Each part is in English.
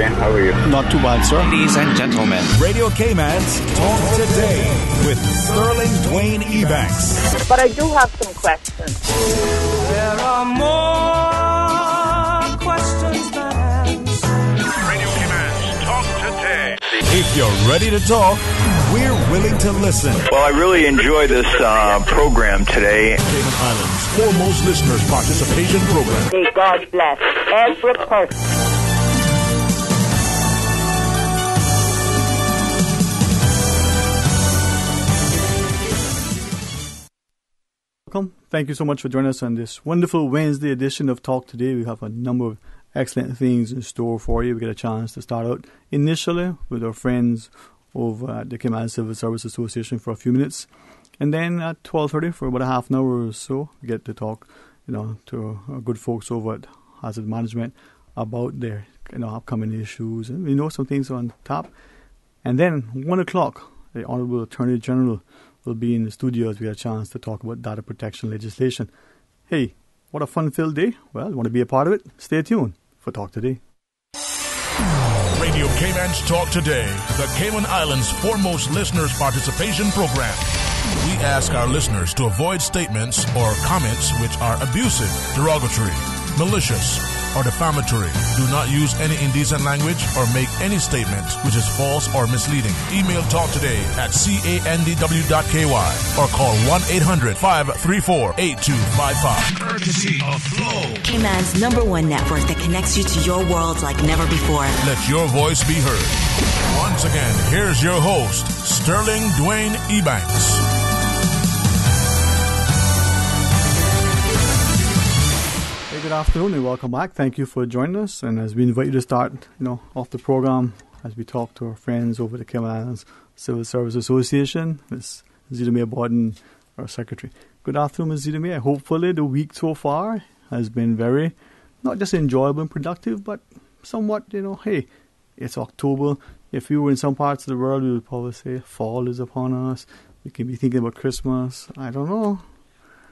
How are you? Not too bad, sir. Ladies and gentlemen, Radio Cayman's Talk Today with Sterling Dwayne Ebanks. But I do have some questions. There are more questions than answers. Radio Cayman's Talk Today. If you're ready to talk, we're willing to listen. Well, I really enjoy this program today. Cayman Islands' foremost listeners participation program. May God bless every person. Welcome. Thank you so much for joining us on this wonderful Wednesday edition of Talk Today. We have a number of excellent things in store for you. We get a chance to start out initially with our friends over at the Cayman Civil Service Association for a few minutes. And then at 12:30 for about a half an hour or so, we get to talk, to our good folks over at Hazard Management about their, upcoming issues. And we know some things on top. And then 1 o'clock, the Honorable Attorney General will be in the studio as we have a chance to talk about data protection legislation. Hey, what a fun-filled day. Well, want to be a part of it? Stay tuned for Talk Today. Radio Cayman's Talk Today, the Cayman Islands' foremost listeners participation program. We ask our listeners to avoid statements or comments which are abusive, derogatory, malicious, or defamatory. Do not use any indecent language or make any statement which is false or misleading. Email talktoday@candw.ky or call 1-800-534-8255. Courtesy of Flow, Cayman's #1 network that connects you to your world like never before. Let your voice be heard. Once again, here's your host, Sterling Dwayne Ebanks. Good afternoon and welcome back. Thank you for joining us. And as we invite you to start, off the program, as we talk to our friends over the Cayman Islands Civil Service Association, Ms. Zita May Borden, our secretary. Good afternoon, Ms. Zita May. Hopefully the week so far has been very, not just enjoyable and productive, but somewhat, hey, it's October. If we were in some parts of the world, we would probably say fall is upon us. We can be thinking about Christmas. I don't know.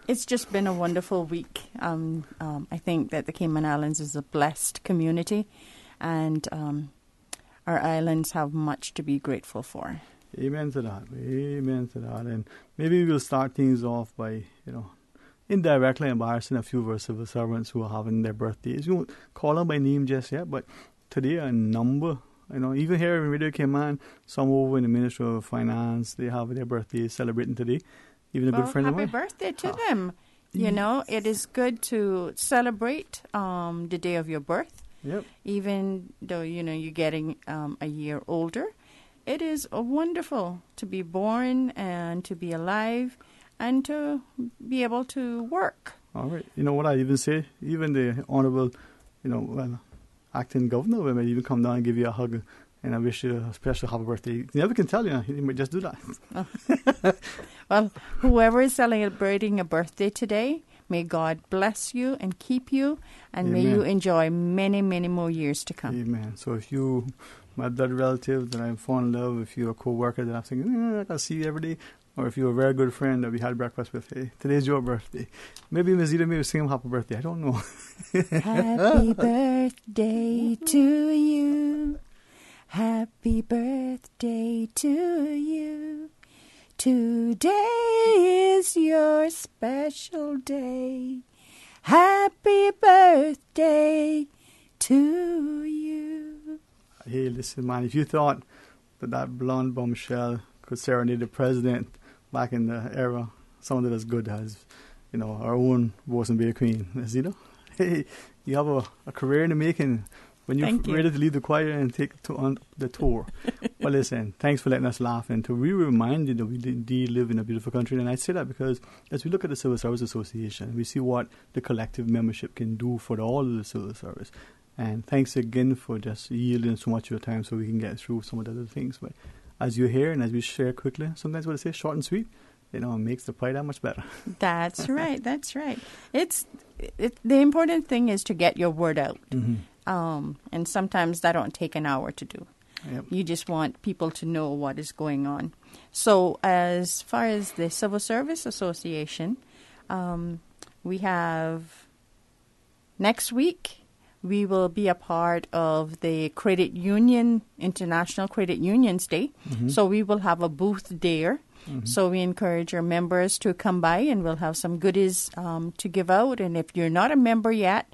It's just been a wonderful week. I think that the Cayman Islands is a blessed community, and our islands have much to be grateful for. Amen to that. Amen to that. And maybe we'll start things off by, indirectly embarrassing a few of our civil servants who are having their birthdays. We won't call them by name just yet, but today a number, even here in Radio Cayman, some over in the Ministry of Finance, they have their birthdays celebrating today. Even a good friend of mine. Happy birthday to them. It is good to celebrate the day of your birth. Yep. Even though, you're getting a year older. It is wonderful to be born and to be alive and to be able to work. All right. You know what I even say? Even the Honorable, acting governor might even come down and give you a hug and I wish you a special happy birthday. You never can tell, you might just do that. Oh. Well, whoever is celebrating a birthday today, may God bless you and keep you, and Amen. May you enjoy many, many more years to come. Amen. So if you, my blood relative that I'm fond of, if you're a co-worker that I'm thinking, I can see you every day, or if you're a very good friend that we had breakfast with, hey, today's your birthday. Maybe Ms. Zita may sing him happy birthday. I don't know. Happy birthday to you. Happy birthday to you. Today is your special day. Happy birthday to you. Hey, listen, man, if you thought that blonde bombshell could serenade the president back in the era, someone as good as, our own Bosun Bay Queen, Zita, hey, you have a career in the making. When you're ready to leave the choir and take on the tour. Well, listen, thanks for letting us laugh and to remind you that we indeed live in a beautiful country. And I say that because as we look at the Civil Service Association, we see what the collective membership can do for all of the civil service. And thanks again for just yielding so much of your time so we can get through some of the other things. But as you hear and as we share quickly, sometimes what I say, short and sweet, it makes the pie that much better. That's right. That's right. The important thing is to get your word out. Mm-hmm. And sometimes that don't take an hour to do. Yep. You just want people to know what is going on. So as far as the Civil Service Association, we have next week we will be a part of the Credit Union, International Credit Unions Day. So we will have a booth there. So we encourage our members to come by, and we'll have some goodies to give out. And if you're not a member yet,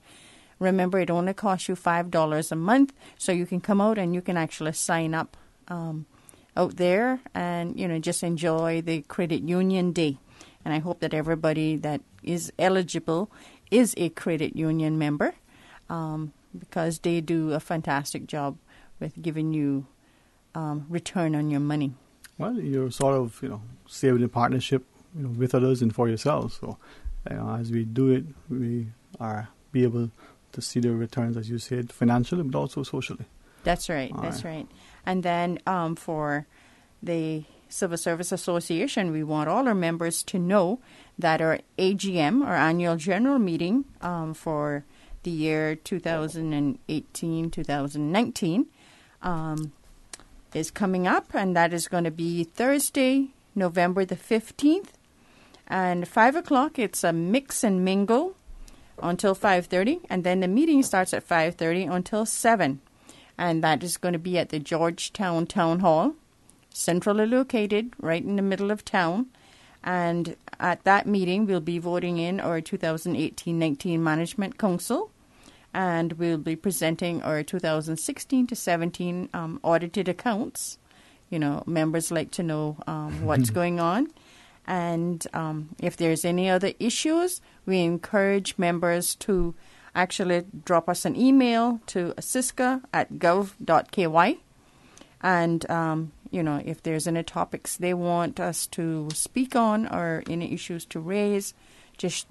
remember it only costs you $5 a month. So you can come out and you can actually sign up out there and, just enjoy the Credit Union Day. And I hope that everybody that is eligible is a credit union member, because they do a fantastic job with giving you return on your money. Well, you're sort of, saving in partnership, with others and for yourselves. So, as we do it, we are be able to see the returns, as you said, financially, but also socially. That's right. Right. And then for the Civil Service Association, we want all our members to know that our AGM, our annual general meeting for the year 2018-2019, is coming up, and that is going to be Thursday, November the 15th, and 5 o'clock. It's a mix and mingle until 5:30, and then the meeting starts at 5:30 until 7, and that is going to be at the Georgetown Town Hall, centrally located right in the middle of town. And at that meeting, we'll be voting in our 2018-19 Management Council, and we'll be presenting our 2016 to 17 audited accounts. Members like to know what's going on. And if there's any other issues, we encourage members to actually drop us an email to cisca@gov.ky. And, if there's any topics they want us to speak on or any issues to raise, just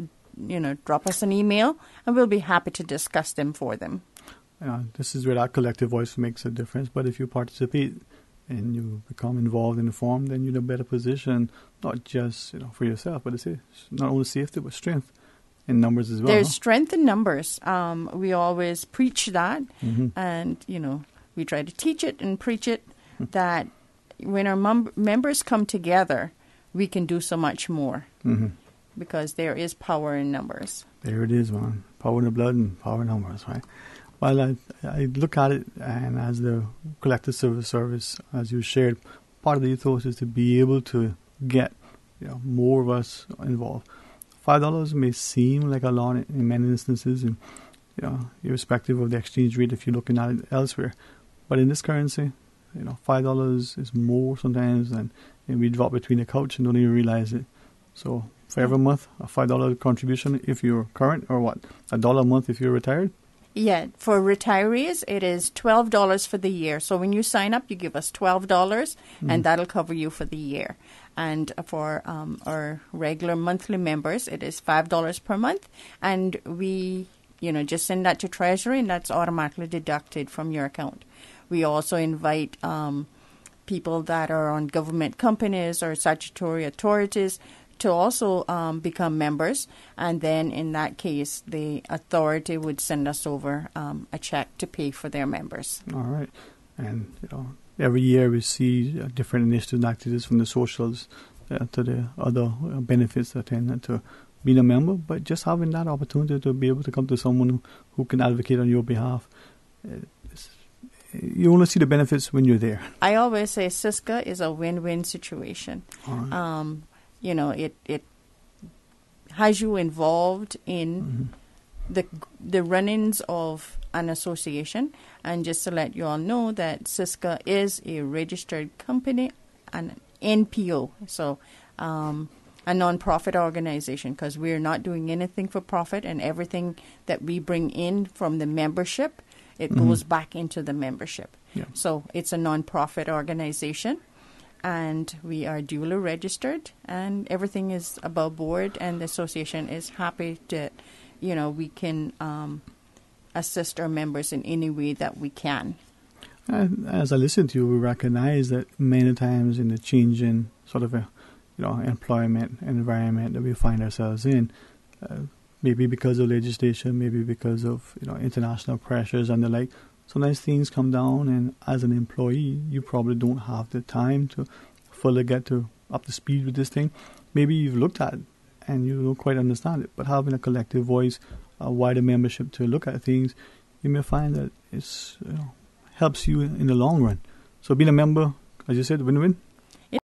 drop us an email, and we'll be happy to discuss them for them. This is where that collective voice makes a difference. But if you participate and you become involved in the forum, then you're in a better position, not just for yourself, but it's not only safety, but strength in numbers as well. There's strength in numbers. We always preach that, and we try to teach it and preach it, that when our members come together, we can do so much more. Because there is power in numbers. There it is, man. Power in the blood and power in numbers, right? Well, I look at it, and as the collective service, as you shared, part of the ethos is to be able to get more of us involved. $5 may seem like a lot in many instances, and irrespective of the exchange rate if you're looking at it elsewhere. But in this currency, $5 is more sometimes than we drop between the couch and don't even realize it. So for every month, a $5 contribution if you're current, or what, $1 a month if you're retired? Yeah, for retirees, it is $12 for the year. So when you sign up, you give us $12, and that'll cover you for the year. And for our regular monthly members, it is $5 per month, and we, just send that to Treasury, and that's automatically deducted from your account. We also invite people that are on government companies or statutory authorities to also become members, and then in that case, the authority would send us over a check to pay for their members. All right. And, every year we see different initiatives and activities from the socials to the other benefits that attend to being a member, but just having that opportunity to be able to come to someone who can advocate on your behalf, you only see the benefits when you're there. I always say Cisca is a win-win situation. All right. It has you involved in the run-ins of an association. And just to let you all know that Cisca is a registered company, an NPO, so a non-profit organization, because we're not doing anything for profit, and everything that we bring in from the membership, it goes back into the membership. Yeah. So it's a non-profit organization. And we are duly registered, and everything is above board, and the association is happy that, we can assist our members in any way that we can. As I listen to you, we recognize that many times in the changing sort of employment environment that we find ourselves in, maybe because of legislation, maybe because of international pressures and the like, sometimes things come down, and as an employee, you probably don't have the time to fully get up to speed with this thing. Maybe you've looked at it and you don't quite understand it, but having a collective voice, a wider membership to look at things, you may find that it's helps you in the long run. So being a member, as you said, win-win. It's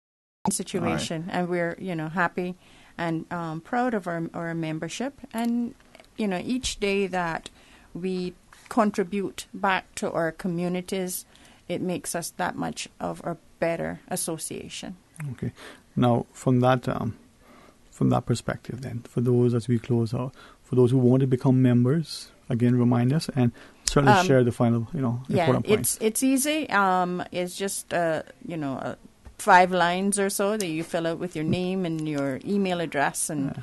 a situation, and we're happy and proud of our membership. And each day that we contribute back to our communities, it makes us that much of a better association. Okay. Now, from that perspective, then, for those as we close out, for those who want to become members, again, remind us and certainly share the final, important points. It's easy. It's just 5 lines or so that you fill out with your name and your email address, and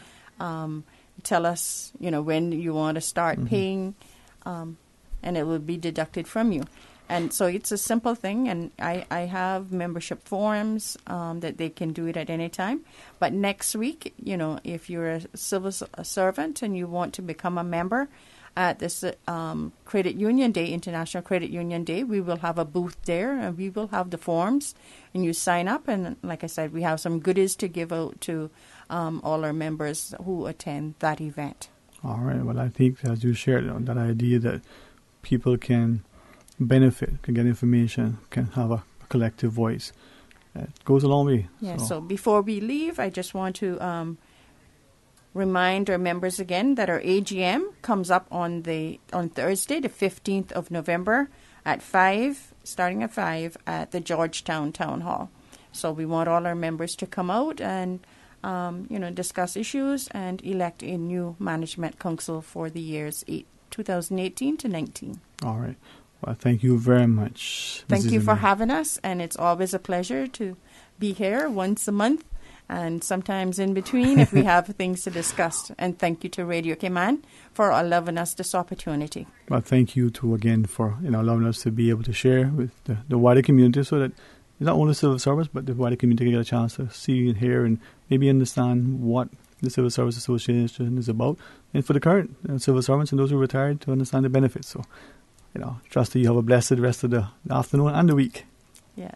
tell us, when you want to start paying, and it will be deducted from you. And so it's a simple thing, and I have membership forms that they can do it at any time. But next week, if you're a civil servant and you want to become a member at this Credit Union Day, International Credit Union Day, we will have a booth there, and we will have the forms, and you sign up. And like I said, we have some goodies to give out to all our members who attend that event. All right. Well, I think as you shared that idea that people can benefit, can get information, can have a collective voice. It goes a long way. Yeah, so before we leave, I just want to remind our members again that our AGM comes up on Thursday, the 15th of November at 5, starting at 5 at the Georgetown Town Hall. So we want all our members to come out and discuss issues and elect a new management council for the years 2018 to 19. All right. Well, thank you very much. Thank you for having us, and it's always a pleasure to be here once a month and sometimes in between if we have things to discuss. And thank you to Radio Cayman for allowing us this opportunity. Well, thank you too again for allowing us to be able to share with the wider community, so that not only civil service but the wider community can get a chance to see and hear and maybe understand what the Civil Service Association is about, and for the current civil servants and those who are retired to understand the benefits. So, trust that you have a blessed rest of the afternoon and the week. Yeah.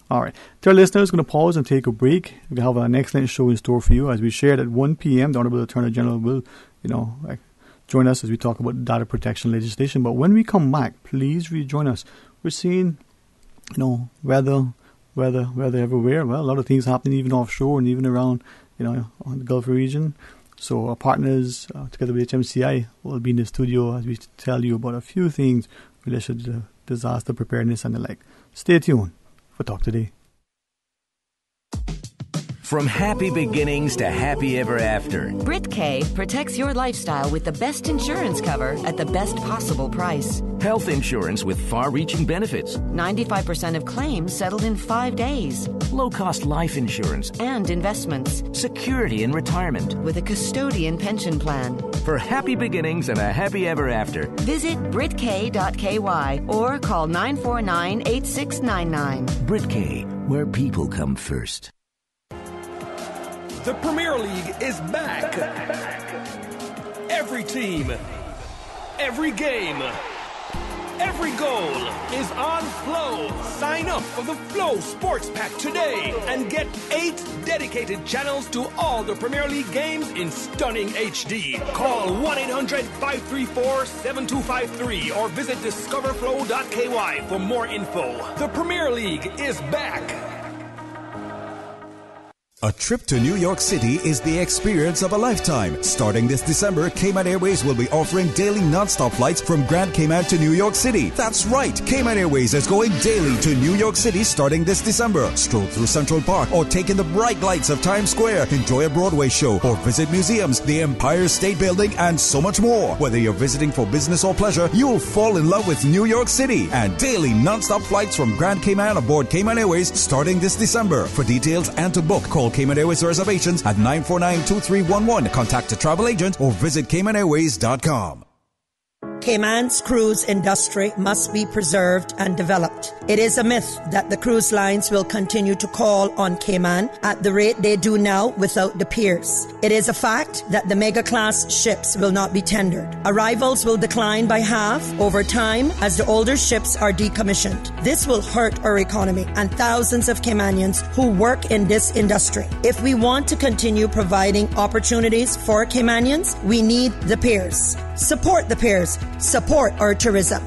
All right. To our listeners, going to pause and take a break. We have an excellent show in store for you. As we shared at 1 p.m., the Honorable Attorney General will, join us as we talk about data protection legislation. But when we come back, please rejoin us. We're seeing, weather everywhere. Well, a lot of things happening even offshore and even around, on the Gulf region. So our partners, together with HMCI, will be in the studio as we tell you about a few things related to disaster preparedness and the like. Stay tuned for Talk Today. From happy beginnings to happy ever after, Brit K protects your lifestyle with the best insurance cover at the best possible price. Health insurance with far-reaching benefits. 95% of claims settled in 5 days. Low-cost life insurance. And investments. Security in retirement. With a custodian pension plan. For happy beginnings and a happy ever after, visit BritK.ky or call 949-8699. Brit K, where people come first. The Premier League is back. Every team, every game, every goal is on Flow. Sign up for the Flow Sports Pack today and get 8 dedicated channels to all the Premier League games in stunning HD. Call 1-800-534-7253 or visit discoverflow.ky for more info. The Premier League is back. A trip to New York City is the experience of a lifetime. Starting this December, Cayman Airways will be offering daily non-stop flights from Grand Cayman to New York City. That's right, Cayman Airways is going daily to New York City starting this December. Stroll through Central Park or take in the bright lights of Times Square. Enjoy a Broadway show or visit museums, the Empire State Building, and so much more. Whether you're visiting for business or pleasure, you'll fall in love with New York City. And daily non-stop flights from Grand Cayman aboard Cayman Airways starting this December. For details and to book, call Cayman Airways reservations at 949-2311. Contact a travel agent or visit CaymanAirways.com. Cayman's cruise industry must be preserved and developed. It is a myth that the cruise lines will continue to call on Cayman at the rate they do now without the piers. It is a fact that the mega-class ships will not be tendered. Arrivals will decline by half over time as the older ships are decommissioned. This will hurt our economy and thousands of Caymanians who work in this industry. If we want to continue providing opportunities for Caymanians, we need the piers. Support the Piers. Support our tourism.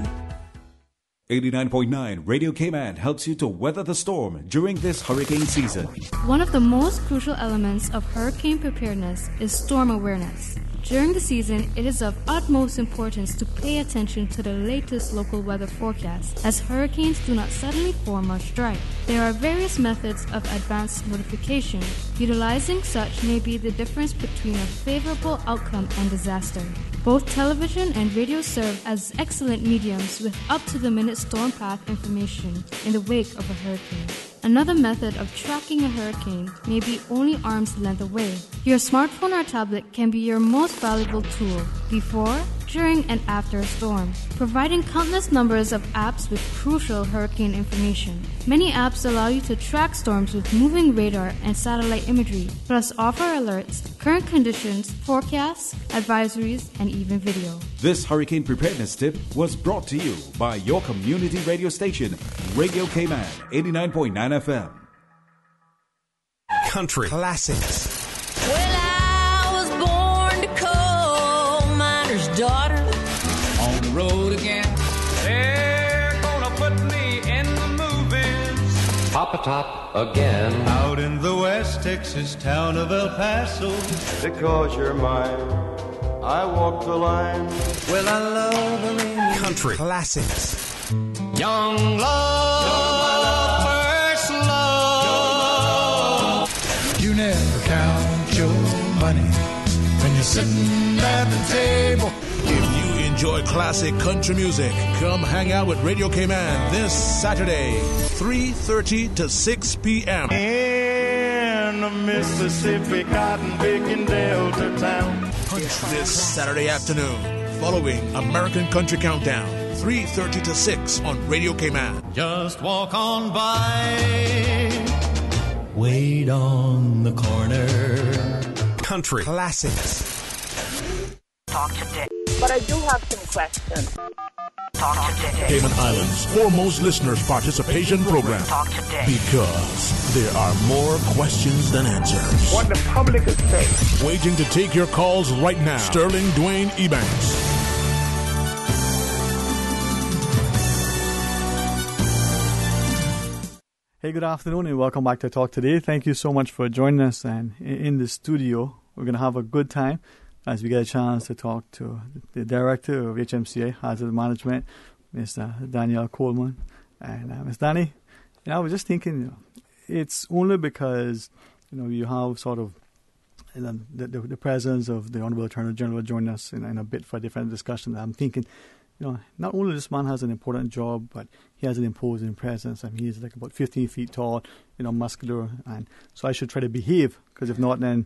89.9 Radio Cayman helps you to weather the storm during this hurricane season. One of the most crucial elements of hurricane preparedness is storm awareness. During the season, it is of utmost importance to pay attention to the latest local weather forecasts, as hurricanes do not suddenly form or strike. There are various methods of advanced notification. Utilizing such may be the difference between a favorable outcome and disaster. Both television and radio serve as excellent mediums with up-to-the-minute storm path information in the wake of a hurricane. Another method of tracking a hurricane may be only arm's length away. Your smartphone or tablet can be your most valuable tool before, during, and after a storm, providing countless numbers of apps with crucial hurricane information. Many apps allow you to track storms with moving radar and satellite imagery, plus offer alerts, current conditions, forecasts, advisories, and even video. This hurricane preparedness tip was brought to you by your community radio station, Radio Cayman, 89.9 FM. Country classics. Well, I was born to coal miner's daughter. On the road again. They're gonna put me in the movies. Papa Top again. Out in the West Texas town of El Paso. Because you're mine, I walk the line. Well, I love them in country classics. Young love, first love. You never count your money when you're sitting at the table. If you enjoy classic country music, come hang out with Radio Cayman this Saturday, 3:30 to 6 p.m. In the Mississippi cotton picking Delta town. This Saturday afternoon, following American Country Countdown, 3:30 to 6 on Radio Cayman. Just walk on by. Wait on the corner. Country classics. Talk today. But I do have some questions. Talk today. Cayman Islands' foremost listeners' participation program. Talk today. Because there are more questions than answers. What the public is saying. Waiting to take your calls right now. Sterling Dwayne Ebanks. Hey, good afternoon and welcome back to Talk Today. Thank you so much for joining us. And in the studio, we're going to have a good time as we get a chance to talk to the director of HMCA, Hazard Management, Mr. Danielle Coleman. And Ms. Danny, I was just thinking, it's only because, you have sort of the presence of the Honorable Attorney General joining us in a bit for a different discussion. I'm thinking, not only this man has an important job, but he has an imposing presence. I mean, he's like about 15 feet tall, muscular, and so I should try to behave, because if not, then,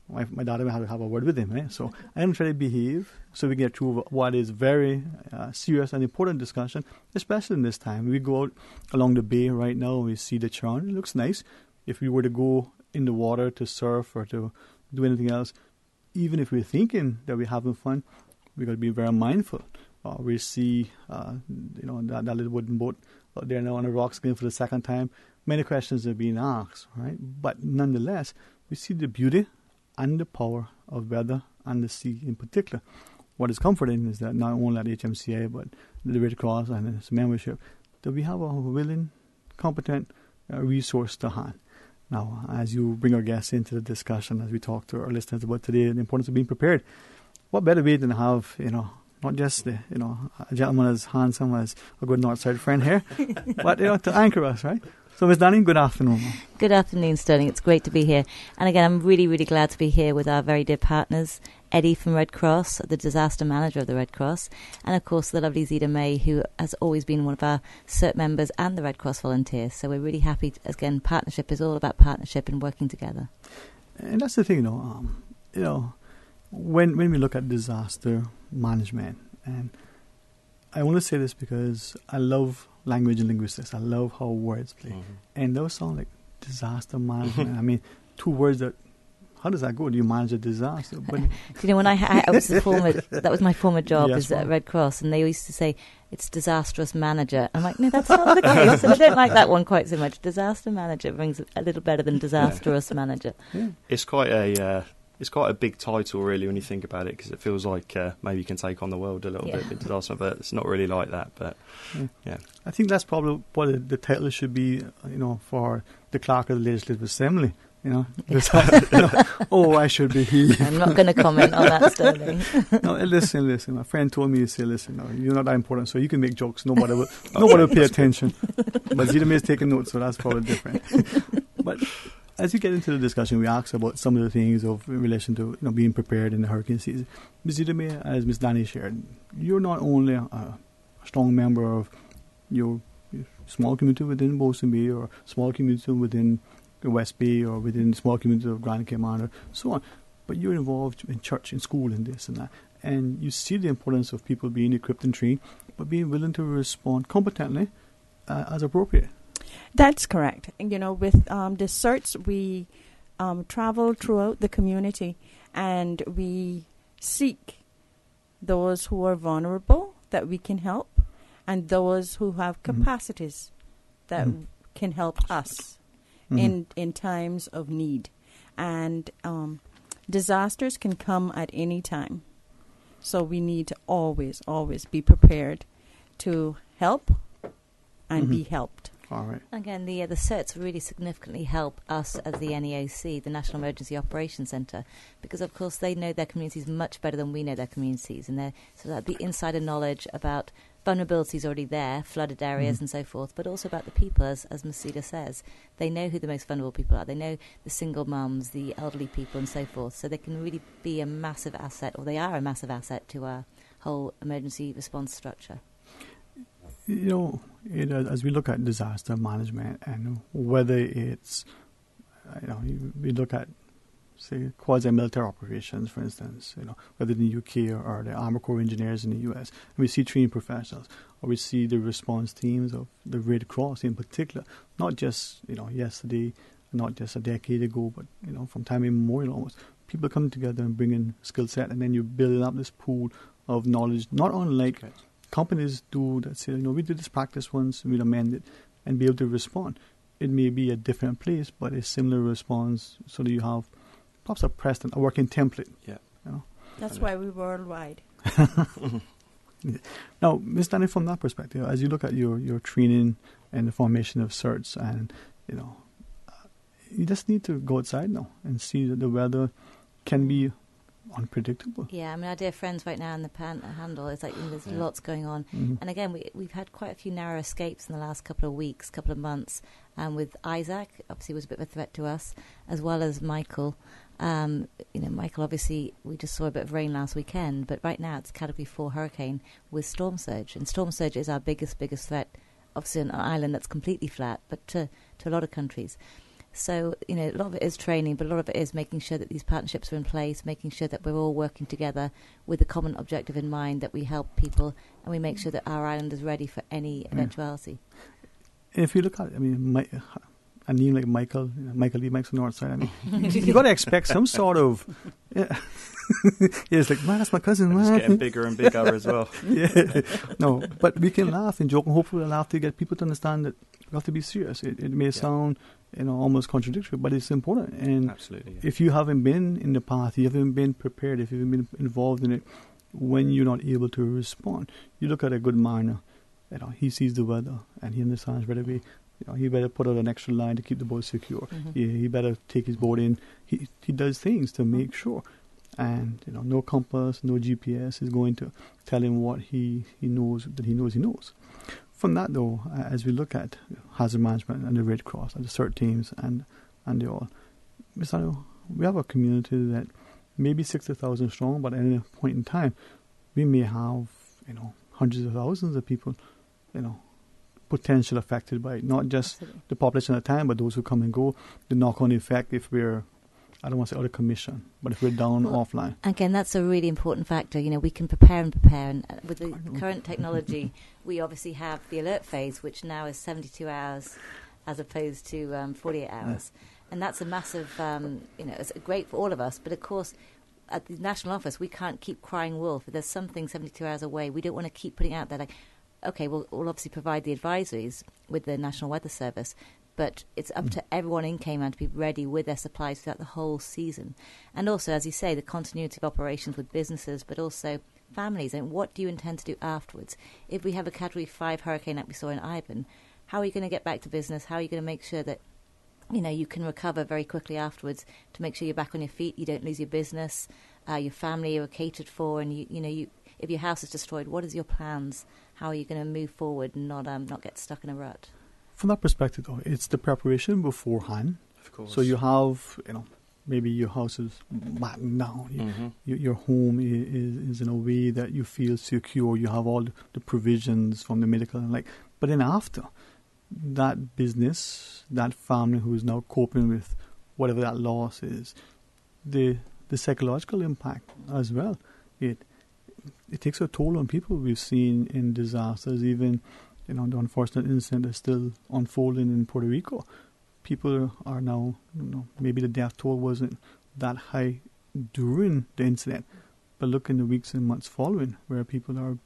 my daughter will have to have a word with him, right? So I'm going to try to behave so we get through what is very serious and important discussion, especially in this time. We go out along the bay right now, we see the churn. It looks nice. If we were to go in the water to surf or to do anything else, even if we're thinking that we're having fun, we got to be very mindful. We see, that little wooden boat out there now on the rocks again for the second time. Many questions are being asked, right? But nonetheless, we see the beauty and the power of weather and the sea in particular. What is comforting is that not only at HMCA, but the Red Cross and its membership, that we have a willing, competent resource to hand. Now, as you bring our guests into the discussion, as we talk to our listeners about today, the importance of being prepared, what better way than to have, not just a gentleman as handsome as a good Northside friend here, but to anchor us, right? So, Ms. Danny, good afternoon. Good afternoon, Sterling. It's great to be here. And again, I'm really, really glad to be here with our very dear partners, Eddie from Red Cross, the disaster manager of the Red Cross, and of course the lovely Zita May, who has always been one of our CERT members and the Red Cross volunteers. So we're really happy. Again, partnership is all about partnership and working together. And that's the thing, when we look at disaster management, and I want to say this because I love language and linguistics. I love how words play. Mm-hmm. And those sound like disaster management. I mean, two words that, how does that go? Do you manage a disaster? But when I was that was my former job yes, at Red Cross, and they used to say, it's disastrous manager. I'm like, no, that's not the case. So I don't like that one quite so much. Disaster manager brings a little better than disastrous manager. Yeah. It's quite a it's quite a big title, really, when you think about it, because it feels like maybe you can take on the world a little bit with disaster, but it's not really like that. But yeah. I think that's probably what the title should be, for the clerk of the Legislative Assembly. Oh, I should be here. I'm not going to comment on that, Sterling. No, listen. My friend told me to say, listen, you're not that important, so you can make jokes. Nobody will pay attention. But Zita May is taking notes, so that's probably different. But as you get into the discussion, we asked about some of the things in relation to being prepared in the hurricane season. Ms. Zita May, as Ms. Danny shared, you're not only a strong member of your small community within Bosun Bay or small community within the West Bay or within the small community of Grand Cayman or so on, but you're involved in church, in school, and this and that, and you see the importance of people being equipped and trained, but being willing to respond competently as appropriate. That's correct. With the CERTs, we travel throughout the community, and we seek those who are vulnerable that we can help, and those who have capacities that can help us in times of need. And disasters can come at any time. So we need to always be prepared to help and be helped. All right. Again, the CERTs really significantly help us as the NEOC, the National Emergency Operations Centre, because of course they know their communities much better than we know their communities, and the insider knowledge about vulnerabilities already there, flooded areas and so forth, but also about the people, as Ms. Cedar says. They know who the most vulnerable people are. They know the single mums, the elderly people and so forth. So they can really be a massive asset, or they are a massive asset to our whole emergency response structure. As we look at disaster management, and whether it's, we look at, say, quasi-military operations, for instance, whether in the UK or the Army Corps engineers in the US, and we see trained professionals, or we see the response teams of the Red Cross in particular, not just, yesterday, not just a decade ago, but, from time immemorial almost, people come together and bring in skill set, and then you're building up this pool of knowledge, not unlike companies do that say, we did this practice once, we'll amend it, and be able to respond. It may be a different place, but a similar response, so that you have perhaps a precedent, a working template. Yeah. That's why we're worldwide. Now, Ms. Danny, from that perspective, as you look at your training and the formation of CERTs, and you just need to go outside now and see that the weather can be unpredictable. Yeah, our dear friends right now in the Panhandle, it's like there's lots going on. And again, we've had quite a few narrow escapes in the last couple of weeks, couple of months, with Isaac, obviously was a bit of a threat to us, as well as Michael. Michael, obviously, we just saw a bit of rain last weekend, but right now it's Category 4 hurricane with storm surge. And storm surge is our biggest threat, obviously on an island that's completely flat, but to a lot of countries. So, a lot of it is training, but a lot of it is making sure that these partnerships are in place, making sure that we're all working together with a common objective in mind, that we help people and we make sure that our island is ready for any eventuality. If you look at, a name like Michael Liebaers on the north side, you got to expect some sort of... it's like, man, that's my cousin, man. It's getting bigger and bigger as well. No, but we can laugh and joke, and hopefully we'll laugh to get people to understand that we have to be serious. It may sound, almost contradictory, but it's important. And absolutely, if you haven't been in the path, you haven't been prepared, if you haven't been involved in it, when you're not able to respond, you look at a good miner, he sees the weather and he understands right away. He better put out an extra line to keep the boat secure. He better take his boat in. He does things to make sure. And, no compass, no GPS is going to tell him what he knows that he knows. From that, though, as we look at hazard management and the Red Cross and the CERT teams and they all, we have a community that may be 60,000 strong, but at any point in time, we may have, hundreds of thousands of people, potential affected by it. Not just the population at the time, but those who come and go. The knock-on effect if we're, I don't want to say out of commission, but if we're down offline. Again, that's a really important factor. We can prepare, and with the current technology, we obviously have the alert phase, which now is 72 hours as opposed to 48 hours. And that's a massive, it's great for all of us. But of course, at the National Office, we can't keep crying wolf. If there's something 72 hours away, we don't want to keep putting out there like, okay, we'll obviously provide the advisories with the National Weather Service, But it's up to everyone in Cayman to be ready with their supplies throughout the whole season. And also, as you say, the continuity of operations with businesses, but also families. And what do you intend to do afterwards? If we have a Category 5 hurricane like we saw in Ivan, how are you going to get back to business? How are you going to make sure that you can recover very quickly afterwards to make sure you're back on your feet, you don't lose your business, your family are catered for, and if your house is destroyed, what is your plans? How are you going to move forward and not get stuck in a rut? From that perspective, though, it's the preparation beforehand. Of course. So you have, maybe your house is battened down. Your home is in a way that you feel secure. You have all the provisions from the medical but then after, that business, that family who is now coping with whatever that loss is, the psychological impact as well. It takes a toll on people. We've seen in disasters, even the unfortunate incident is still unfolding in Puerto Rico. People are now, maybe the death toll wasn't that high during the incident, but look in the weeks and months following, where people are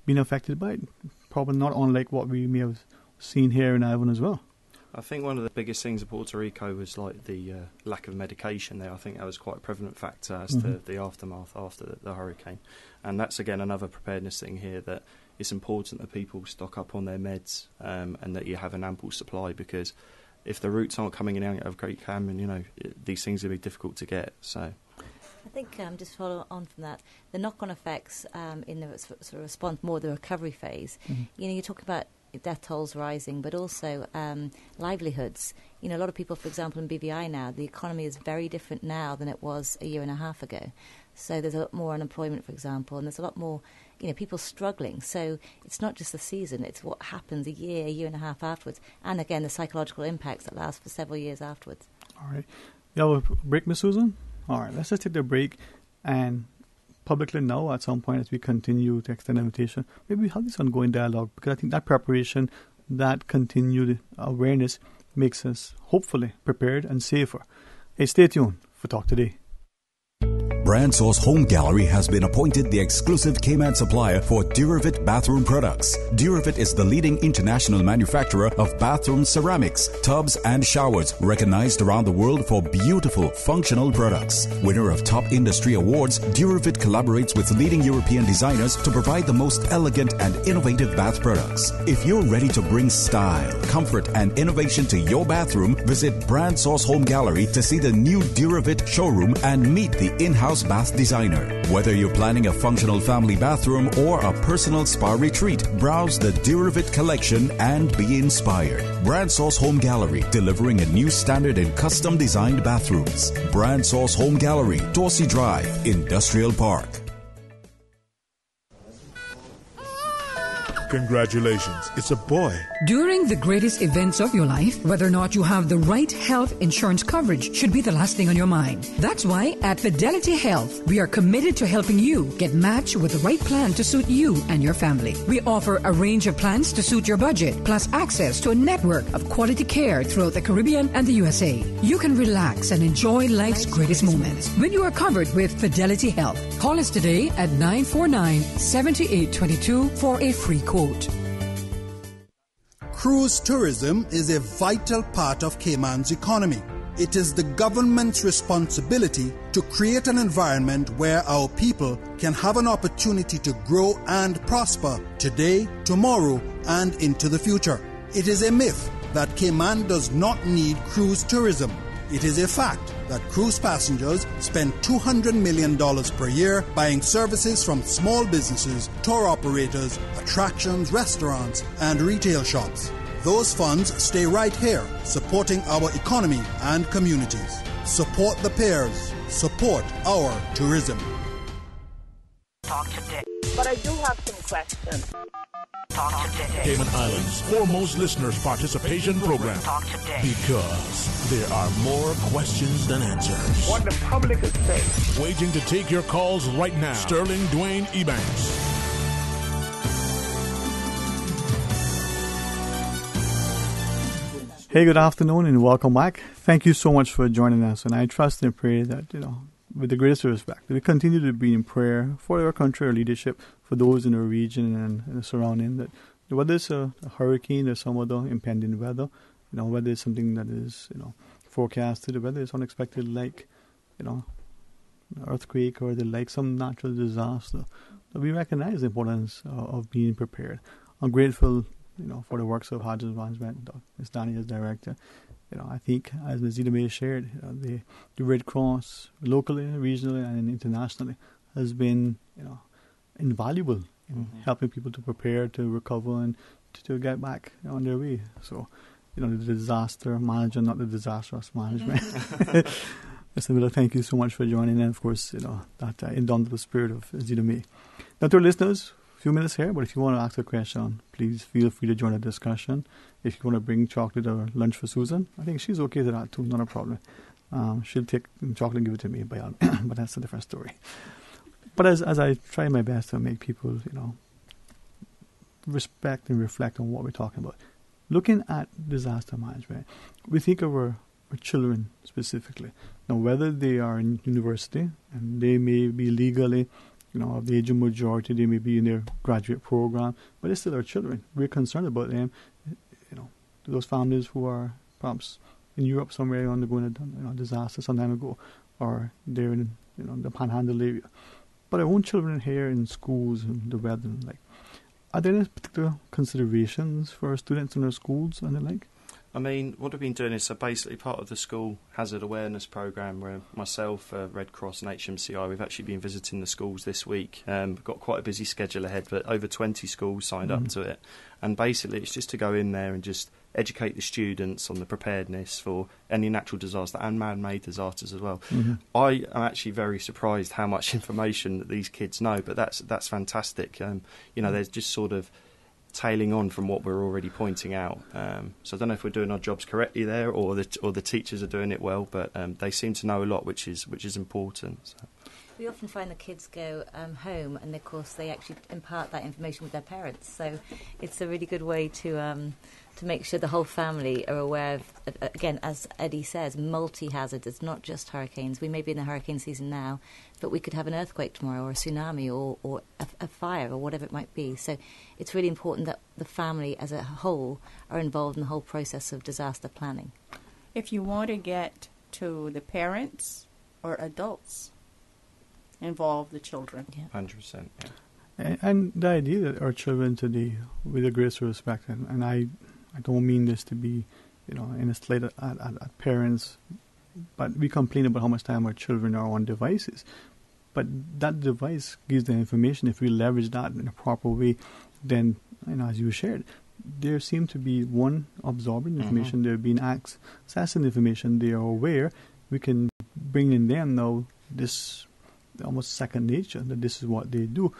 being affected by it. Probably not unlike what we may have seen here in Ivan as well. I think one of the biggest things in Puerto Rico was the lack of medication there. I think that was quite a prevalent factor as to the aftermath after the hurricane. And that's, again, another preparedness thing here, that it's important that people stock up on their meds and that you have an ample supply, because if the routes aren't coming in and out of Great Cayman, these things will be difficult to get. So I think, just to follow on from that, the knock-on effects in the sort of response, more the recovery phase, you're talking about death tolls rising, but also livelihoods. A lot of people, for example, in BVI now, the economy is very different now than it was a year and a half ago. So there's a lot more unemployment, for example, and there's a lot more, people struggling. So it's not just the season, it's what happens a year and a half afterwards. And again, the psychological impacts that last for several years afterwards. All right. You have a break, Ms. Susan? All right, let's just take the break and publicly now, at some point, as we continue to extend the invitation, maybe we have this ongoing dialogue, because I think that preparation, that continued awareness makes us hopefully prepared and safer. Hey, stay tuned for Talk Today. Brandsource Home Gallery has been appointed the exclusive Cayman supplier for Duravit bathroom products. Duravit is the leading international manufacturer of bathroom ceramics, tubs and showers, recognized around the world for beautiful, functional products. Winner of top industry awards, Duravit collaborates with leading European designers to provide the most elegant and innovative bath products. If you're ready to bring style, comfort and innovation to your bathroom, visit Brandsource Home Gallery to see the new Duravit showroom and meet the in-house bath designer. Whether you're planning a functional family bathroom or a personal spa retreat, browse the Duravit collection and be inspired. Brandsource Home Gallery, delivering a new standard in custom designed bathrooms. Brandsource Home Gallery, Dorsey Drive, Industrial Park. Congratulations, it's a boy. During the greatest events of your life, whether or not you have the right health insurance coverage should be the last thing on your mind. That's why at Fidelity Health, we are committed to helping you get matched with the right plan to suit you and your family. We offer a range of plans to suit your budget, plus access to a network of quality care throughout the Caribbean and the USA. You can relax and enjoy life's greatest moments when you are covered with Fidelity Health. Call us today at 949-7822 for a free quote. Cruise tourism is a vital part of Cayman's economy. It is the government's responsibility to create an environment where our people can have an opportunity to grow and prosper today, tomorrow, and into the future. It is a myth that Cayman does not need cruise tourism. It is a fact that cruise passengers spend $200 million per year buying services from small businesses, tour operators, attractions, restaurants, and retail shops. Those funds stay right here, supporting our economy and communities. Support the pairs. Support our tourism. Talk today. But I do have some questions. Talk today. Cayman Islands' foremost listeners' participation program. Talk today. Because there are more questions than answers. What the public is saying. Waiting to take your calls right now. Sterling Dwayne Ebanks. Hey, good afternoon and welcome back. Thank you so much for joining us, and I trust and pray that, with the greatest respect, that we continue to be in prayer for our country, our leadership, for those in the region and the surrounding, that whether it's a hurricane or some other impending weather, whether it's something that is, forecasted, or whether it's unexpected, like, an earthquake or like some natural disaster, that we recognize the importance of being prepared. I'm grateful, for the works of Hazard Management, Ms. Danny as director. I think, as Ms. Zita May shared, the Red Cross, locally, regionally, and internationally, has been, invaluable in helping people to prepare, to recover, and to get back on their way. So, the disaster manager, not the disastrous management. Mr. thank you so much for joining, and of course, that indomitable spirit of Zita May. Now, to our listeners, a few minutes here, but if you want to ask a question, please feel free to join the discussion. If you want to bring chocolate or lunch for Susan, I think she's okay with that too, not a problem. She'll take chocolate and give it to me, but that's a different story. But as I try my best to make people, respect and reflect on what we're talking about, looking at disaster management, we think of our children specifically. Now, whether they are in university and they may be legally, of the age of majority, they may be in their graduate program, but it's still our children. We're concerned about them. Those families who are perhaps in Europe somewhere undergoing a disaster some time ago, or they're in the Panhandle area. But our own children here in schools and the weather, are there any particular considerations for our students in our schools and the like? I mean, what we've been doing is basically part of the school hazard awareness programme where myself, Red Cross and HMCI, we've actually been visiting the schools this week. We've got quite a busy schedule ahead, but over 20 schools signed up to it. And basically it's just to go in there and just educate the students on the preparedness for any natural disaster and man-made disasters as well. I am actually very surprised how much information that these kids know, but that's fantastic. There's just sort of tailing on from what we're already pointing out. So I don't know if we're doing our jobs correctly there, or the teachers are doing it well, but they seem to know a lot, which is important. So. We often find the kids go home, and of course they actually impart that information with their parents. So it's a really good way to make sure the whole family are aware of, again, as Eddie says, multi-hazards. It's not just hurricanes. We may be in the hurricane season now, but we could have an earthquake tomorrow, or a tsunami, or a fire, or whatever it might be. So it's really important that the family as a whole are involved in the whole process of disaster planning. If you want to get to the parents or adults, involve the children. 100%. And the idea that our children today, with the greatest respect, and I don't mean this to be, in a slight at parents, but we complain about how much time our children are on devices. But that device gives them information. If we leverage that in a proper way, then, as you shared, there seem to be one absorbing information, they're being accessing information, they are aware. We can bring in them now this almost second nature, that this is what they do.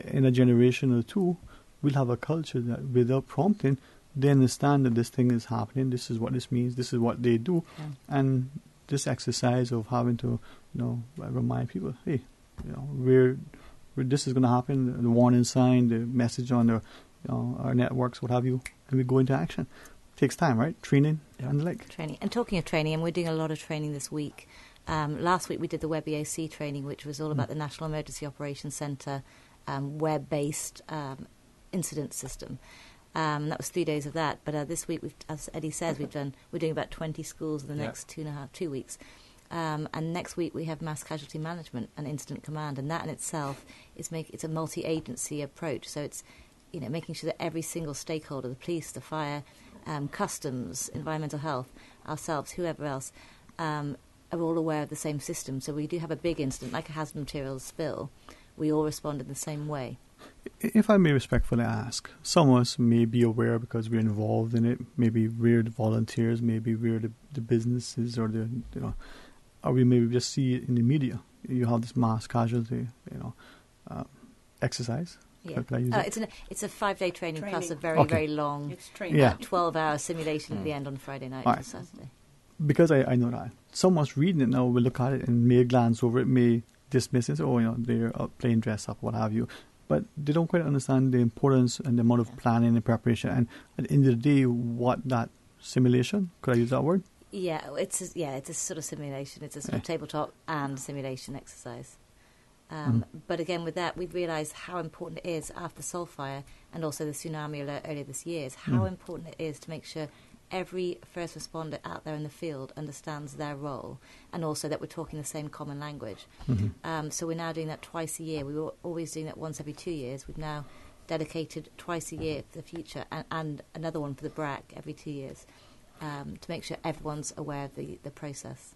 In a generation or two, we'll have a culture that without prompting, they understand that this thing is happening, this is what this means, this is what they do. And this exercise of having to, remind people, hey, where this is going to happen, the warning sign, the message on our networks, what have you, and we go into action. It takes time, right? Training and the like. Training. And talking of training, and we're doing a lot of training this week. Last week we did the Web EAC training, which was all about the National Emergency Operations Centre web-based incident system. That was 3 days of that. But this week, as Eddie says, we're doing about 20 schools in the next 2 weeks. And next week we have mass casualty management and incident command, and that in itself it's a multi-agency approach. So it's making sure that every single stakeholder, the police, the fire, customs, environmental health, ourselves, whoever else, are all aware of the same system. So we do have a big incident, like a hazard materials spill, we all respond in the same way. If I may respectfully ask, some of us may be aware because we're involved in it, maybe we're the volunteers, maybe we're the businesses, or or we maybe just see it in the media. You have this mass casualty, exercise. Yeah. It's a 5-day training plus a very, very long 12-hour simulation at the end on Friday night or Saturday. Because I know that. Someone's reading it now, will look at it and may glance over it, may dismiss it, they're playing dress up, what have you. But they don't quite understand the importance and the amount of planning and preparation. And at the end of the day, what that simulation, could I use that word? Yeah, it's a sort of simulation. It's a sort of tabletop and simulation exercise. But again, with that, we've realised how important it is after the Seoul fire and also the tsunami alert earlier this year, is how important it is to make sure every first responder out there in the field understands their role, and also that we're talking the same common language. So we're now doing that twice a year. We were always doing that once every 2 years. We've now dedicated twice a year for the future, and another one for the BRAC every 2 years, to make sure everyone's aware of the process.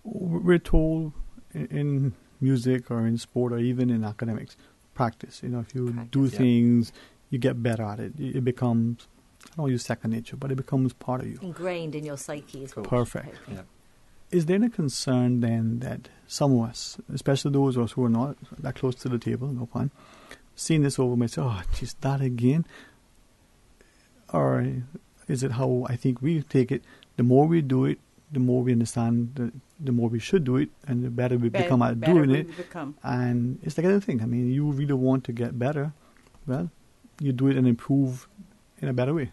We're told in music or in sport or even in academics, practice. If you do things, you get better at it. It becomes, I don't use second nature, but it becomes part of you. Ingrained in your psyche as well. Perfect. Yeah. Is there a concern then that some of us, especially those of us who are not that close to the table, no pun, seeing this over might say, oh, geez, that again? Or is it how I think we take it? The more we do it, the more we understand, the more we should do it, and the better we become at doing it. And it's the kind of thing. I mean, you really want to get better. Well, you do it and improve in a better way.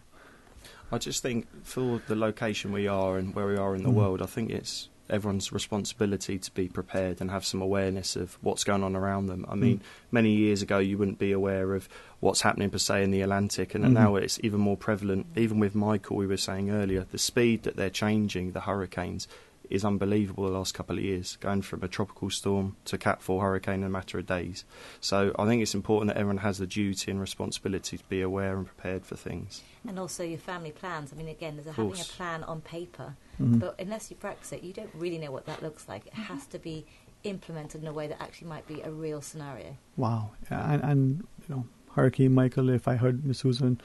I just think for the location we are and where we are in the world, I think it's everyone's responsibility to be prepared and have some awareness of what's going on around them. I mean, many years ago you wouldn't be aware of what's happening per se in the Atlantic, and now it's even more prevalent. Even with Michael, we were saying earlier, the speed that they're changing the hurricanes is unbelievable the last couple of years, going from a tropical storm to Cat 4 hurricane in a matter of days. So I think it's important that everyone has the duty and responsibility to be aware and prepared for things. And also your family plans. I mean, again, there's having a plan on paper, but unless you practice it, you don't really know what that looks like. It has to be implemented in a way that actually might be a real scenario. Wow. And Hurricane Michael, if I heard Miss Susan,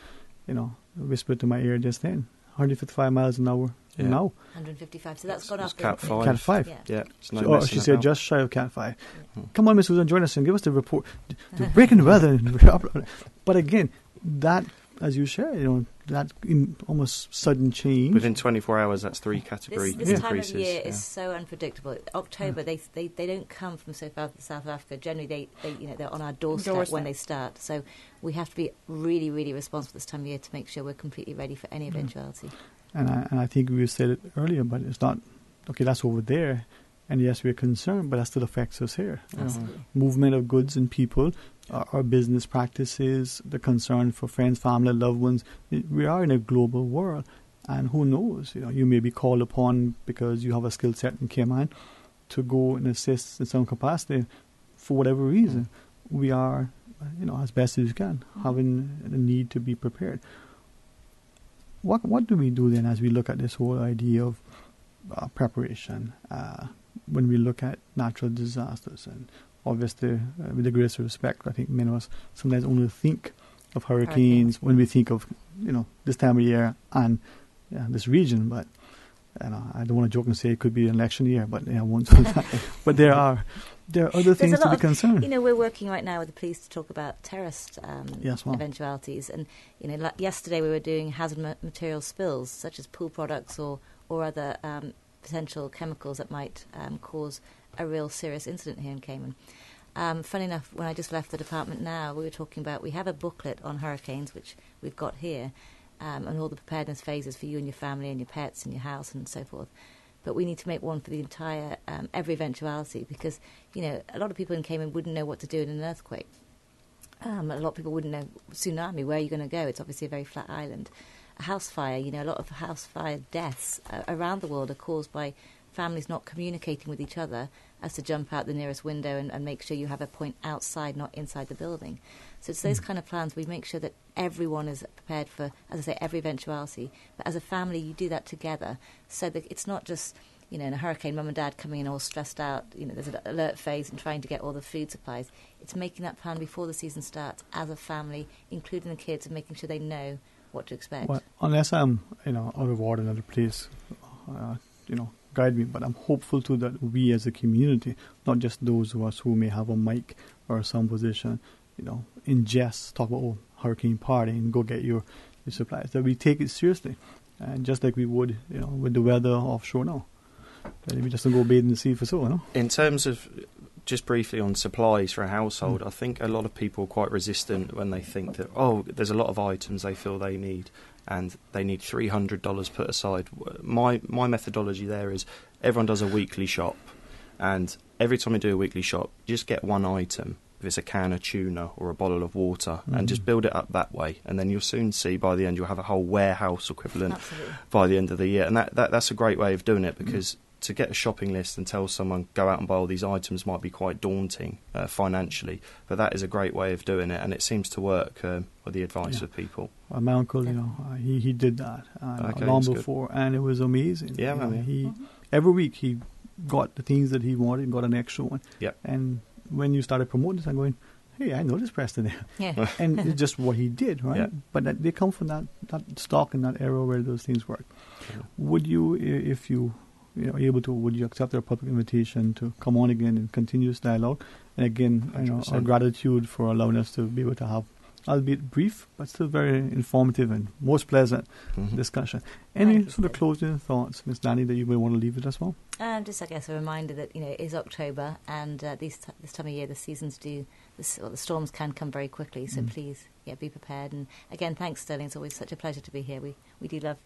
whisper to my ear just then, 155 miles an hour now. 155. So that's gone up. Cat 5. Cat 5. Yeah. No she said just shy of Cat 5. Come on, Miss Susan, join us and give us the report. The breaking weather. But again, that, as you share, that almost sudden change. Within 24 hours, that's 3 category this increases. Time of year is so unpredictable. October, they don't come from so far to South Africa. Generally, they're on our doorstep when they start. So we have to be really, really responsible this time of year to make sure we're completely ready for any eventuality. And I think we said it earlier, but it's not, okay, that's over there. And yes, we're concerned, but that still affects us here. Movement of goods and people, our business practices, the concern for friends, family, loved ones. We are in a global world, and who knows? You may be called upon because you have a skill set in Cayman to go and assist in some capacity for whatever reason. We are, as best as we can, having the need to be prepared. What do we do then as we look at this whole idea of preparation? When we look at natural disasters, and obviously with the greatest respect, I think many of us sometimes only think of hurricanes when we think of this time of year and this region. But I don't want to joke and say it could be an election year, but I won't do that. But there are other things to be concerned. We're working right now with the police to talk about terrorist eventualities, and yesterday we were doing hazard material spills such as pool products or other potential chemicals that might cause a real serious incident here in Cayman. Funny enough, when I just left the department now, we were talking about, we have a booklet on hurricanes, which we've got here, and all the preparedness phases for you and your family and your pets and your house and so forth. But we need to make one for the entire, every eventuality, because, a lot of people in Cayman wouldn't know what to do in an earthquake. A lot of people wouldn't know tsunami, where are you going to go? It's obviously a very flat island. A house fire, a lot of house fire deaths around the world are caused by families not communicating with each other as to jump out the nearest window and make sure you have a point outside, not inside the building. So it's those kind of plans. We make sure that everyone is prepared for, as I say, every eventuality. But as a family, you do that together, so that it's not just, in a hurricane, mum and dad coming in all stressed out, there's an alert phase and trying to get all the food supplies. It's making that plan before the season starts as a family, including the kids, and making sure they know what to expect. Well, unless I'm, out of order, another place, guide me. But I'm hopeful too that we as a community, not just those of us who may have a mic or some position, in jest talk about hurricane party and go get your supplies. That we take it seriously, and just like we would, with the weather offshore now. That we just don't go bathe in the sea for so. In terms of just briefly on supplies for a household, I think a lot of people are quite resistant when they think that, there's a lot of items they feel they need, and they need $300 put aside. My methodology there is everyone does a weekly shop, and every time you do a weekly shop, you just get one item if it's a can of tuna or a bottle of water, and just build it up that way. And then you'll soon see by the end you'll have a whole warehouse equivalent by the end of the year. And that's a great way of doing it, because to get a shopping list and tell someone go out and buy all these items might be quite daunting financially, but that is a great way of doing it, and it seems to work with the advice of people. My uncle, he did that long before, and it was amazing. He every week he got the things that he wanted and got an extra one. And when you started promoting this, I'm going, hey, I know this Preston. And it's just what he did, right? But they come from that stock in that era where those things work. Would you, if you able to, would you accept our public invitation to come on again and continue this dialogue? And again, our gratitude for allowing us to be able to have, albeit brief, but still very informative and most pleasant discussion. Any sort of closing thoughts, Ms. Danny, that you may want to leave with us all? Just, I guess, a reminder that it is October, and this time of year, the storms can come very quickly. So please, be prepared. And again, thanks, Sterling. It's always such a pleasure to be here. We do love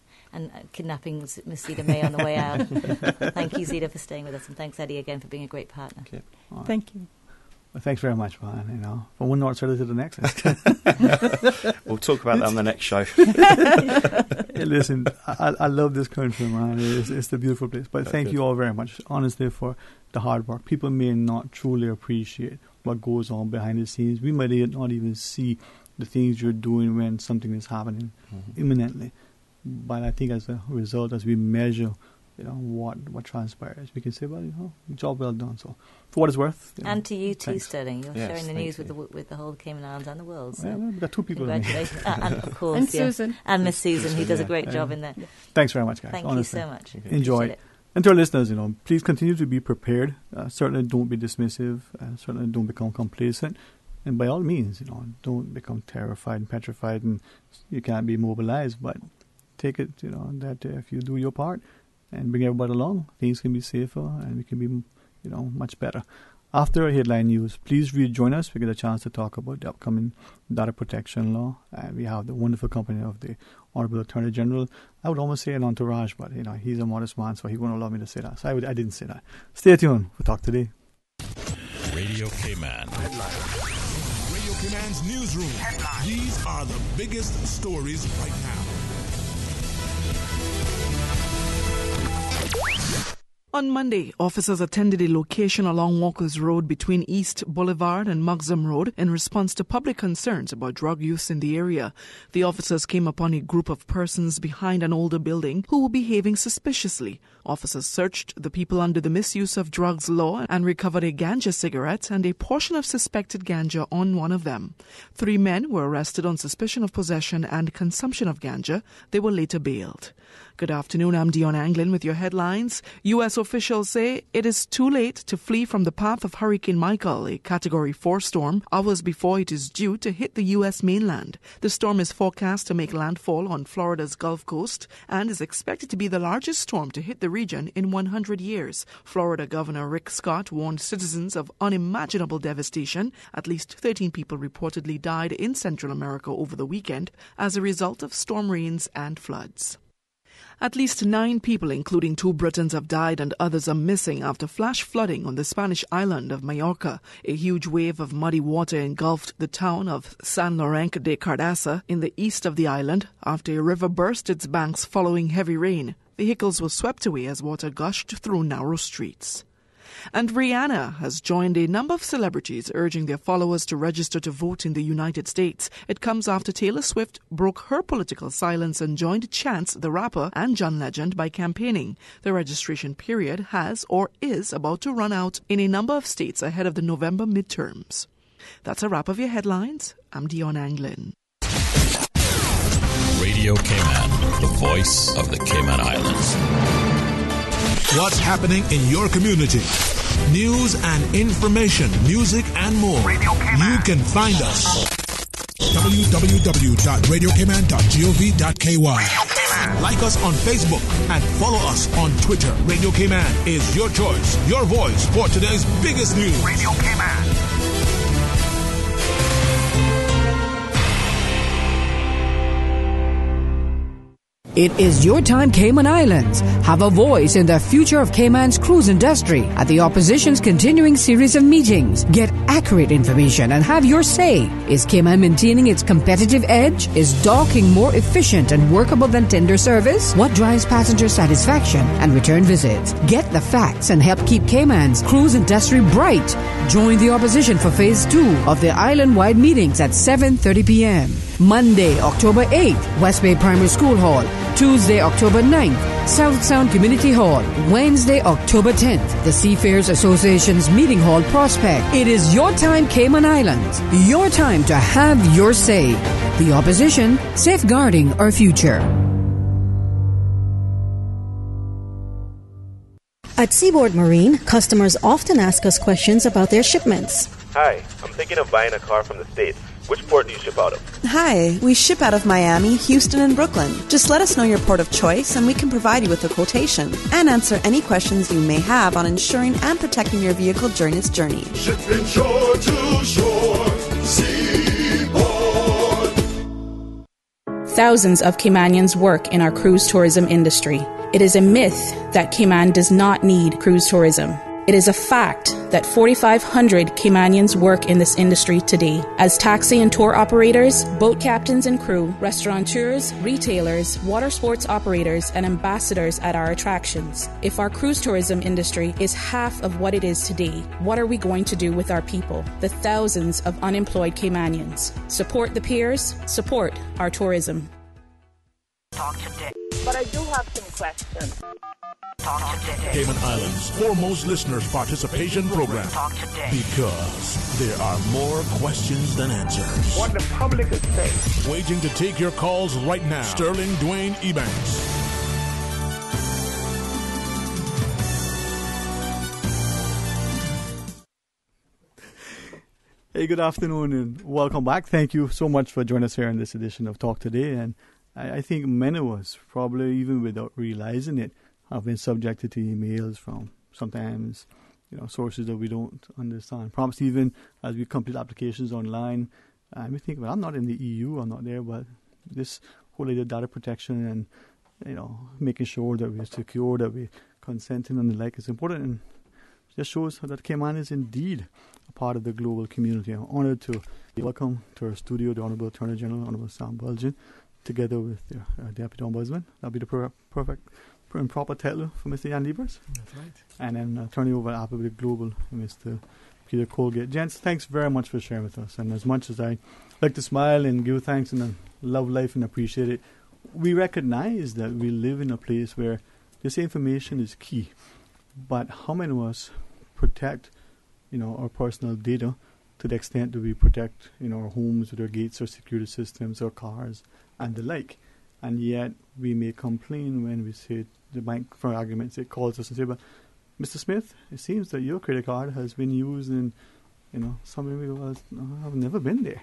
kidnapping Miss Zita May on the way out. Thank you, Zita, for staying with us, and thanks, Eddie, again for being a great partner. Thank you. Well, thanks very much, man. From one North Side to the next. We'll talk about that on the next show. Hey, listen, I love this country, man. It's a beautiful place. But thank you all very much, honestly, for the hard work. People may not truly appreciate what goes on behind the scenes. We might not even see the things you're doing when something is happening imminently. But I think as a result, as we measure what transpires, we can say, well, job well done. So, for what it's worth. And to you too, Sterling. You're sharing the news with the whole Cayman Islands and the world. So we've got two people. Congratulations. And of course, and Susan. And Miss Susan, who does a great job in there. Thanks very much, guys. Thank honestly. you so much. Enjoy it. And to our listeners, please continue to be prepared. Certainly don't be dismissive. Certainly don't become complacent. And by all means, don't become terrified and petrified and you can't be mobilized. But take it, that if you do your part and bring everybody along, things can be safer and we can be, much better. After our headline news, please rejoin us. We get a chance to talk about the upcoming data protection law. And we have the wonderful company of the Honorable Attorney General. I would almost say an entourage, but he's a modest man, so he won't allow me to say that. So I didn't say that. Stay tuned. We'll talk today. Radio Cayman. Radio Cayman's newsroom. Headline. These are the biggest stories right now. On Monday, officers attended a location along Walker's Road between East Boulevard and Muxham Road in response to public concerns about drug use in the area. The officers came upon a group of persons behind an older building who were behaving suspiciously. Officers searched the people under the misuse of drugs law and recovered a ganja cigarette and a portion of suspected ganja on one of them. 3 men were arrested on suspicion of possession and consumption of ganja. They were later bailed. Good afternoon, I'm Dion Anglin with your headlines. U.S. officials say it is too late to flee from the path of Hurricane Michael, a Category 4 storm, hours before it is due to hit the U.S. mainland. The storm is forecast to make landfall on Florida's Gulf Coast and is expected to be the largest storm to hit the region in 100 years. Florida Governor Rick Scott warned citizens of unimaginable devastation. At least 13 people reportedly died in Central America over the weekend as a result of storm rains and floods. At least 9 people, including 2 Britons, have died and others are missing after flash flooding on the Spanish island of Mallorca. A huge wave of muddy water engulfed the town of San Llorenç de Cardassar in the east of the island after a river burst its banks following heavy rain. Vehicles were swept away as water gushed through narrow streets. And Rihanna has joined a number of celebrities urging their followers to register to vote in the United States. It comes after Taylor Swift broke her political silence and joined Chance the rapper and John Legend by campaigning. The registration period has or is about to run out in a number of states ahead of the November midterms. That's a wrap of your headlines. I'm Dion Anglin. Radio Cayman, the voice of the Cayman Islands. What's happening in your community? News and information, music and more. You can find us. www.radiocayman.gov.ky. Like us on Facebook and follow us on Twitter. Radio Cayman is your choice, your voice for today's biggest news. Radio Cayman. It is your time, Cayman Islands. Have a voice in the future of Cayman's cruise industry at the opposition's continuing series of meetings. Get accurate information and have your say. Is Cayman maintaining its competitive edge? Is docking more efficient and workable than tender service? What drives passenger satisfaction and return visits? Get the facts and help keep Cayman's cruise industry bright. Join the opposition for Phase 2 of the island-wide meetings at 7:30 p.m. Monday, October 8th, West Bay Primary School Hall. Tuesday, October 9th, South Sound Community Hall. Wednesday, October 10th, the Seafarers Association's Meeting Hall, Prospect. It is your time, Cayman Islands. Your time to have your say. The opposition, safeguarding our future. At Seaboard Marine, customers often ask us questions about their shipments. Hi, I'm thinking of buying a car from the States. Which port do you ship out of? Hi, we ship out of Miami, Houston, and Brooklyn. Just let us know your port of choice and we can provide you with a quotation and answer any questions you may have on insuring and protecting your vehicle during its journey. Shipping shore to shore, Seaboard. Thousands of Caymanians work in our cruise tourism industry. It is a myth that Cayman does not need cruise tourism. It is a fact that 4,500 Caymanians work in this industry today as taxi and tour operators, boat captains and crew, restaurateurs, retailers, water sports operators, and ambassadors at our attractions. If our cruise tourism industry is half of what it is today, what are we going to do with our people, the thousands of unemployed Caymanians? Support the peers, support our tourism. Talk today. But I do have some questions. Talk today. Cayman Islands' foremost listeners' participation program. Talk today. Because there are more questions than answers. What the public is saying. Waiting to take your calls right now. Sterling Dwayne Ebanks. Hey, good afternoon and welcome back. Thank you so much for joining us here in this edition of Talk Today. And I think many of us, probably even without realizing it, have been subjected to emails from sometimes, sources that we don't understand. Perhaps even as we complete applications online, we think, well, I'm not in the EU, I'm not there, but this whole idea of data protection and, making sure that we're secure, that we're consenting and the like is important. And it just shows that Cayman is indeed a part of the global community. I'm honored to welcome to our studio the Honorable Attorney General, Honorable Sam Bulgin, together with the Deputy Ombudsman. That'll be the perfect and proper title for Mr. Jan Liebaers. That's right. And then turning over Apple with Global, Mr. Peter Colegate. Gents, thanks very much for sharing with us. And as much as I like to smile and give thanks and love life and appreciate it, we recognize that we live in a place where this information is key. But how many of us protect, our personal data to the extent that we protect, our homes with our gates, our security systems, our cars, and the like? And yet we may complain when we say the bank, for argument's sake, calls us and say, but Mr. Smith, it seems that your credit card has been used in, somewhere I've never been there.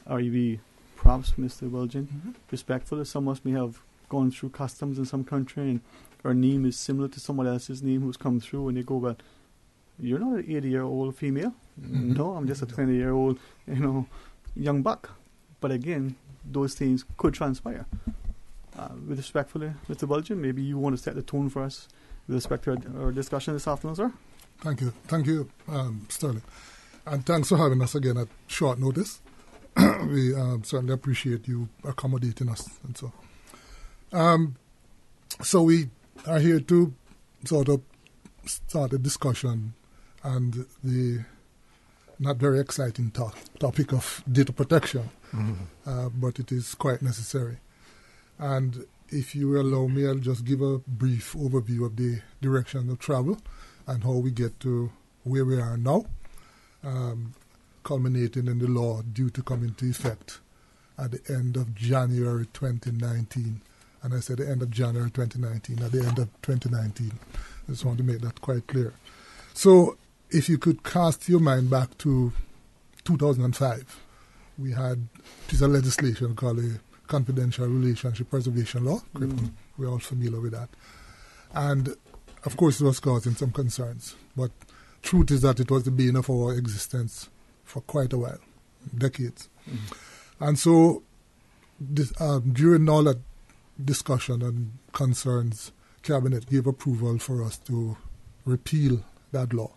Are you perhaps, Mr. Bulgin, respectful that some of us may have gone through customs in some country and our name is similar to someone else's name who's come through and they go, well, you're not an 80-year-old female. No, I'm just a 20-year-old, young buck. But again, those things could transpire. With respectfully, Mr. Bulgin, maybe you want to set the tone for us with respect to our discussion this afternoon, sir? Thank you, Sterling. And thanks for having us again at short notice. We certainly appreciate you accommodating us and so. So we are here to sort of start a discussion and the not very exciting topic of data protection, but it is quite necessary. And if you allow me, I'll just give a brief overview of the direction of travel and how we get to where we are now, culminating in the law due to come into effect at the end of January 2019. And I said the end of January 2019, at the end of 2019. I just want to make that quite clear. So if you could cast your mind back to 2005, we had a piece of legislation called the Confidential Relationship Preservation Law. We're all familiar with that. And, of course, it was causing some concerns. But truth is that it was the bane of our existence for quite a while, decades. And so this, during all that discussion and concerns, Cabinet gave approval for us to repeal that law.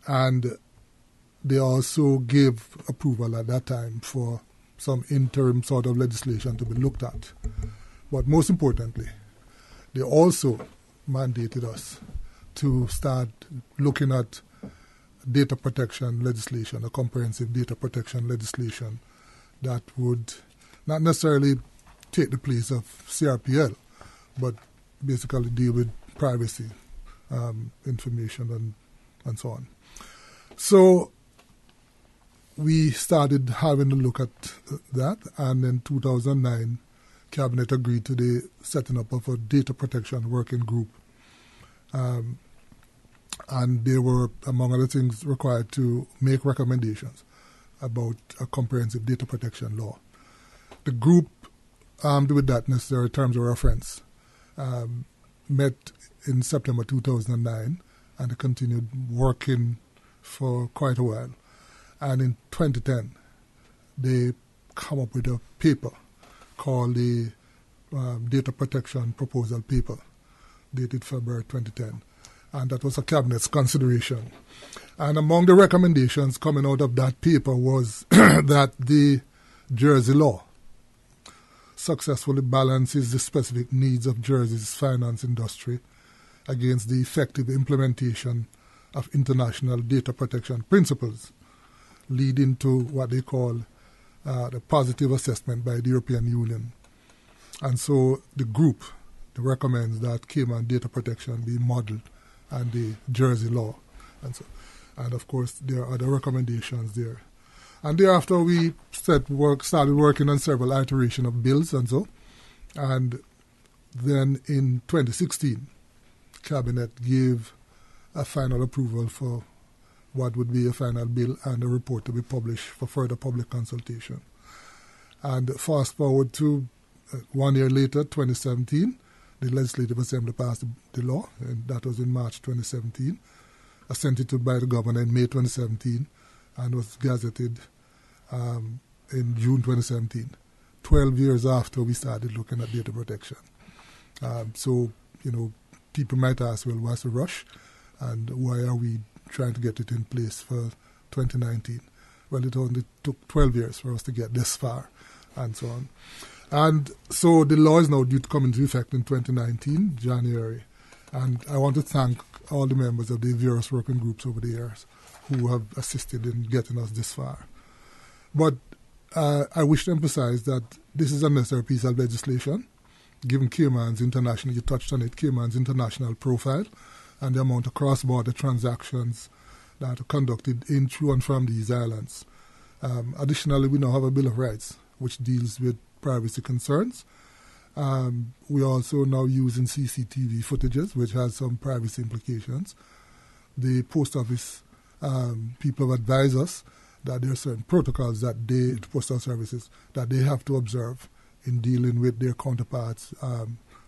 And they also gave approval at that time for some interim sort of legislation to be looked at. But most importantly, they also mandated us to start looking at data protection legislation, a comprehensive data protection legislation that would not necessarily take the place of CRPL, but basically deal with privacy, information, and so on. So we started having a look at that, and in 2009, Cabinet agreed to the setting up of a data protection working group. And they were, among other things, required to make recommendations about a comprehensive data protection law. The group, armed with that necessary terms of reference, met in September 2009 and continued working for quite a while. And in 2010, they come up with a paper called the Data Protection Proposal Paper, dated February 2010. And that was a Cabinet's consideration. And among the recommendations coming out of that paper was that the Jersey law successfully balances the specific needs of Jersey's finance industry against the effective implementation of international data protection principles, leading to what they call the positive assessment by the European Union. And so the group recommends that Cayman data protection be modeled on the Jersey law. And of course, there are other recommendations there. And thereafter, we started working on several iterations of bills and so. And then in 2016, Cabinet gave a final approval for what would be a final bill and a report to be published for further public consultation. And fast forward to 1 year later, 2017, the Legislative Assembly passed the law, and that was in March 2017, assented to by the governor in May 2017, and was gazetted in June 2017, 12 years after we started looking at data protection. So, people might ask, well, what's the rush? And why are we trying to get it in place for 2019? Well, it only took 12 years for us to get this far, and so on. And so the law is now due to come into effect in 2019, January. And I want to thank all the members of the various working groups over the years who have assisted in getting us this far. But I wish to emphasize that this is a necessary piece of legislation, given Cayman's international, you touched on it, Cayman's international profile and the amount of cross-border transactions that are conducted in, through, and from these islands. Additionally, we now have a Bill of Rights, which deals with privacy concerns. We also now using CCTV footages, which has some privacy implications. The post office people have advised us that there are certain protocols that the postal services, that they have to observe in dealing with their counterparts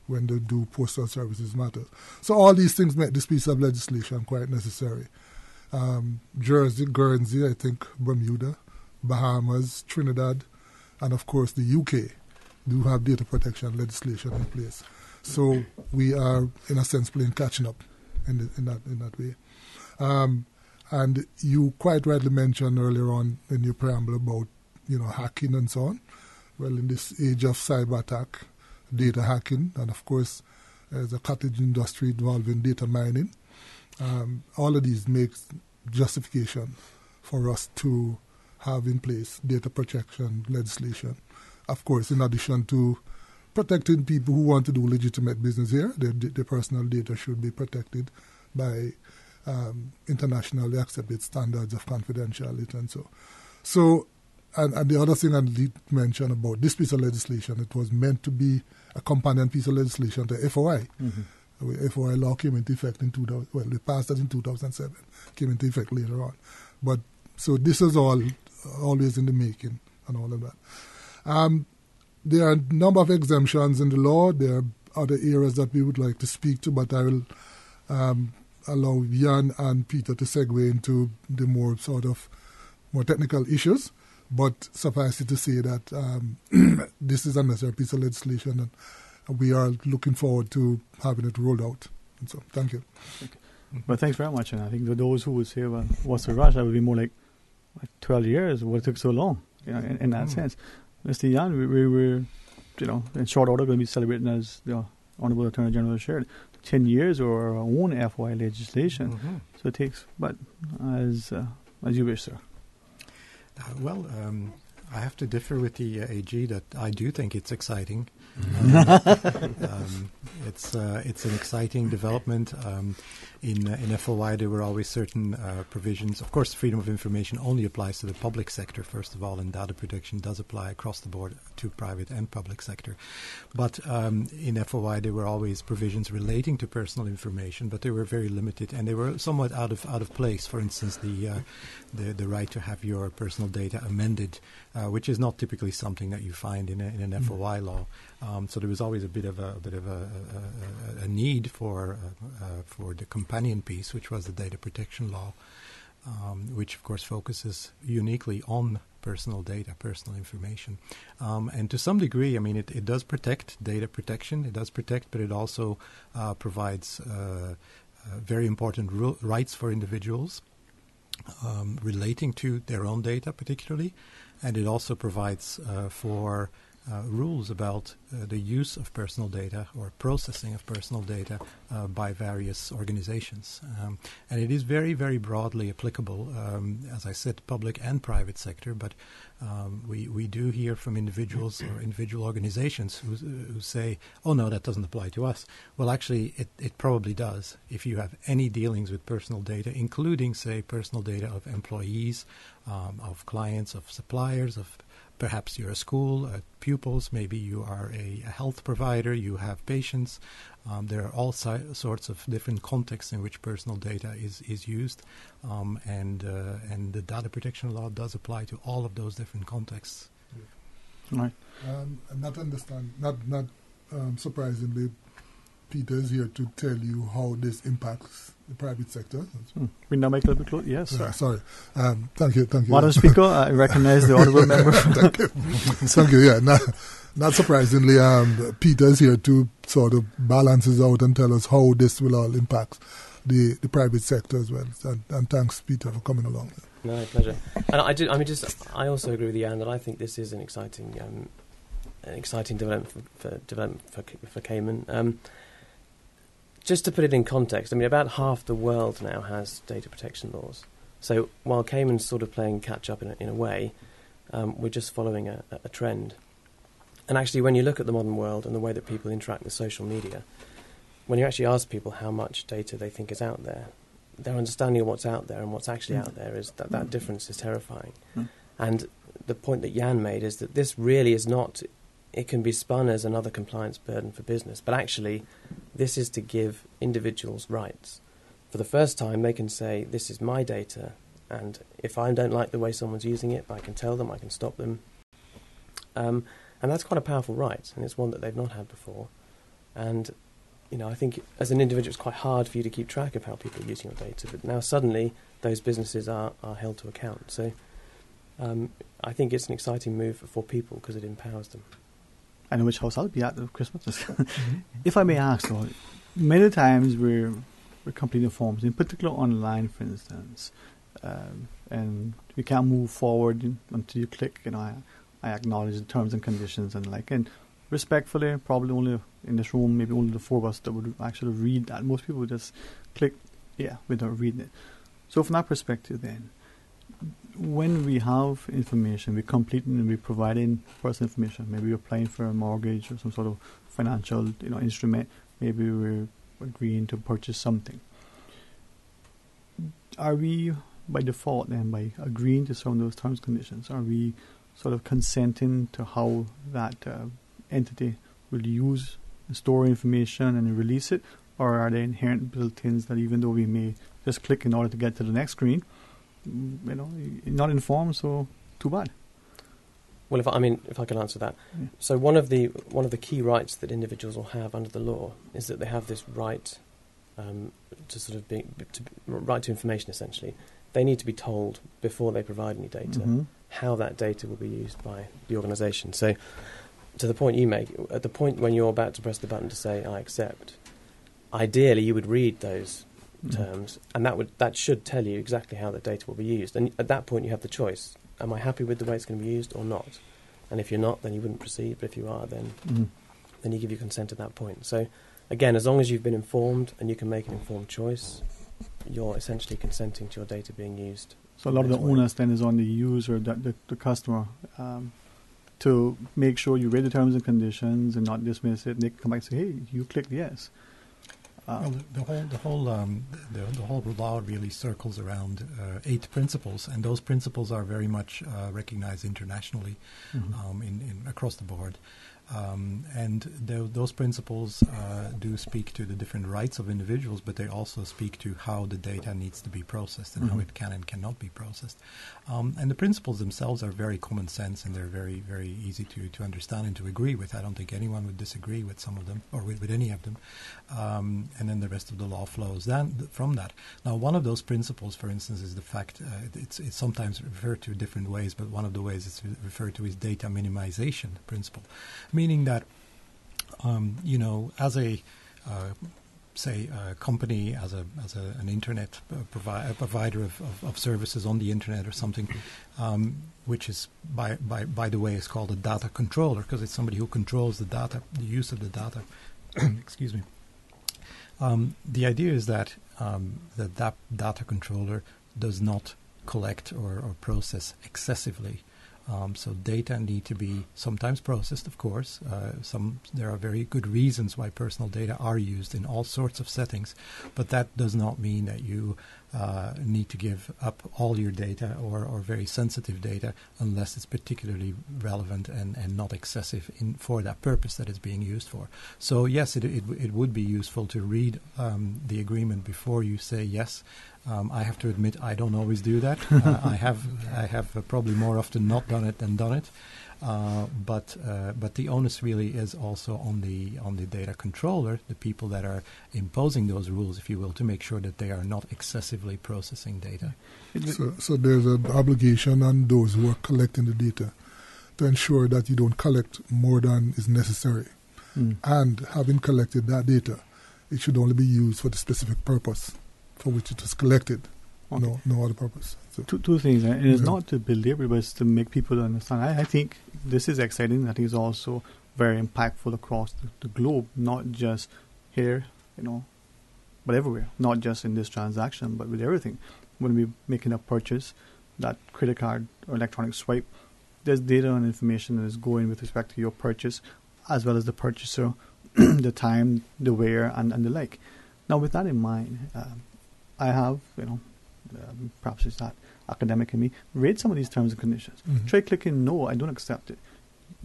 when they do postal services matters. So all these things make this piece of legislation quite necessary. Jersey, Guernsey, I think Bermuda, Bahamas, Trinidad, and of course the UK do have data protection legislation in place. So we are, in a sense, playing catching up in that way. And you quite rightly mentioned earlier on in your preamble about hacking and so on. Well, in this age of cyber attack, data hacking, and of course there's a cottage industry involving data mining. All of these makes justification for us to have in place data protection legislation. Of course, in addition to protecting people who want to do legitimate business here, their personal data should be protected by internationally accepted standards of confidentiality and so. So, and the other thing I did mention about this piece of legislation, it was meant to be a companion piece of legislation to FOI. Mm-hmm. FOI law came into effect in 2000. Well, they passed that in 2007. Came into effect later on. But so this is all always in the making and all of that. There are a number of exemptions in the law. There are other areas that we would like to speak to, but I will allow Jan and Peter to segue into the more technical issues. But suffice it to say that this is a necessary piece of legislation, and we are looking forward to having it rolled out. And so, thank you. Well, thanks very much. And I think for those who would say, well, what's the rush? That would be more like 12 years. What took so long, in that sense. Mr. Yan, we were, in short order going to be celebrating, as the Honourable Attorney General shared, 10 years of our own FOI legislation. So it takes, but as you wish, sir. Well, I have to differ with the AG that I do think it's exciting. It's an exciting development. In FOI, there were always certain provisions. Of course, freedom of information only applies to the public sector, first of all, and data protection does apply across the board to private and public sector. But in FOI, there were always provisions relating to personal information, but they were very limited, and they were somewhat out of place. For instance, the right to have your personal data amended, which is not typically something that you find in an FOI law. So there was always a bit of a need for the companion piece, which was the data protection law, which of course focuses uniquely on personal data, personal information, and to some degree, I mean, it does protect data protection. It does protect, but it also provides very important rights for individuals relating to their own data, particularly, and it also provides for rules about the use of personal data or processing of personal data by various organizations. And it is very, very broadly applicable, as I said, public and private sector, but we do hear from individuals or individual organizations who say, oh, no, that doesn't apply to us. Well, actually, it probably does. If you have any dealings with personal data, including, say, personal data of employees, of clients, of suppliers, of perhaps you're a school, pupils, maybe you are a health provider, you have patients. There are all sorts of different contexts in which personal data is used, and the data protection law does apply to all of those different contexts. Right. Not surprisingly, Peter is here to tell you how this impacts the private sector. We now make a little bit close. Yes, sir. Sorry. Thank you. Madam Speaker, I recognize the honourable member. Thank you. Thank you. Yeah. Not surprisingly, Peter is here to sort of balance this out and tell us how this will all impact the private sector as well. And thanks, Peter, for coming along. No, pleasure. And I also agree with Jan that I think this is an exciting development for Cayman. Just to put it in context, I mean, about half the world now has data protection laws. So while Cayman's sort of playing catch-up in a way, we're just following a trend. And actually, when you look at the modern world and the way that people interact with social media, when you actually ask people how much data they think is out there, their understanding of what's out there and what's actually out there is that difference is terrifying. And the point that Jan made is that this really is not... It can be spun as another compliance burden for business, but actually this is to give individuals rights. For the first time, they can say, this is my data, and if I don't like the way someone's using it, I can tell them, I can stop them. And that's quite a powerful right, and it's one that they've not had before. And, I think as an individual, it's quite hard for you to keep track of how people are using your data, but now suddenly those businesses are held to account. So I think it's an exciting move for people because it empowers them. I know which house I'll be at at Christmas. If I may ask, though, many times we're completing forms, in particular online, for instance, and we can't move forward until you click, I acknowledge the terms and conditions and respectfully, probably only in this room, maybe only the four of us that would actually read that. Most people would just click, without reading it. So from that perspective then, when we have information, we're completing and we're providing personal information. Maybe we're applying for a mortgage or some sort of financial, instrument. Maybe we're agreeing to purchase something. Are we, by default, then, by agreeing to some of those terms and conditions, are we sort of consenting to how that entity will use and store information and release it, or are there inherent built-ins that even though we may just click in order to get to the next screen, not informed, so too bad? Well, if I can answer that. Yeah. So one of the key rights that individuals will have under the law is that they have this right right to information. Essentially, they need to be told before they provide any data how that data will be used by the organisation. So, to the point you make, at the point when you're about to press the button to say I accept, ideally you would read those terms, and that should tell you exactly how the data will be used. And at that point you have the choice: am I happy with the way it's going to be used or not? And if you're not, then you wouldn't proceed. But if you are, then you give your consent at that point. So, again, as long as you've been informed and you can make an informed choice, you're essentially consenting to your data being used. So a lot of the onus then is on the user, the customer, to make sure you read the terms and conditions and not dismiss it. And they can come back and say, "Hey, you clicked yes." Well, the whole law really circles around 8 principles, and those principles are very much recognized internationally in across the board. And those principles do speak to the different rights of individuals, but they also speak to how the data needs to be processed and how it can and cannot be processed. And the principles themselves are very common sense, and they're very, very easy to understand and to agree with. I don't think anyone would disagree with some of them or with any of them. And then the rest of the law flows from that. Now, one of those principles, for instance, is the fact it's sometimes referred to different ways, but one of the ways it's referred to is data minimization principle. Meaning that, as a company, as an internet provider of services on the internet or something, which is by the way is called a data controller, because it's somebody who controls the data, the use of the data. Excuse me. The idea is that that data controller does not collect or process excessively. So data need to be sometimes processed, of course. There are very good reasons why personal data are used in all sorts of settings, but that does not mean that you need to give up all your data or very sensitive data unless it's particularly relevant and not excessive for that purpose that it's being used for. So yes, it would be useful to read the agreement before you say yes. I have to admit I don't always do that. I have probably more often not done it than done it. But the onus really is also on the data controller, the people that are imposing those rules, if you will, to make sure that they are not excessively processing data. So there's an obligation on those who are collecting the data to ensure that you don't collect more than is necessary. And having collected that data, it should only be used for the specific purpose for which it was collected. Okay. No other purpose. So two things. It is not to belabor, but it's to make people understand. I think this is exciting. I think it's also very impactful across the globe, not just here, but everywhere. Not just in this transaction, but with everything. When we're making a purchase, that credit card or electronic swipe, there's data and information that is going with respect to your purchase, as well as the purchaser, the time, the where, and the like. Now, with that in mind, I have, perhaps it's not academic in me, read some of these terms and conditions. Try clicking no, I don't accept it.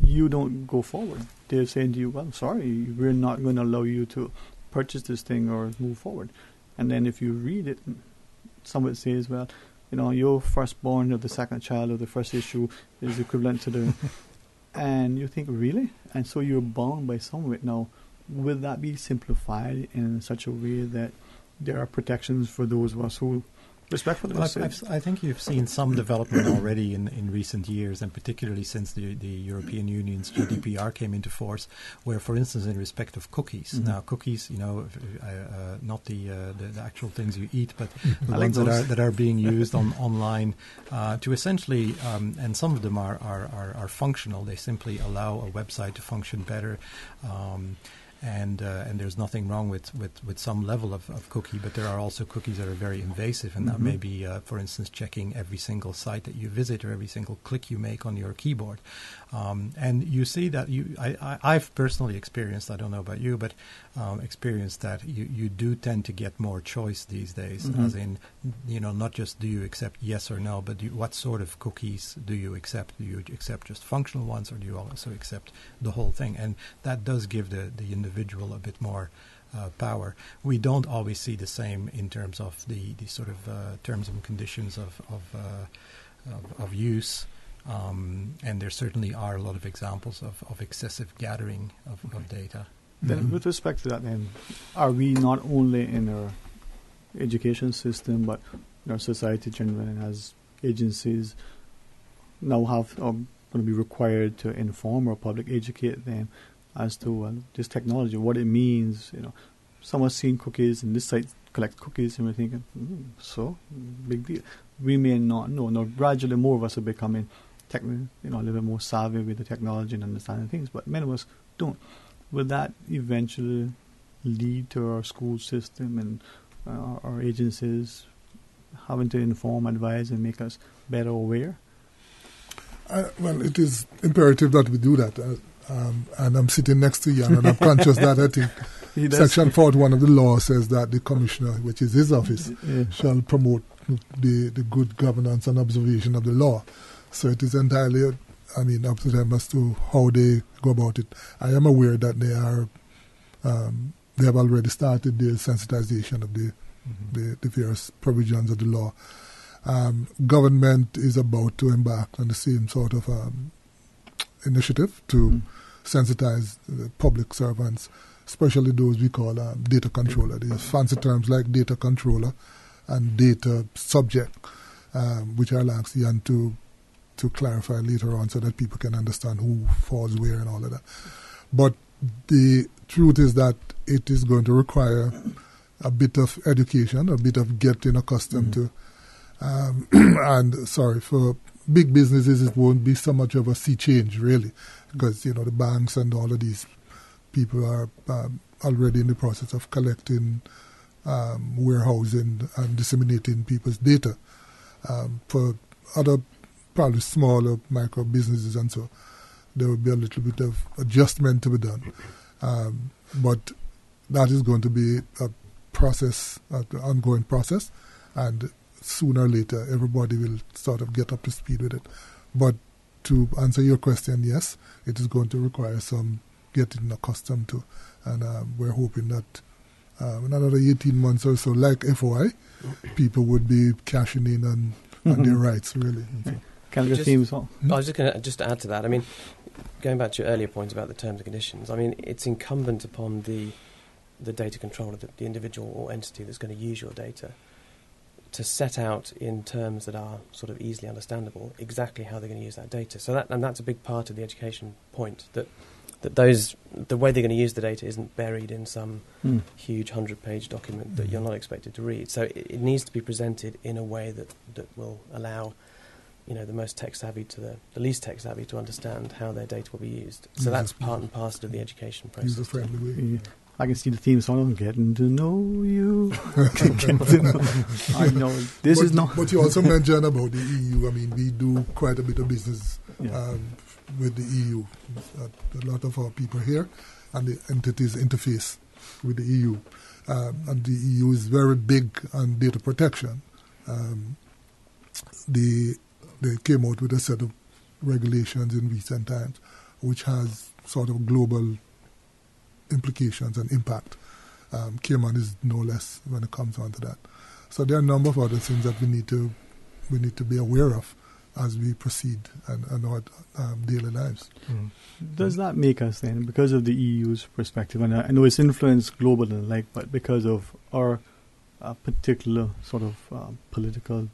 You don't go forward. They're saying to you, well, sorry, we're not going to allow you to purchase this thing or move forward. And then if you read it, some of it says, well, your firstborn or the second child or the first issue is equivalent to the... and you think, really? And so you're bound by some of it. Now, will that be simplified in such a way that there are protections for those of us who respectfully I think you've seen some development already in recent years, and particularly since the European Union's GDPR came into force, where, for instance, in respect of cookies. Now, cookies, not the actual things you eat, but the ones that are being used online to essentially, and some of them are functional. They simply allow a website to function better. And there's nothing wrong with some level of cookie, but there are also cookies that are very invasive, and that may be, for instance, checking every single site that you visit or every single click you make on your keyboard. And you see that I've personally experienced, I don't know about you, but experienced that you do tend to get more choice these days, as in, not just do you accept yes or no, but what sort of cookies do you accept? Do you accept just functional ones, or do you also accept the whole thing? And that does give the individual a bit more power. We don't always see the same in terms of the sort of terms and conditions of use. And there certainly are a lot of examples of excessive gathering of data. Then with respect to that, then, are we not only in our education system, but in our society generally, and as agencies, now have going to be required to inform or public educate them as to this technology, what it means. Someone's seen cookies and this site collects cookies, and we're thinking, so big deal. We may not know. Now, gradually, more of us are becoming a little bit more savvy with the technology and understanding things, but many of us don't. Will that eventually lead to our school system and our agencies having to inform, advise, and make us better aware? Well, it is imperative that we do that. And I'm sitting next to Jan, and I'm conscious that I think Section 41 of the law says that the Commissioner, which is his office, shall promote the good governance and observation of the law. So it is entirely, up to them as to how they go about it. I am aware that they have already started the sensitization of the various provisions of the law. Government is about to embark on the same sort of initiative to sensitize public servants, especially those we call data controller. There's fancy terms like data controller and data subject, which I'll ask Jan to clarify later on so that people can understand who falls where and all of that. But the truth is that it is going to require a bit of education, a bit of getting accustomed to. For big businesses, it won't be so much of a sea change, really, because, the banks and all of these people are already in the process of collecting, warehousing, and disseminating people's data. For other, probably smaller micro businesses and so, there will be a little bit of adjustment to be done. But that is going to be a process, an ongoing process, and sooner or later, everybody will sort of get up to speed with it. But to answer your question, yes, it is going to require some getting accustomed to. And we're hoping that in another 18 months or so, like FOI, people would be cashing in on their rights, really. I was just going to just add to that. Going back to your earlier point about the terms and conditions, it's incumbent upon the data controller, the individual or entity that's going to use your data, to set out in terms that are sort of easily understandable exactly how they're going to use that data. So that's a big part of the education point, that the way they're going to use the data isn't buried in some huge 100-page document that you're not expected to read. So it needs to be presented in a way that will allow the most tech-savvy to the least tech-savvy to understand how their data will be used. So that's part and parcel of the education process. User-friendly way. I can see the theme song, Getting to Know You. I know this is not... But you also mentioned about the EU. We do quite a bit of business with the EU. A lot of our people here, and the entities interface with the EU. And the EU is very big on data protection. They came out with a set of regulations in recent times, which has sort of global implications and impact. Cayman is no less when it comes on to that. So there are a number of other things that we need to be aware of as we proceed and our daily lives. Does that make us then, because of the EU's perspective, and I know it's influenced global and but because of our particular sort of political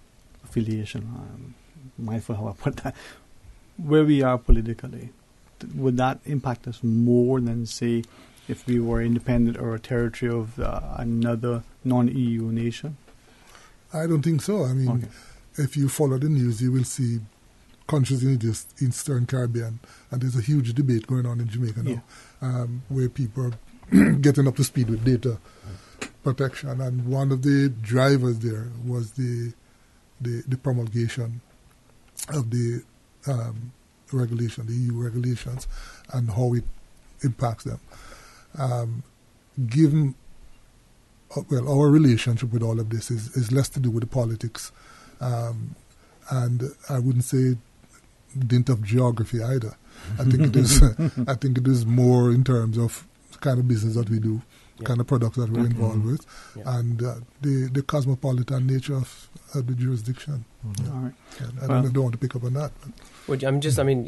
affiliation, I'm mindful how I put that, where we are politically, would that impact us more than, say, if we were independent or a territory of another non-EU nation? I don't think so. If you follow the news, you will see countries in the Eastern Caribbean, and there's a huge debate going on in Jamaica now, where people are getting up to speed with data protection. And one of the drivers there was the promulgation of the regulation, the EU regulations, and how it impacts them. Given our relationship with all of this is less to do with the politics, and I wouldn't say dint of geography either. I think it is. I think it is more in terms of the kind of business that we do, the kind of products that we're involved with, and the cosmopolitan nature of the jurisdiction. All right. I don't want to pick up on that.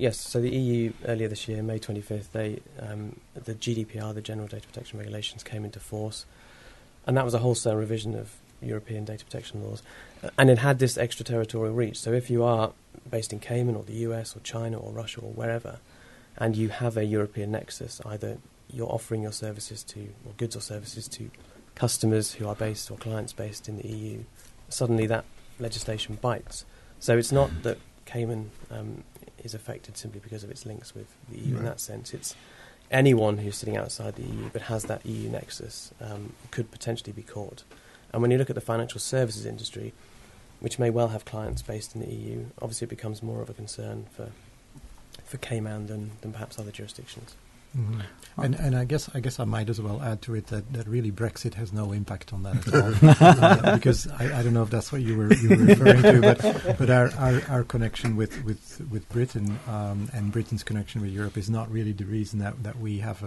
Yes. So the EU earlier this year, May 25th, the GDPR, the General Data Protection Regulations, came into force, and that was a wholesale revision of European data protection laws. And it had this extraterritorial reach. So if you are based in Cayman or the US or China or Russia or wherever, and you have a European nexus, either you're offering your services to, or goods or services to customers who are based or clients based in the EU, suddenly that legislation bites. So it's not that Cayman is affected simply because of its links with the EU in that sense. It's anyone who's sitting outside the EU but has that EU nexus could potentially be caught. And when you look at the financial services industry, which may well have clients based in the EU, obviously it becomes more of a concern for Cayman than perhaps other jurisdictions. Mm-hmm. And I guess I might as well add to it that really Brexit has no impact on that at all, because I don't know if that's what you were referring to, but our connection with Britain and Britain's connection with Europe is not really the reason that we have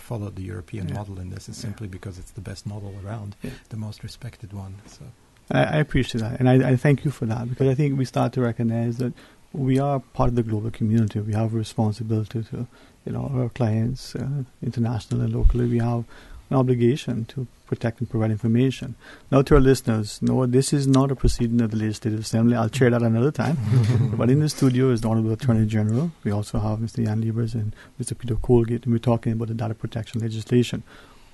followed the European model in this. Is simply because it's the best model around, the most respected one. So I appreciate that, and I thank you for that, because I think we start to recognize that we are part of the global community. We have a responsibility to, our clients, international and locally. We have an obligation to protect and provide information. Now, to our listeners, no, this is not a proceeding of the Legislative Assembly. I'll share that another time. But in the studio is the Honourable Attorney General. We also have Mr. Jan Liebaers and Mr. Peter Colegate, and we're talking about the data protection legislation.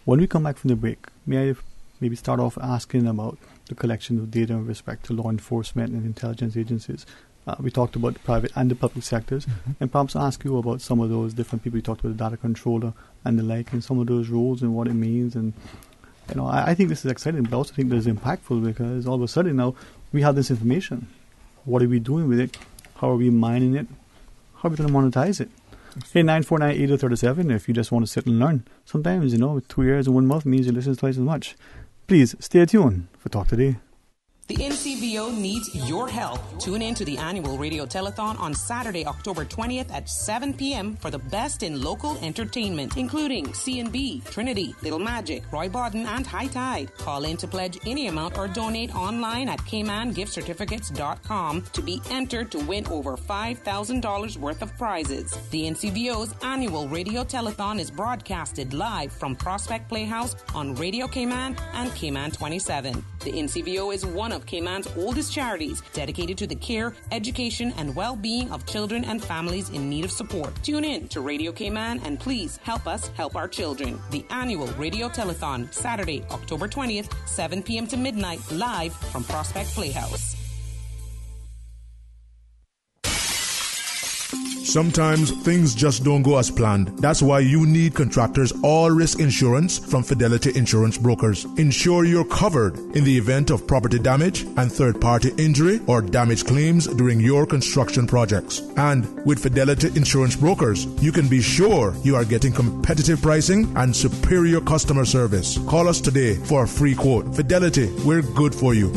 When we come back from the break, may I maybe start off asking about the collection of data in respect to law enforcement and intelligence agencies? We talked about the private and the public sectors, and perhaps ask you about some of those different people. We talked about the data controller and the like, and some of those roles and what it means. And I think this is exciting, but I also think this is impactful, because all of a sudden now we have this information. What are we doing with it? How are we mining it? How are we going to monetize it? Hey, 949-8037, if you just want to sit and learn. Sometimes, 2 years and 1 month means you listen twice as much. Please stay tuned for Talk Today. The NCVO needs your help. Tune in to the annual radio telethon on Saturday, October 20th at 7 p.m. for the best in local entertainment, including C&B, Trinity, Little Magic, Roy Bodden, and High Tide. Call in to pledge any amount or donate online at CaymanGiftCertificates.com to be entered to win over $5,000 worth of prizes. The NCVO's annual radio telethon is broadcasted live from Prospect Playhouse on Radio Cayman and Cayman 27. The NCVO is one of Cayman's oldest charities dedicated to the care, education, and well-being of children and families in need of support. Tune in to Radio Cayman and please help us help our children. The annual Radio Telethon, Saturday, October 20th, 7 p.m. to midnight, live from Prospect Playhouse. Sometimes things just don't go as planned. That's why you need Contractors All-Risk Insurance from Fidelity Insurance Brokers. Ensure you're covered in the event of property damage and third-party injury or damage claims during your construction projects. And with Fidelity Insurance Brokers, you can be sure you are getting competitive pricing and superior customer service. Call us today for a free quote. Fidelity, we're good for you.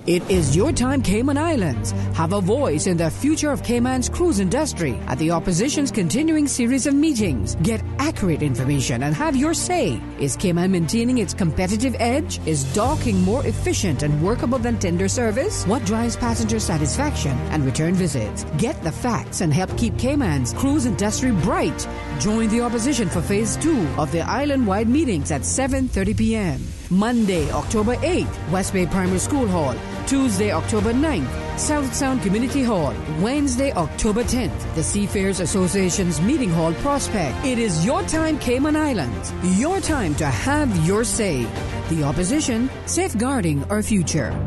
It is your time, Cayman Islands. Have a voice in the future of Cayman's cruise industry at the opposition's continuing series of meetings. Get accurate information and have your say. Is Cayman maintaining its competitive edge? Is docking more efficient and workable than tender service? What drives passenger satisfaction and return visits? Get the facts and help keep Cayman's cruise industry bright. Join the opposition for Phase 2 of the island-wide meetings at 7:30 p.m. Monday, October 8th, West Bay Primary School Hall. Tuesday, October 9th, South Sound Community Hall. Wednesday, October 10th, the Seafarers Association's Meeting Hall, Prospect. It is your time, Cayman Islands. Your time to have your say. The opposition, safeguarding our future.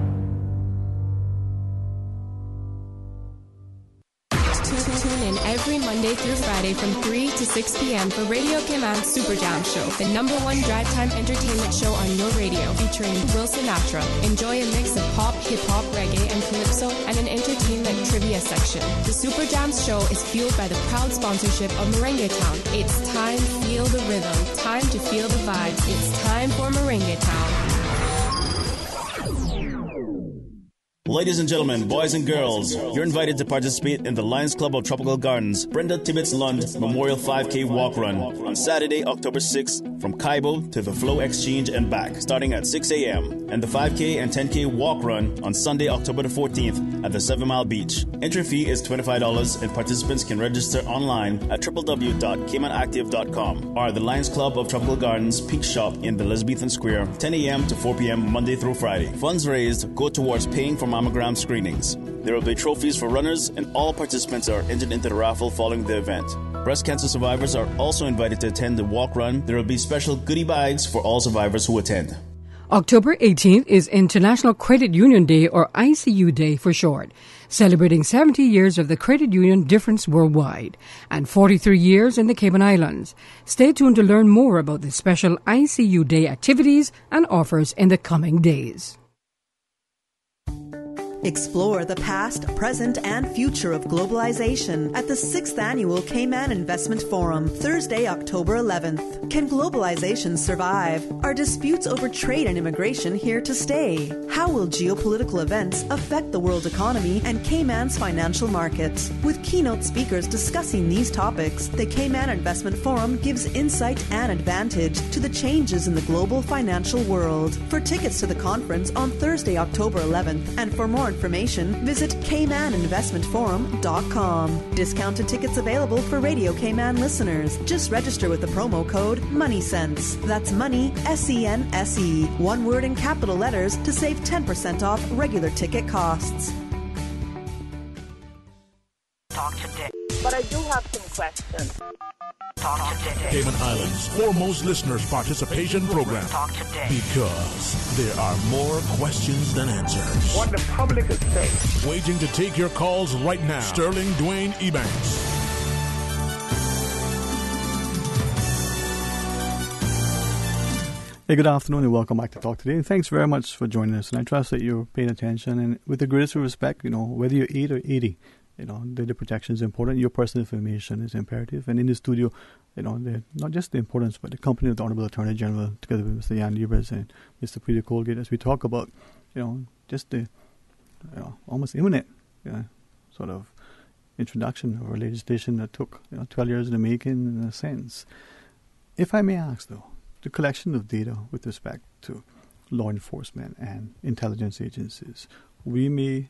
Tune in every Monday through Friday from 3 to 6 p.m. for Radio Cayman's Super Jam Show, the #1 drive time entertainment show on your radio, featuring Will Sinatra. Enjoy a mix of pop, hip-hop, reggae, and calypso, and an entertainment trivia section. The Super Jams show is fueled by the proud sponsorship of Merengue Town. It's time to feel the rhythm, time to feel the vibes. It's time for Merengue Town. Ladies and gentlemen, boys and girls, you're invited to participate in the Lions Club of Tropical Gardens Brenda Tibbetts Lund Memorial 5K Walk Run on Saturday, October 6th from Cayman to the Flow Exchange and back, starting at 6 a.m. and the 5K and 10K Walk Run on Sunday, October the 14th at the 7 Mile Beach. Entry fee is $25 and participants can register online at www.caymanactive.com or the Lions Club of Tropical Gardens Pink Shop in the Elizabethan Square, 10 a.m. to 4 p.m. Monday through Friday. Funds raised go towards paying for mammogram screenings. There will be trophies for runners, and all participants are entered into the raffle following the event. Breast cancer survivors are also invited to attend the walk run. There will be special goodie bags for all survivors who attend. October 18th is International Credit Union Day, or ICU Day for short, celebrating 70 years of the credit union difference worldwide and 43 years in the Cayman Islands. Stay tuned to learn more about the special ICU Day activities and offers in the coming days. Explore the past, present, and future of globalization at the 6th Annual Cayman Investment Forum, Thursday, October 11th. Can globalization survive? Are disputes over trade and immigration here to stay? How will geopolitical events affect the world economy and Cayman's financial markets? With keynote speakers discussing these topics, the Cayman Investment Forum gives insight and advantage to the changes in the global financial world. For tickets to the conference on Thursday, October 11th, and for more information, visit CaymanInvestmentForum.com. Discounted tickets available for Radio Cayman listeners. Just register with the promo code MONEYSENSE. That's money, S-E-N-S-E. One word in capital letters to save 10% off regular ticket costs. Talk today. But I do have some questions. Talk today. Cayman Islands' foremost listeners' participation program. Talk today. Because there are more questions than answers. What the public is saying. Waiting to take your calls right now. Sterling Dwayne Ebanks. Hey, good afternoon and welcome back to Talk Today. And thanks very much for joining us. And I trust that you're paying attention. And with the greatest respect, whether you're 8 or 80, data protection is important. Your personal information is imperative. And in the studio, not just the importance, but the company of the Honorable Attorney General, together with Mr. Jan Liebaers and Mr. Peter Colegate, as we talk about, just the almost imminent sort of introduction of a legislation that took 12 years in the making, in a sense. If I may ask, though, the collection of data with respect to law enforcement and intelligence agencies, we may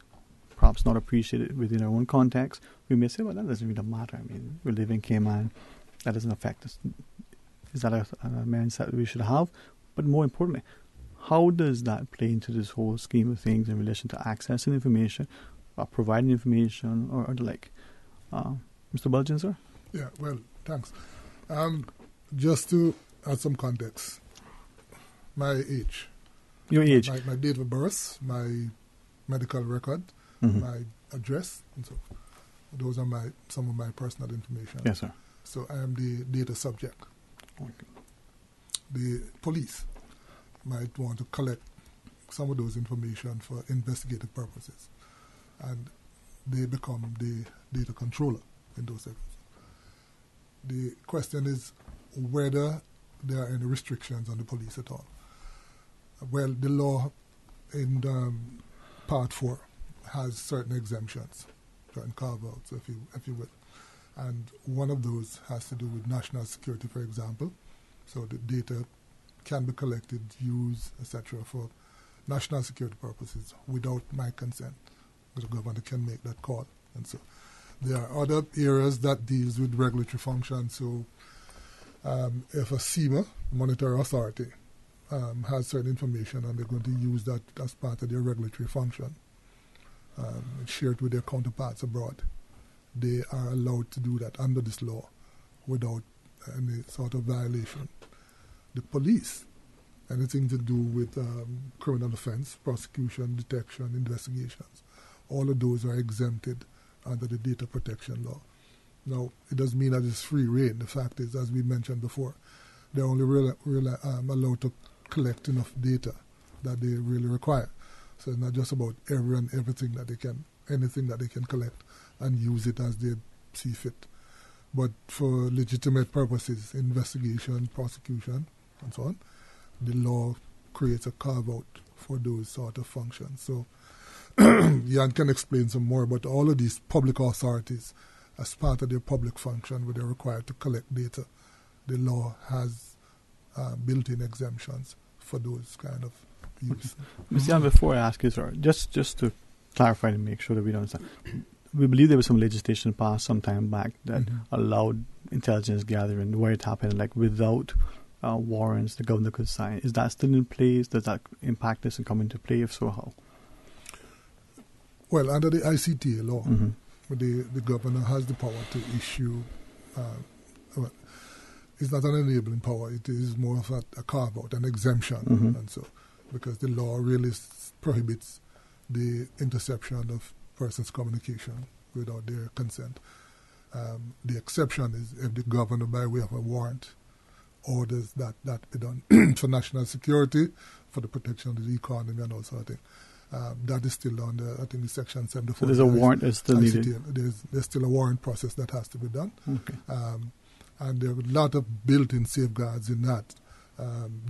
perhaps not appreciate it within our own context. We may say, well, that doesn't really matter. I mean, we live in Cayman. That doesn't affect us. Is that a mindset we should have? But more importantly, how does that play into this whole scheme of things in relation to accessing information, providing information, or the like? Mr. Bulgin, sir? Yeah, well, thanks. Just to add some context, my age. Your age? My date of birth, my medical record, my address, and so those are some of my personal information. Yes, sir. So I am the data subject. Okay. The police might want to collect some of those information for investigative purposes, and they become the data controller in those areas. The question is whether there are any restrictions on the police at all. Well, the law in Part 4 has certain exemptions, certain carve-outs, if you will. And one of those has to do with national security, for example. So the data can be collected, used, etc. for national security purposes without my consent. The governor can make that call. And so there are other areas that deals with regulatory functions. So if a SEMA, monetary authority, has certain information and they're going to use that as part of their regulatory function, share it with their counterparts abroad, they are allowed to do that under this law without any sort of violation. The police, anything to do with criminal offense, prosecution, detection, investigations, all of those are exempted under the data protection law. Now, it doesn't mean that it's free rein. The fact is, as we mentioned before, they're only allowed to collect enough data that they really require. So it's not just about anything that they can collect and use it as they see fit. But for legitimate purposes, investigation, prosecution, and so on, the law creates a carve-out for those sort of functions. So Jan can explain some more, but all of these public authorities, as part of their public function where they're required to collect data, the law has built-in exemptions for those kind of use. Mr. Jan, before I ask you, sir, just to clarify and make sure that we don't understand, we believe there was some legislation passed some time back that allowed intelligence gathering where it happened, like without warrants, the governor could sign. Is that still in place? Does that impact this and come into play? If so, how? Well, under the ICTA law, the governor has the power to issue. It's not an enabling power; it is more of a carve-out, an exemption, and so because the law really prohibits the interception of persons' communication without their consent. The exception is if the governor, by way of a warrant, orders that be done for national security, for the protection of the economy and all sort of thing. That is still under, I think, the Section 74. So there's a warrant that's still needed? There's still a warrant process that has to be done. Okay. And there are a lot of built-in safeguards in that.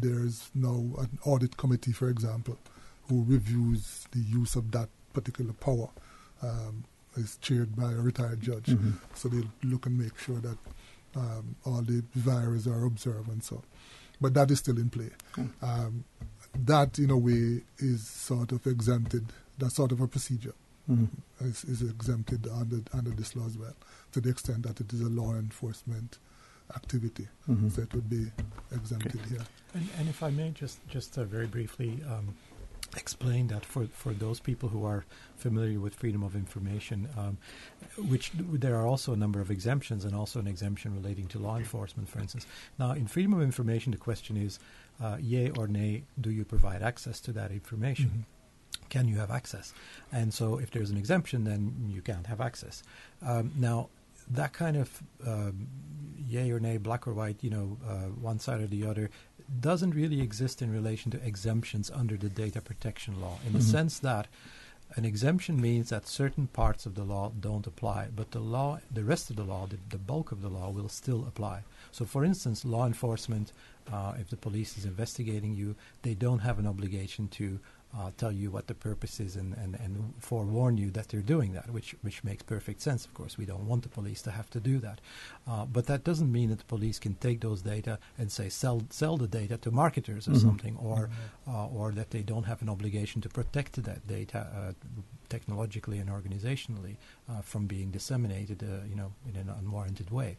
There is now an audit committee, for example, who reviews the use of that particular power. It's chaired by a retired judge. So they look and make sure that all the vires are observed and so. But that is still in play. That, in a way, is sort of exempted. That's sort of a procedure. Is exempted under this law as well, to the extent that it is a law enforcement activity. So it would be exempted here. And if I may just very briefly explain that for those people who are familiar with freedom of information, which there are also a number of exemptions and also an exemption relating to law enforcement, for instance. Now, in freedom of information, the question is, yea or nay, do you provide access to that information? Can you have access? And so if there's an exemption, then you can't have access. Now, that kind of yea or nay, black or white, one side or the other, doesn't really exist in relation to exemptions under the data protection law, in the sense that an exemption means that certain parts of the law don't apply, but the rest of the law, the bulk of the law, will still apply. So, for instance, law enforcement, if the police is investigating you, they don't have an obligation to tell you what the purpose is and forewarn you that they're doing that, which makes perfect sense. Of course, we don't want the police to have to do that. But that doesn't mean that the police can take those data and say sell the data to marketers or something, or that they don't have an obligation to protect that data technologically and organizationally from being disseminated, in an unwarranted way.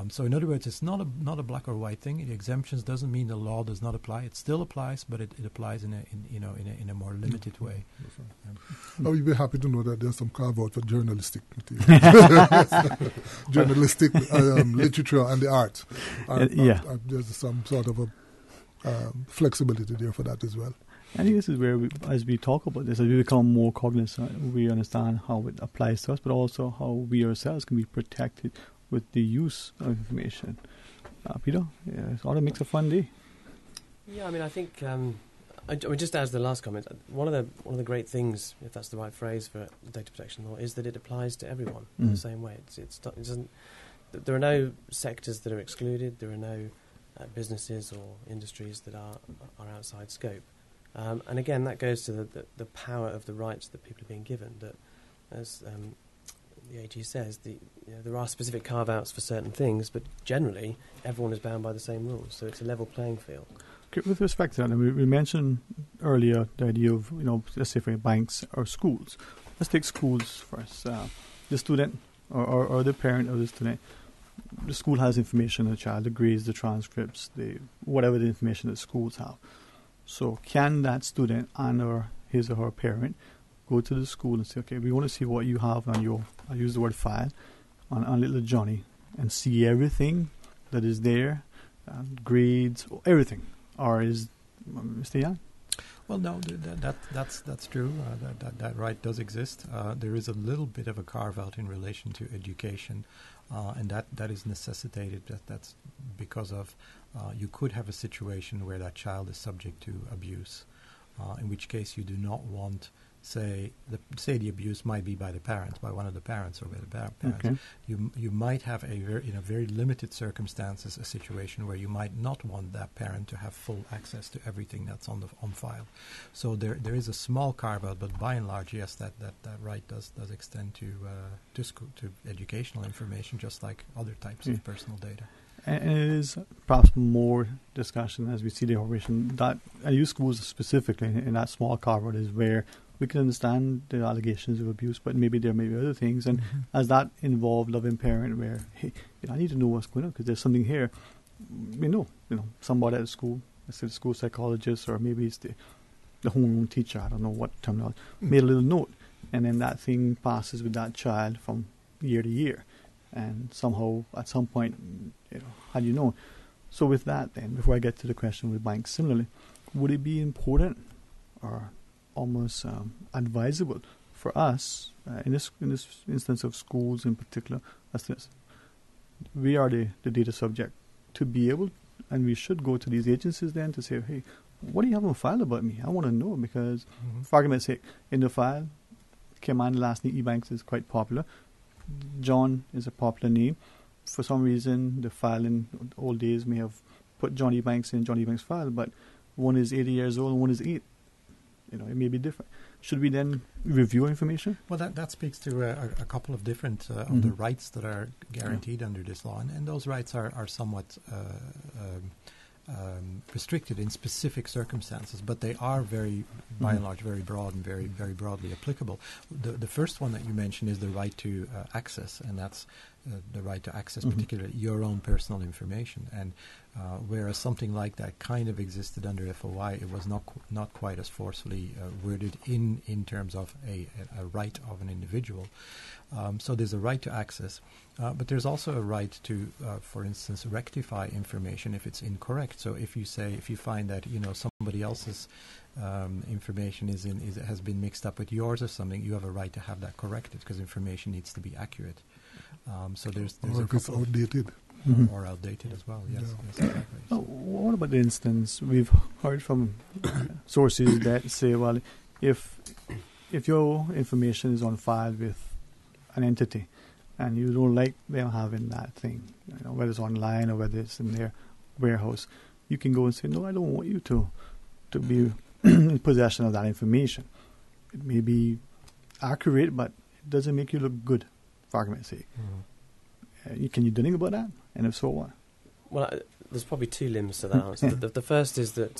So, in other words, it's not a black or white thing. The exemptions doesn't mean the law does not apply. It still applies, but it applies in a more limited way. I would be happy to know that there's some carve-out for journalistic material. Journalistic literature and the art. There's some sort of a flexibility there for that as well. I think this is where, as we talk about this, as we become more cognizant, we understand how it applies to us, but also how we ourselves can be protected with the use of information. Peter, it ought to make a fun day. Yeah, I mean, I think just as the last comment, one of the great things, if that's the right phrase for data protection law, is that it applies to everyone in the same way. It doesn't. There are no sectors that are excluded. There are no businesses or industries that are outside scope. And again, that goes to the power of the rights that people are being given. That, as the AG says, there are specific carve-outs for certain things, but generally everyone is bound by the same rules. So it's a level playing field. Okay, with respect to that, we mentioned earlier the idea of, let's say for banks or schools. Let's take schools first. The student or the parent of the student, the school has information on the child, the grades, the transcripts, whatever the information that schools have. So can that student and or his or her parent go to the school and say, okay, we want to see what you have on your, I use the word file, on little Johnny, and see everything that is there, grades, everything? Or is Mr. Young? Well, no, that's true. That right does exist. There is a little bit of a carve-out in relation to education, and that is necessitated. That's because of you could have a situation where that child is subject to abuse, in which case you do not want say the abuse might be by the parents, by one of the parents or by the parents. Okay. You might have in a very limited circumstances a situation where you might not want that parent to have full access to everything that's on file. So there is a small carve out, but by and large, yes, that right does extend to educational information, just like other types of personal data. And it is perhaps more discussion as we see the operation that I use schools specifically in that small carve out is where we can understand the allegations of abuse, but maybe there may be other things. And as that involved loving parent where, hey, I need to know what's going on because there's something here. Somebody at school, let's say the school psychologist or maybe it's the homeroom teacher, I don't know what terminology, made a little note. And then that thing passes with that child from year to year. And somehow, at some point, how do you know? So with that then, before I get to the question with banks similarly, would it be important or almost advisable for us, in this instance of schools in particular, we are the data subject, to be able, and we should go to these agencies then to say, hey, what do you have on file about me? I want to know because, for argument's sake, in the file, Cayman last name Ebanks is quite popular. John is a popular name. For some reason, the file in old days may have put John Ebanks in John Ebanks' file, but one is 80 years old and one is 8. It may be different. Should we then review information? Well, that speaks to a couple of different of the rights that are guaranteed under this law, and those rights are somewhat restricted in specific circumstances, but they are by and large, very broad and very, very broadly applicable. The first one that you mentioned is the right to access, and that's the right to access particularly your own personal information. And whereas something like that kind of existed under FOI, it was not quite as forcefully worded in terms of a right of an individual. So there's a right to access, but there's also a right to, for instance, rectify information if it's incorrect. So if you find that somebody else's information has been mixed up with yours or something, you have a right to have that corrected because information needs to be accurate. So there's or if it's outdated. Or outdated as well, yes. Exactly. What about the instance we've heard from sources that say, well, if your information is on file with an entity and you don't like them having that thing, whether it's online or whether it's in their warehouse, you can go and say, no, I don't want you to be in possession of that information. It may be accurate, but it doesn't make you look good, for argument's sake. Can you do anything about that? And if so, what? Well, there's probably two limbs to that answer. The first is that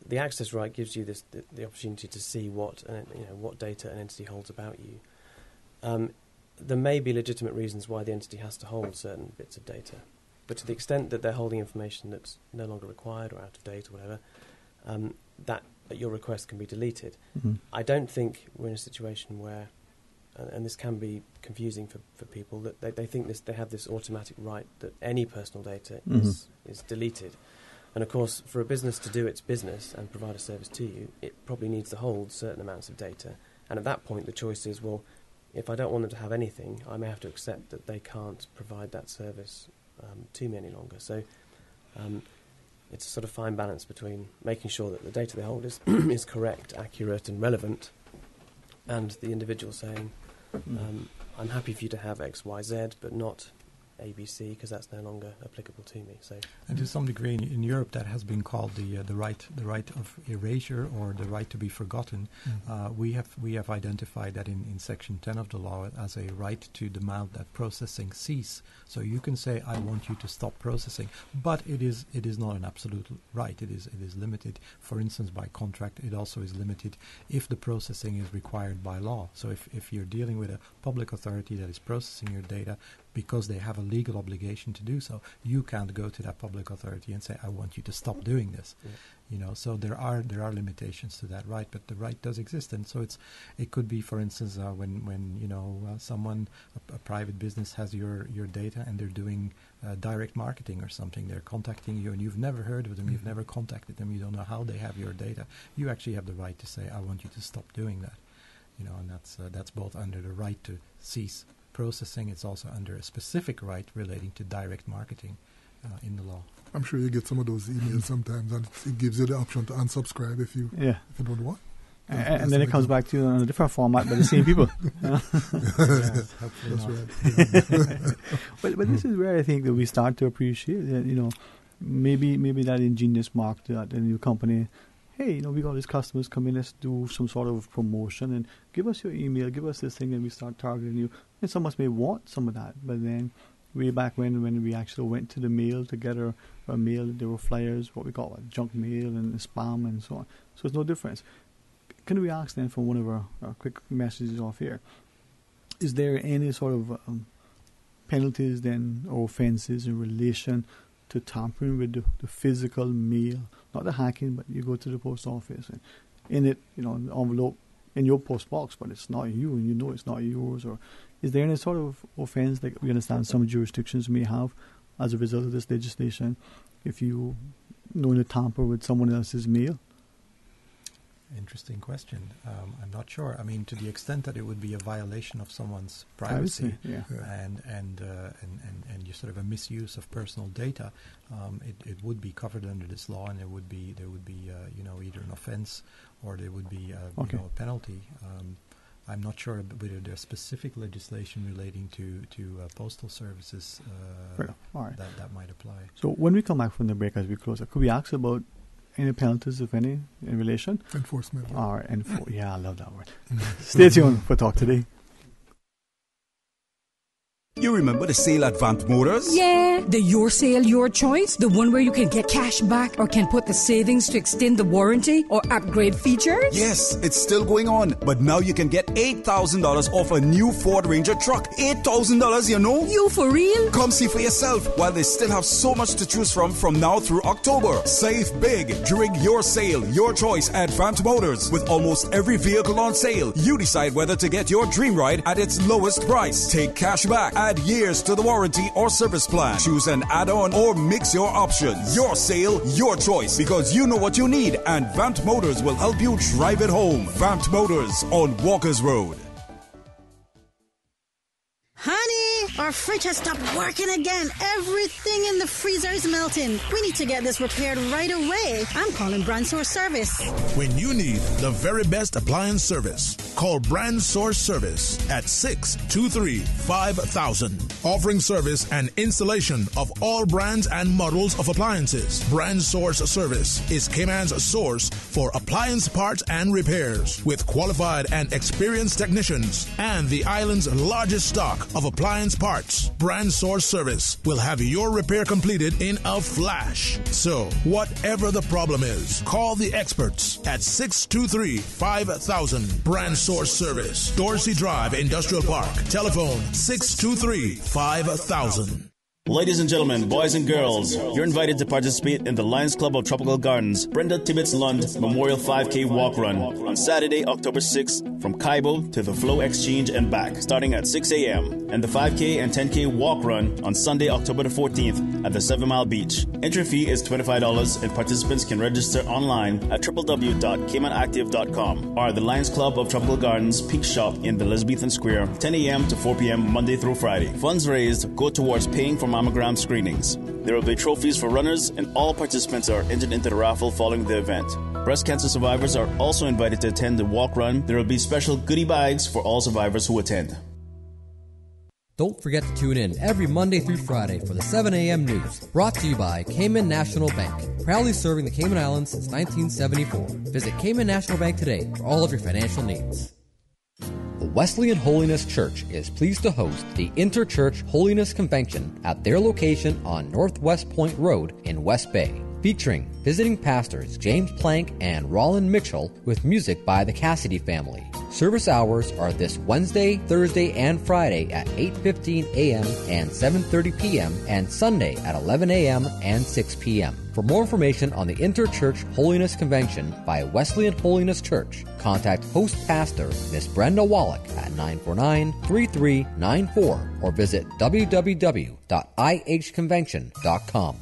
the access right gives you the opportunity to see what data an entity holds about you. There may be legitimate reasons why the entity has to hold certain bits of data, but to the extent that they're holding information that's no longer required or out of date or whatever, that at your request can be deleted. I don't think we're in a situation where, and this can be confusing for people, that they think they have this automatic right that any personal data is deleted. And of course, for a business to do its business and provide a service to you, it probably needs to hold certain amounts of data. And at that point, the choice is, well, if I don't want them to have anything, I may have to accept that they can't provide that service to me any longer. So it's a sort of fine balance between making sure that the data they hold is correct, accurate and relevant, and the individual saying, I'm happy for you to have X, Y, Z, but not ABC, because that's no longer applicable to me. So, and to some degree in Europe that has been called the right of erasure or the right to be forgotten. We have identified that in Section 10 of the law as a right to demand that processing cease. So you can say, I want you to stop processing, but it is not an absolute right. It is limited. For instance, by contract, it also is limited if the processing is required by law. So if you're dealing with a public authority that is processing your data because they have a legal obligation to do so, you can't go to that public authority and say, I want you to stop doing this. So there are limitations to that right, but the right does exist. And so it could be, for instance, when someone, a private business has your data and they're doing direct marketing or something, they're contacting you and you've never heard of them, you've never contacted them, you don't know how they have your data. You actually have the right to say, I want you to stop doing that. And that's both under the right to cease processing. It's also under a specific right relating to direct marketing in the law. I'm sure you get some of those emails sometimes, and it gives you the option to unsubscribe if you don't want. And then it comes back to you in a different format by the same people. But this is where I think that we start to appreciate that, maybe that ingenious mark that a new company, hey, we got these customers come in, let's do some sort of promotion and give us your email, give us this thing, and we start targeting you. And some of us may want some of that, but then way back when we actually went to the mail to get our mail, there were flyers, what we call junk mail and spam and so on. So it's no difference. Can we ask then from one of our quick messages off here, is there any sort of penalties then or offences in relation to tampering with the physical mail, not the hacking, but you go to the post office and in it, an envelope in your post box, but it's not you and it's not yours? Or is there any sort of offence like we understand some jurisdictions may have as a result of this legislation if you know to tamper with someone else's mail? Interesting question. I'm not sure. I mean, to the extent that it would be a violation of someone's privacy, and you sort of a misuse of personal data, it would be covered under this law, and there would be either an offence or there would be a penalty. I'm not sure whether there's specific legislation relating to postal services that might apply. So when we come back from the break, as we close, could we ask about any penalties, if any, in relation? Enforcement. Yeah, I love that word. Stay tuned for Talk Today. You remember the sale at Vamp Motors? Yeah, the Your Sale, Your Choice, the one where you can get cash back or can put the savings to extend the warranty or upgrade features? Yes, it's still going on, but now you can get $8,000 off a new Ford Ranger truck. $8,000, You for real? Come see for yourself while they still have so much to choose from now through October. Save big during Your Sale, Your Choice at Vamp Motors. With almost every vehicle on sale, you decide whether to get your dream ride at its lowest price. Take cash back. Add years to the warranty or service plan. Choose an add-on or mix your options. Your sale, your choice, because you know what you need, and Vamp Motors will help you drive it home. Vamp Motors on Walkers Road. Honey, our fridge has stopped working again. Everything in the freezer is melting. We need to get this repaired right away. I'm calling Brand Source Service. When you need the very best appliance service, call Brand Source Service at 623-5000. Offering service and installation of all brands and models of appliances. Brand Source Service is Cayman's source for appliance parts and repairs, with qualified and experienced technicians and the island's largest stock of appliance parts. Brand Source Service will have your repair completed in a flash. So, whatever the problem is, call the experts at 623-5000. Brand Source Service, Dorsey Drive, Industrial Park. Telephone 623-5000. Ladies and gentlemen, boys and girls, you're invited to participate in the Lions Club of Tropical Gardens Brenda Tibbetts Lund Memorial 5K Walk Run on Saturday, October 6th from Cayman to the Flow Exchange and back, starting at 6 a.m. and the 5K and 10K Walk Run on Sunday, October the 14th at the 7 Mile Beach. Entry fee is $25 and participants can register online at www.caymanactive.com or the Lions Club of Tropical Gardens Peak Shop in the Elizabethan Square, 10 a.m. to 4 p.m. Monday through Friday. Funds raised go towards paying for mammogram screenings. There will be trophies for runners, and all participants are entered into the raffle following the event. Breast cancer survivors are also invited to attend the walk run. There will be special goodie bags for all survivors who attend. Don't forget to tune in every Monday through Friday for the 7 a.m. news, brought to you by Cayman National Bank, proudly serving the Cayman Islands since 1974. Visit Cayman National Bank today for all of your financial needs. The Wesleyan Holiness Church is pleased to host the Interchurch Holiness Convention at their location on Northwest Point Road in West Bay, featuring visiting pastors James Plank and Roland Mitchell with music by the Cassidy family. Service hours are this Wednesday, Thursday, and Friday at 8:15 a.m. and 7:30 p.m. and Sunday at 11 a.m. and 6 p.m. For more information on the Interchurch Holiness Convention by Wesleyan Holiness Church, contact host pastor Miss Brenda Wallach at 949-3394 or visit www.ihconvention.com.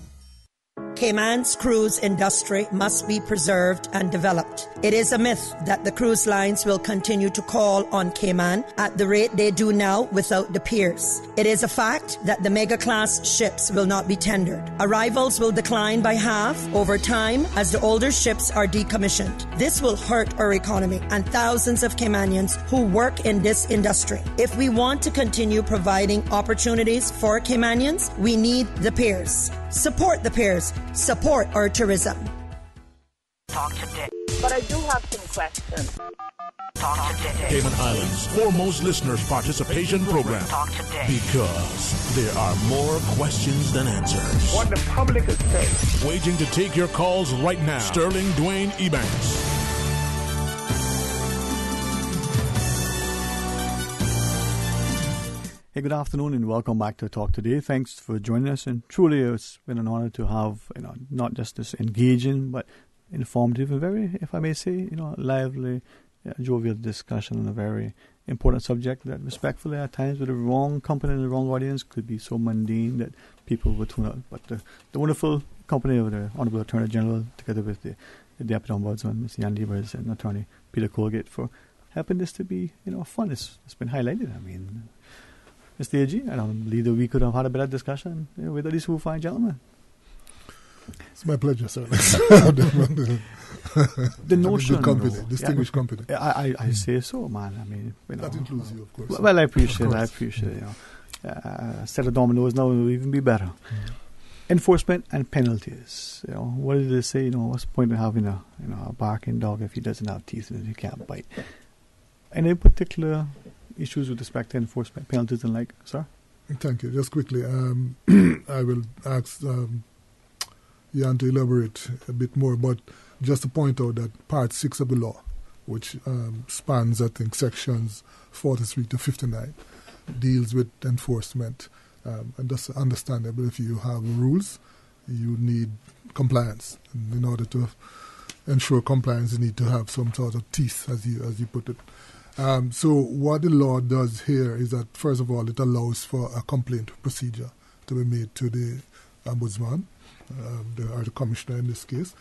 Cayman's cruise industry must be preserved and developed. It is a myth that the cruise lines will continue to call on Cayman at the rate they do now without the piers. It is a fact that the mega-class ships will not be tendered. Arrivals will decline by half over time as the older ships are decommissioned. This will hurt our economy and thousands of Caymanians who work in this industry. If we want to continue providing opportunities for Caymanians, we need the piers. Support the piers. Support our tourism. Talk today. But I do have some questions. Talk today. Cayman Islands' foremost listeners participation program. Talk today. Because there are more questions than answers. What the public is saying. Waiting to take your calls right now. Sterling Dwayne Ebanks. Hey, good afternoon and welcome back to Talk Today. Thanks for joining us, and truly it's been an honor to have, not just this engaging but informative and very, if I may say, lively, jovial discussion on a very important subject that respectfully at times with the wrong company and the wrong audience could be so mundane that people would tune out. But the wonderful company of the Honorable Attorney General together with the Deputy Ombudsman, Mr. Liebaers, and Attorney Peter Colegate for helping this to be, fun. It's been highlighted. I mean, Mr. AG, I don't believe that we could have had a better discussion with these two fine gentlemen. It's my pleasure, sir. The notion, good company, distinguished company. I say so, man. I mean, that includes you, of course. Well, I appreciate it. A set of dominoes now will even be better. Enforcement and penalties. What did they say? What's the point of having a barking dog if he doesn't have teeth and he can't bite? Any particular issues with respect to enforcement, penalties and like, sir? Thank you. Just quickly, I will ask Jan to elaborate a bit more, but just to point out that Part 6 of the law, which spans, I think, sections 43 to 59, deals with enforcement. And that's understandable. If you have rules, you need compliance. And in order to ensure compliance, you need to have some sort of teeth, as you put it. So what the law does here is that, first of all, it allows for a complaint procedure to be made to the Ombudsman, or the Commissioner in this case.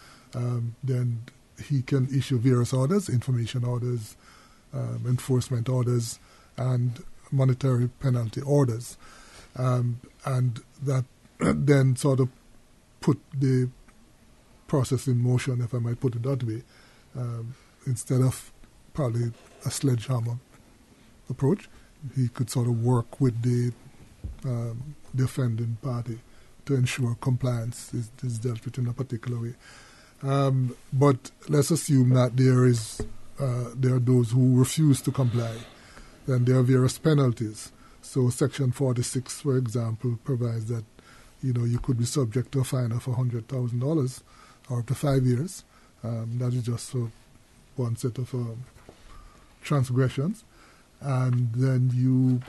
Then he can issue various orders, information orders, enforcement orders, and monetary penalty orders. And that then sort of put the process in motion, if I might put it that way, instead of probably a sledgehammer approach. He could sort of work with the offending party to ensure compliance is dealt with in a particular way. But let's assume that there are those who refuse to comply. Then there are various penalties. So Section 46, for example, provides that you could be subject to a fine of $100,000 or up to 5 years. That is just for one set of transgressions. And then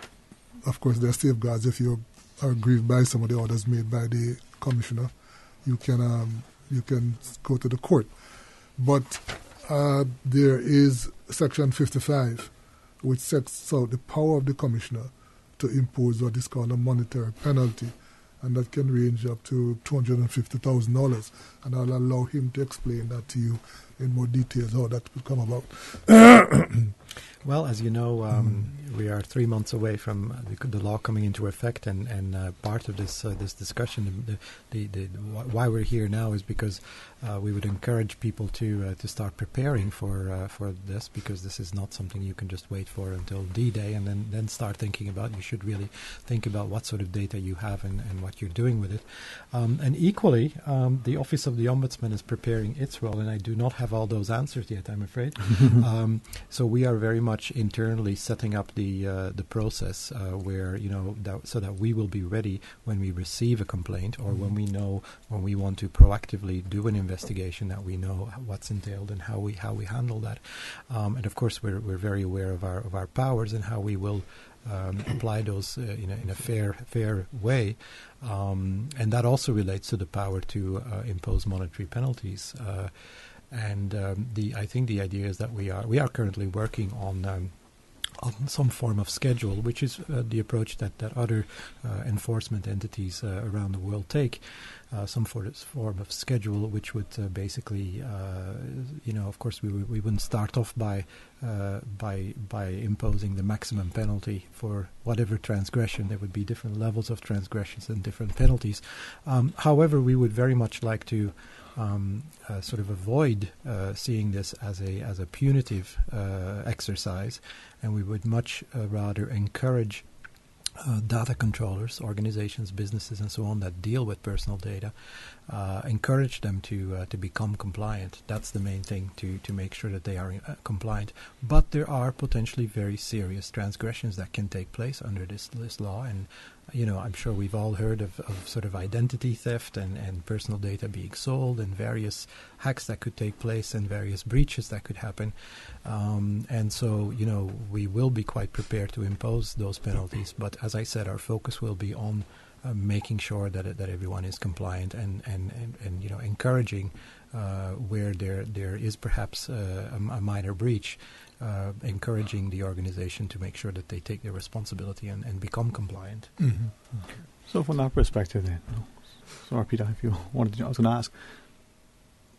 of course, there are safeguards. If you are aggrieved by some of the orders made by the commissioner, you can go to the court. But there is Section 55, which sets out the power of the commissioner to impose what is called a monetary penalty, and that can range up to $250,000. And I'll allow him to explain that to you in more details how that would come about. Well, as you know, we are 3 months away from the law coming into effect, and part of this discussion, why we're here now, is because we would encourage people to start preparing for this, because this is not something you can just wait for until D-Day and then start thinking about. You should really think about what sort of data you have and what you're doing with it. And equally, the Office of the Ombudsman is preparing its role, and I do not have all those answers yet, I'm afraid. So we are very much internally setting up the process where so that we will be ready when we receive a complaint, or when we want to proactively do an investigation, that we know what's entailed and how we handle that. And of course, we're very aware of our powers and how we will apply those in a fair way. And that also relates to the power to impose monetary penalties. I think the idea is that we are currently working on some form of schedule, which is the approach that other enforcement entities around the world take. some form of schedule, which would basically, of course, we wouldn't start off by imposing the maximum penalty for whatever transgression. There would be different levels of transgressions and different penalties. However, we would very much like to sort of avoid seeing this as a punitive exercise, and we would much rather encourage data controllers, organizations, businesses, and so on that deal with personal data, encourage them to become compliant. That's the main thing, to make sure that they are compliant. But there are potentially very serious transgressions that can take place under this law, and I'm sure we've all heard of sort of identity theft and personal data being sold, and various hacks that could take place and various breaches that could happen. And so, we will be quite prepared to impose those penalties. But as I said, our focus will be on making sure that everyone is compliant and encouraging where there is perhaps a minor breach, encouraging the organization to make sure that they take their responsibility and become compliant. Mm-hmm. Okay. So from that perspective then, sorry Peter, if you wanted to, I was going to ask,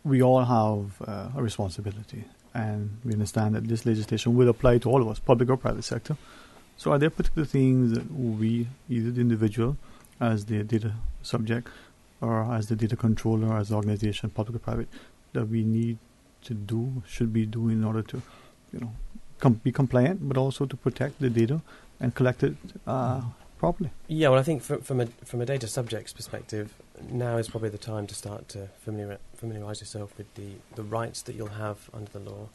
we all have a responsibility, and we understand that this legislation will apply to all of us, public or private sector. So are there particular things that we, either the individual as the data subject or as the data controller, as the organization, public or private, that we need to do, should be doing in order to be compliant, but also to protect the data and collect it properly? Yeah, well, I think from a data subject's perspective, now is probably the time to start to familiarise yourself with the rights that you'll have under the law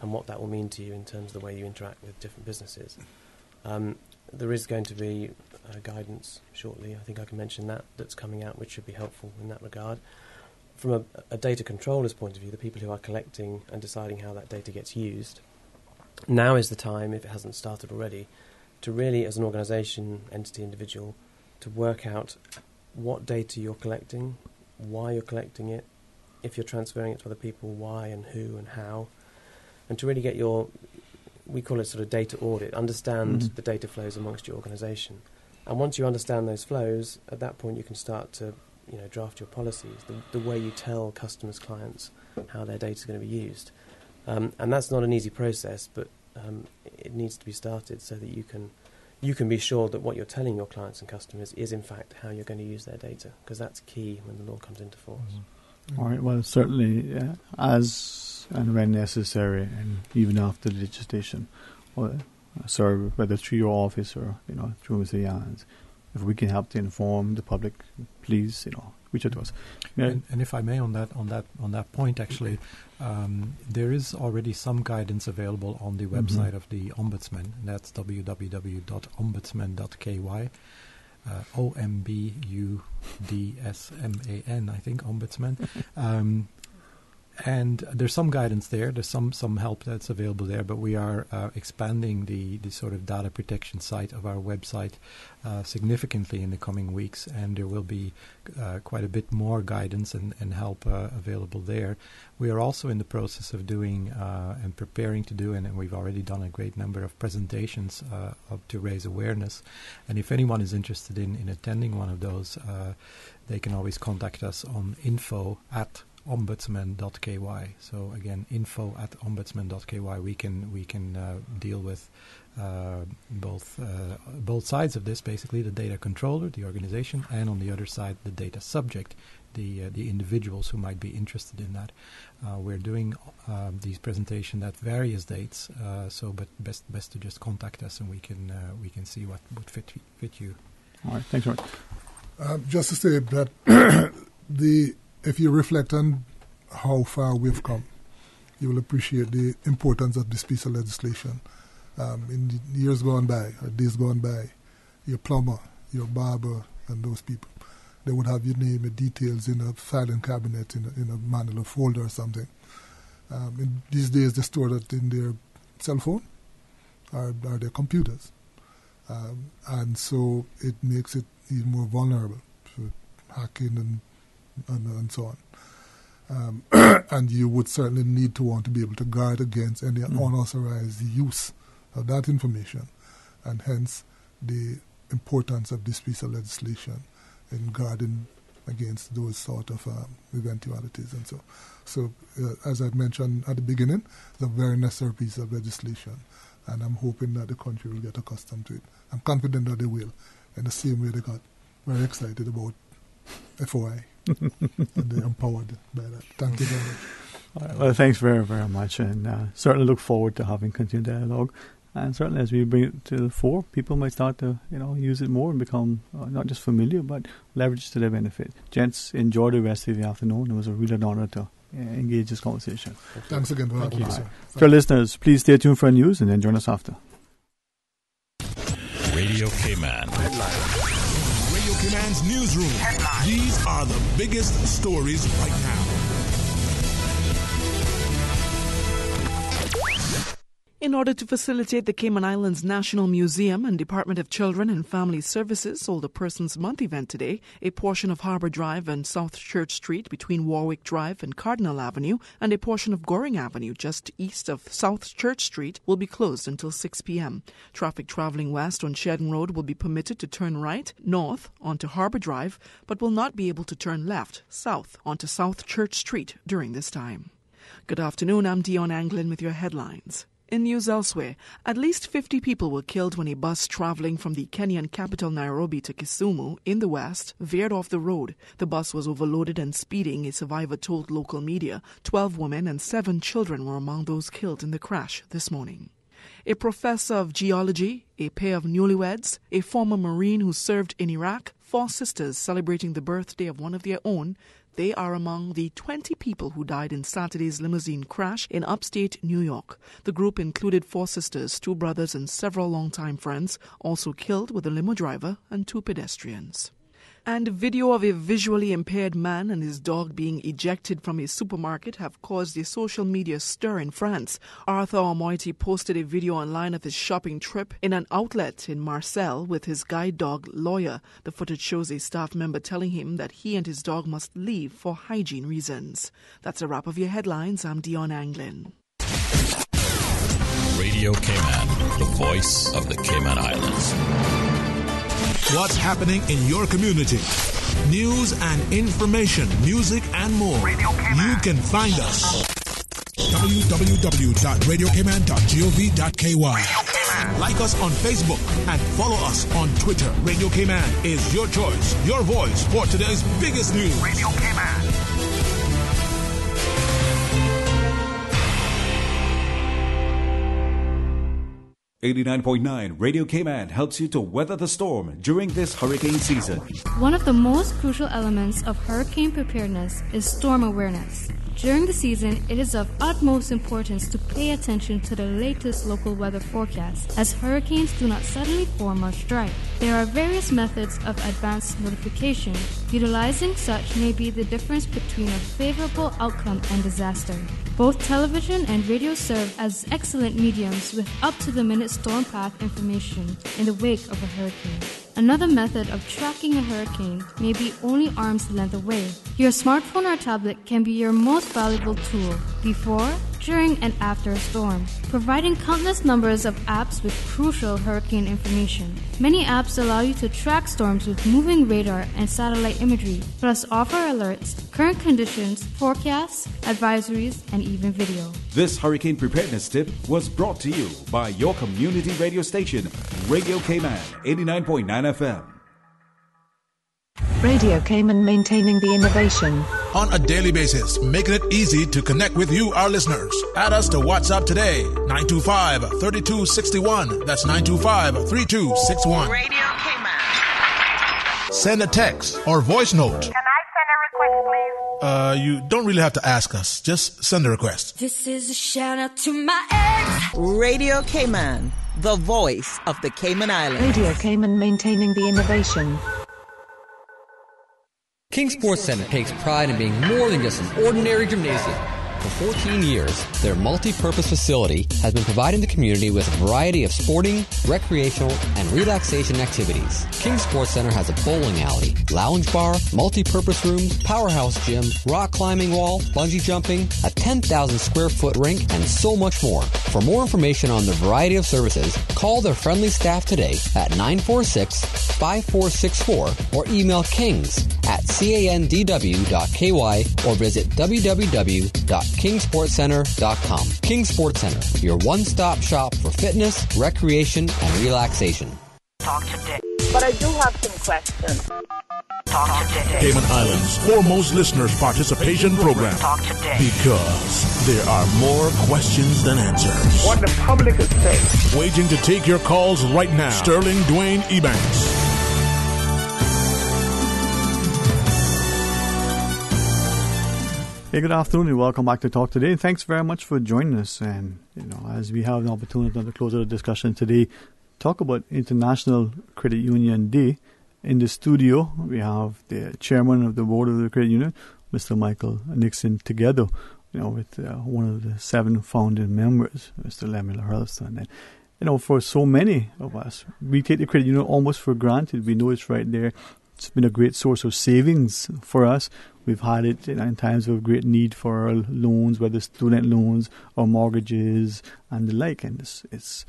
and what that will mean to you in terms of the way you interact with different businesses. There is going to be guidance shortly, I think I can mention that's coming out, which should be helpful in that regard. From a data controller's point of view, the people who are collecting and deciding how that data gets used, now is the time, if it hasn't started already, to really, as an organisation, entity, individual, to work out what data you're collecting, why you're collecting it, if you're transferring it to other people, why and who and how, and to really get we call it sort of data audit, understand the data flows amongst your organisation. And once you understand those flows, at that point you can start to draft your policies, the way you tell customers, clients, how their data is going to be used. And that's not an easy process, but it needs to be started so that you can be sure that what you're telling your clients and customers is in fact how you're going to use their data, because that's key when the law comes into force. Mm-hmm. All right, well, certainly as and when necessary, and even after the legislation, whether through your office or through Mr. Jans, if we can help to inform the public, please reach out to us. And if I may, on that point, actually, there is already some guidance available on the website of the Ombudsman. And that's www.ombudsman.ky. OMBUDSMAN, I think, Ombudsman. And there's some guidance there. There's some help that's available there, but we are expanding the sort of data protection site of our website significantly in the coming weeks, and there will be quite a bit more guidance and help available there. We are also in the process of doing and preparing to do, and we've already done a great number of presentations to raise awareness. And if anyone is interested in attending one of those, they can always contact us on info@ombudsman.ky. So again, info@ombudsman.ky. We can deal with both sides of this, basically the data controller, the organization, and on the other side the data subject, the individuals who might be interested in that. We're doing these presentations at various dates, but best to just contact us and we can see what would fit you. All right, thanks very much. Just to say that if you reflect on how far we've come, you will appreciate the importance of this piece of legislation. In the years gone by, or days gone by, your plumber, your barber, and those people, they would have your name and details in a filing cabinet, in a manual folder or something. In these days, they store that in their cell phone or their computers. And so it makes it even more vulnerable to hacking and so on. And you would certainly need to want to be able to guard against any unauthorized use of that information, and hence the importance of this piece of legislation in guarding against those sort of eventualities. And so as I mentioned at the beginning, it's a very necessary piece of legislation, and I'm hoping that the country will get accustomed to it. I'm confident that they will, in the same way they got very excited about FOI, and they're empowered by that. Thank you very much. All right, well, thanks very, very much, and certainly look forward to having continued dialogue. And certainly, as we bring it to the fore, people might start to, use it more and become not just familiar, but leverage to their benefit. Gents, enjoy the rest of the afternoon. It was a real honor to engage this conversation. Thanks again for having us. To our listeners, please stay tuned for our news and then join us after. Radio Cayman. Radio Cayman's newsroom. Headline. These are the biggest stories right now. In order to facilitate the Cayman Islands National Museum and Department of Children and Family Services Older Persons Month event today, a portion of Harbour Drive and South Church Street between Warwick Drive and Cardinal Avenue and a portion of Goring Avenue just east of South Church Street will be closed until 6 p.m. Traffic travelling west on Shedden Road will be permitted to turn right, north, onto Harbour Drive, but will not be able to turn left, south, onto South Church Street during this time. Good afternoon, I'm Dion Anglin with your headlines. In news elsewhere, at least 50 people were killed when a bus traveling from the Kenyan capital Nairobi to Kisumu in the west veered off the road. The bus was overloaded and speeding, a survivor told local media. 12 women and 7 children were among those killed in the crash this morning. A professor of geology, a pair of newlyweds, a former Marine who served in Iraq, 4 sisters celebrating the birthday of one of their own. They are among the 20 people who died in Saturday's limousine crash in upstate New York. The group included 4 sisters, 2 brothers, and several longtime friends, also killed with the limo driver and 2 pedestrians. And video of a visually impaired man and his dog being ejected from a supermarket have caused a social media stir in France. Arthur Omoiti posted a video online of his shopping trip in an outlet in Marseille with his guide dog Lawyer. The footage shows a staff member telling him that he and his dog must leave for hygiene reasons. That's a wrap of your headlines. I'm Dion Anglin. Radio Cayman, the voice of the Cayman Islands. What's happening in your community? News and information, music and more. You can find us. www.radiocayman.gov.ky. Like us on Facebook and follow us on Twitter. Radio Cayman is your choice, your voice for today's biggest news. Radio Cayman. .9 Radio Cayman helps you to weather the storm during this hurricane season. One of the most crucial elements of hurricane preparedness is storm awareness. During the season, it is of utmost importance to pay attention to the latest local weather forecast, as hurricanes do not suddenly form or strike. There are various methods of advance notification. Utilizing such may be the difference between a favorable outcome and disaster. Both television and radio serve as excellent mediums with up-to-the-minute storm path information in the wake of a hurricane. Another method of tracking a hurricane may be only arm's length away. Your smartphone or tablet can be your most valuable tool before, during, and after a storm, providing countless numbers of apps with crucial hurricane information. Many apps allow you to track storms with moving radar and satellite imagery, plus offer alerts, current conditions, forecasts, advisories, and even video. This hurricane preparedness tip was brought to you by your community radio station, Radio Cayman, 89.9 FM. Radio Cayman, maintaining the innovation. On a daily basis, making it easy to connect with you, our listeners. Add us to WhatsApp today, 925-3261. That's 925-3261. Radio Cayman. Send a text or voice note. Can I send a request, please? You don't really have to ask us. Just send a request. This is a shout out to my ex. Radio Cayman, the voice of the Cayman Islands. Radio Cayman, maintaining the innovation. King Sports Center takes pride in being more than just an ordinary gymnasium. For 14 years, their multi-purpose facility has been providing the community with a variety of sporting, recreational, and relaxation activities. King Sports Center has a bowling alley, lounge bar, multi-purpose rooms, powerhouse gym, rock climbing wall, bungee jumping, a 10,000 square foot rink, and so much more. For more information on the variety of services, call their friendly staff today at 946-5464 or email kings at candw.ky or visit www.kingsportscenter.com. King Sports Center, your one-stop shop for fitness, recreation, and relaxation. Talk today. But I do have some questions. Talk today. Cayman Islands' foremost listeners' participation program. Talk today. Because there are more questions than answers. What the public is saying. Waging to take your calls right now. Sterling Dwayne Ebanks. Hey, good afternoon and welcome back to Talk Today. And thanks very much for joining us. And, as we have an opportunity to close out the discussion today, talk about International Credit Union Day. In the studio, we have the chairman of the board of the credit union, Mr. Michael Nixon, together, with one of the 7 founding members, Mr. Lemuel Hurlston. And, for so many of us, we take the credit union almost for granted. We know it's right there. It's been a great source of savings for us. We've had it in times of great need for our loans, whether student loans or mortgages and the like. And it's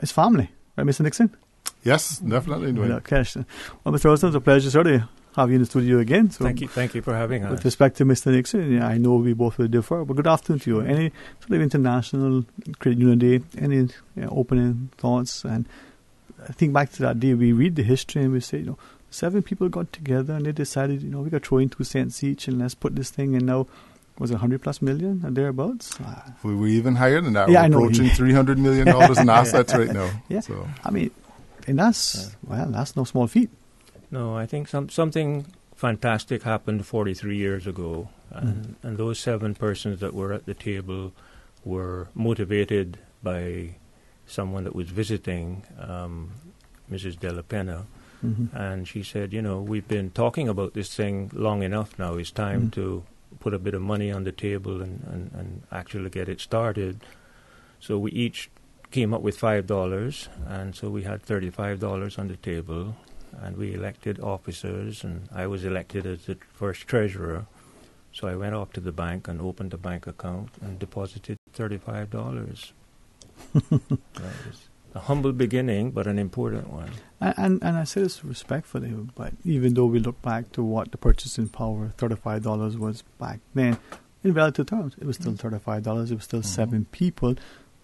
family, right, Mr. Nixon? Yes, definitely. Without question. Well, Mr. Hurlston, it's a pleasure to have you in the studio again. So Thank you for having us. With respect to Mr. Nixon, I know we both will differ, but good afternoon to you. Any sort of International Credit Union Day, any opening thoughts? And I think back to that day, we read the history and we say, 7 people got together and they decided, we got to throw in 2 cents each and let's put this thing in now. Was it 100+ million or thereabouts? We were even higher than that. Yeah, we're approaching $300 million in assets right now. Yeah. So. And that's no small feat. No, I think something fantastic happened 43 years ago. And those 7 persons that were at the table were motivated by someone that was visiting, Mrs. De La Pena. Mm-hmm. And she said, we've been talking about this thing long enough now. It's time to put a bit of money on the table and actually get it started. So we each came up with $5, and so we had $35 on the table, and we elected officers, and I was elected as the first treasurer. So I went off to the bank and opened a bank account and deposited $35. That was a humble beginning, but an important one. And I say this respectfully, but even though we look back to what the purchasing power, $35 was back then, in relative terms, it was still $35. It was still 7 people.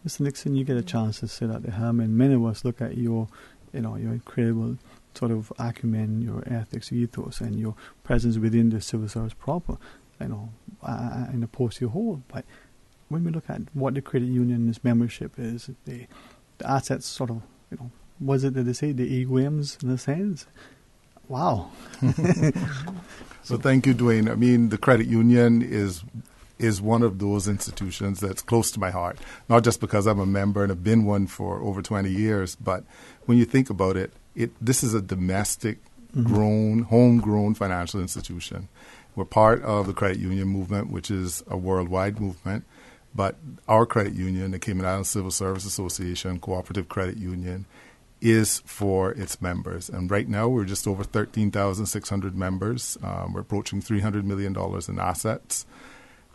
Mr. Nixon, you get a chance to sit at the helm, and many of us look at your incredible sort of acumen, your ethics, ethos, and your presence within the civil service proper, in the post you hold. But when we look at what the credit union's membership is, the assets sort of, was it that they say the EWMs in a sense? Wow. So thank you, Dwayne. I mean, the credit union is one of those institutions that's close to my heart, not just because I'm a member and have been one for over 20 years, but when you think about it, this is a domestic, homegrown financial institution. We're part of the credit union movement, which is a worldwide movement. But our credit union, the Cayman Islands Civil Service Association, Cooperative Credit Union, is for its members. And right now, we're just over 13,600 members. We're approaching $300 million in assets.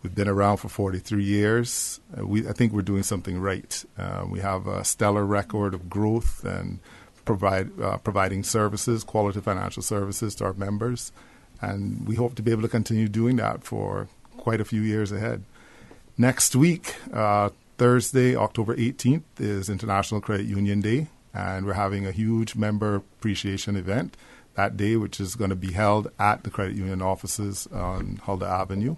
We've been around for 43 years. I think we're doing something right. We have a stellar record of growth and providing services, quality financial services to our members. And we hope to be able to continue doing that for quite a few years ahead. Next week, Thursday, October 18th, is International Credit Union Day, and we're having a huge member appreciation event that day, which is going to be held at the credit union offices on Huldah Avenue.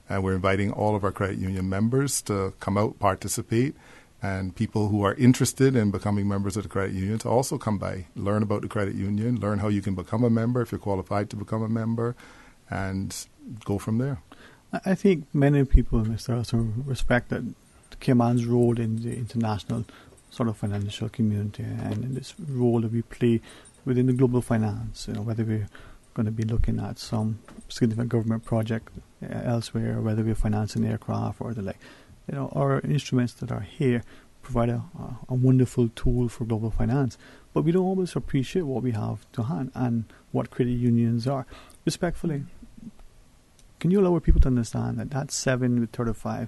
And we're inviting all of our credit union members to come out, participate, and people who are interested in becoming members of the credit union to also come by, learn about the credit union, learn how you can become a member if you're qualified to become a member, and go from there. I think many people, Mr. Hurlston, respect that Cayman's role in the international sort of financial community and in this role that we play within the global finance, whether we're going to be looking at some significant government project elsewhere, or whether we're financing aircraft or the like. Our instruments that are here provide a wonderful tool for global finance, but we don't always appreciate what we have to hand and what credit unions are. Respectfully, can you allow people to understand that 7 with 35,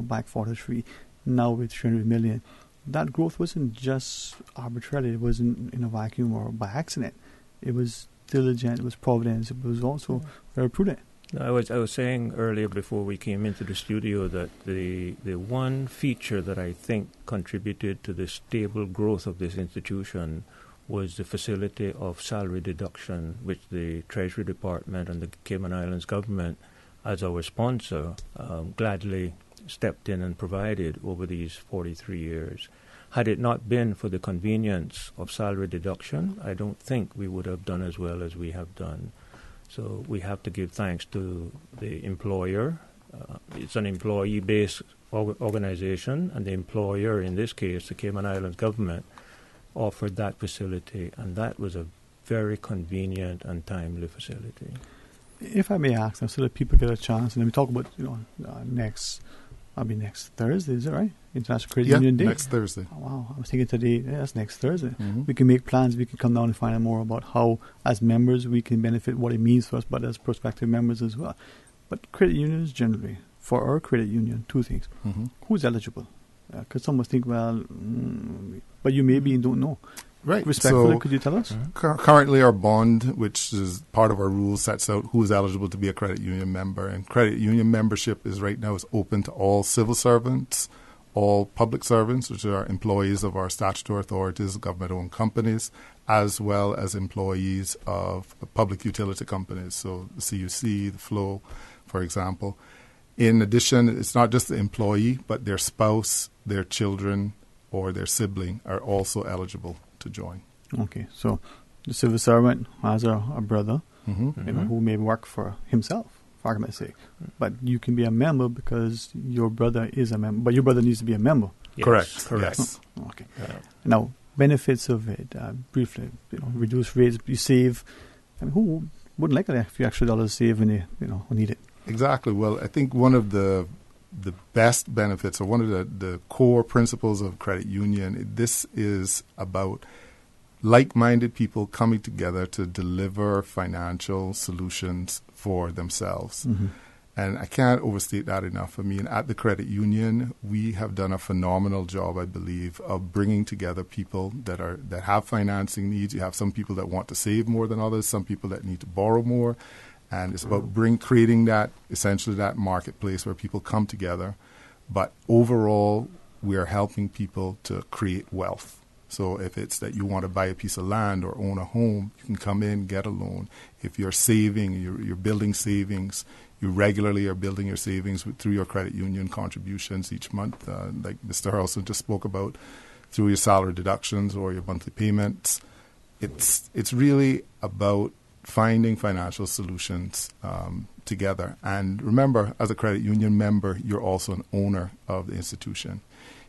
back 43, now with 300 million, that growth wasn't just arbitrarily, it wasn't in a vacuum or by accident. It was diligent, it was providence, it was also very prudent. I was saying earlier before we came into the studio that the one feature that I think contributed to the stable growth of this institution was the facility of salary deduction, which the Treasury Department and the Cayman Islands government, as our sponsor, gladly stepped in and provided over these 43 years. Had it not been for the convenience of salary deduction, I don't think we would have done as well as we have done. So we have to give thanks to the employer. It's an employee-based organization, and the employer, in this case, the Cayman Islands government, offered that facility, and that was a very convenient and timely facility. If I may ask, so that people get a chance, and then we talk about, next Thursday, is it right? International Credit Union Day? Next Thursday. Oh, wow, I was thinking today, that's next Thursday. Mm-hmm. We can make plans, we can come down and find out more about how, as members, we can benefit, what it means for us, but as prospective members as well. But credit unions generally, for our credit union, two things. Mm-hmm. Who's eligible? Because some must think, but you maybe don't know. Right. Respectfully, so could you tell us? Currently, our bond, which is part of our rules, sets out who is eligible to be a credit union member. And credit union membership is right now is open to all civil servants, all public servants, which are employees of our statutory authorities, government-owned companies, as well as employees of public utility companies, so the CUC, the FLO, for example. In addition, it's not just the employee, but their spouse, their children, or their sibling are also eligible to join. Okay, so the civil servant has a brother, who may work for himself, for argument's sake, but you can be a member because your brother is a member, but your brother needs to be a member. Yes. Correct. Yes. Okay. Now, benefits of it, briefly, reduced rates, you save. I mean, who wouldn't like a few extra dollars saved when they need it? Exactly. Well, I think one of the best benefits, or one of the core principles of credit union, this is about like-minded people coming together to deliver financial solutions for themselves. Mm-hmm. And I can't overstate that enough. I mean, at the credit union, we have done a phenomenal job, I believe, of bringing together people that have financing needs. You have some people that want to save more than others, some people that need to borrow more. And it's about creating that, essentially that marketplace where people come together. But overall, we are helping people to create wealth. So if it's that you want to buy a piece of land or own a home, you can come in, get a loan. If you're saving, you're building savings, you regularly are building your savings through your credit union contributions each month, like Mr. Harrelson just spoke about, through your salary deductions or your monthly payments. It's really about finding financial solutions together. And remember, as a credit union member, you're also an owner of the institution.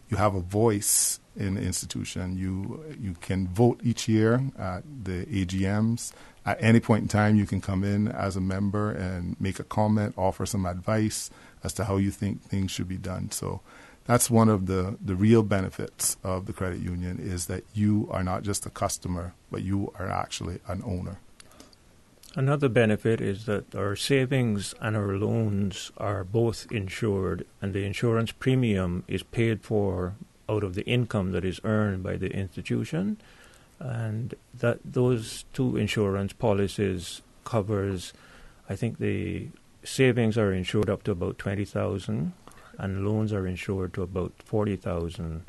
You have a voice in the institution. You can vote each year at the AGMs. At any point in time, you can come in as a member and make a comment, offer some advice as to how you think things should be done. So that's one of the real benefits of the credit union, is that you are not just a customer, but you are actually an owner. Another benefit is that our savings and our loans are both insured, and the insurance premium is paid for out of the income that is earned by the institution, and that those two insurance policies covers, I think the savings are insured up to about 20,000 and loans are insured to about 40,000.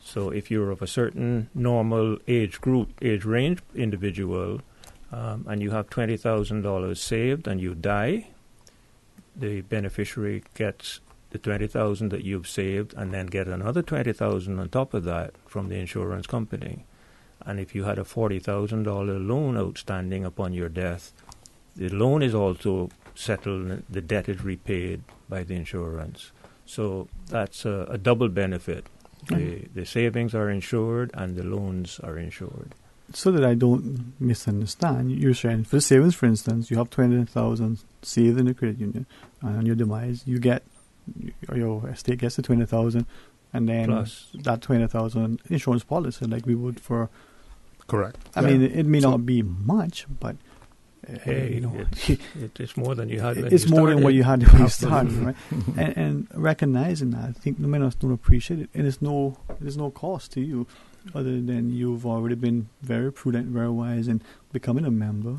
So if you're of a certain normal age range individual, and you have $20,000 saved and you die, the beneficiary gets the $20,000 that you've saved and then get another $20,000 on top of that from the insurance company. And if you had a $40,000 loan outstanding upon your death, the loan is also settled, the debt is repaid by the insurance. So that's a double benefit. The savings are insured and the loans are insured. So that I don't misunderstand, you're saying for savings, for instance, you have 20,000 saved in the credit union, and on your demise, you get your estate gets the 20,000, and then plus that 20,000 insurance policy, like we would for. Correct. I mean, it may not be much, but it's more than you had. It's more than what you had when you started, right? and recognizing that, I think the members don't appreciate it, and there's no cost to you, other than you've already been very prudent, very wise in becoming a member,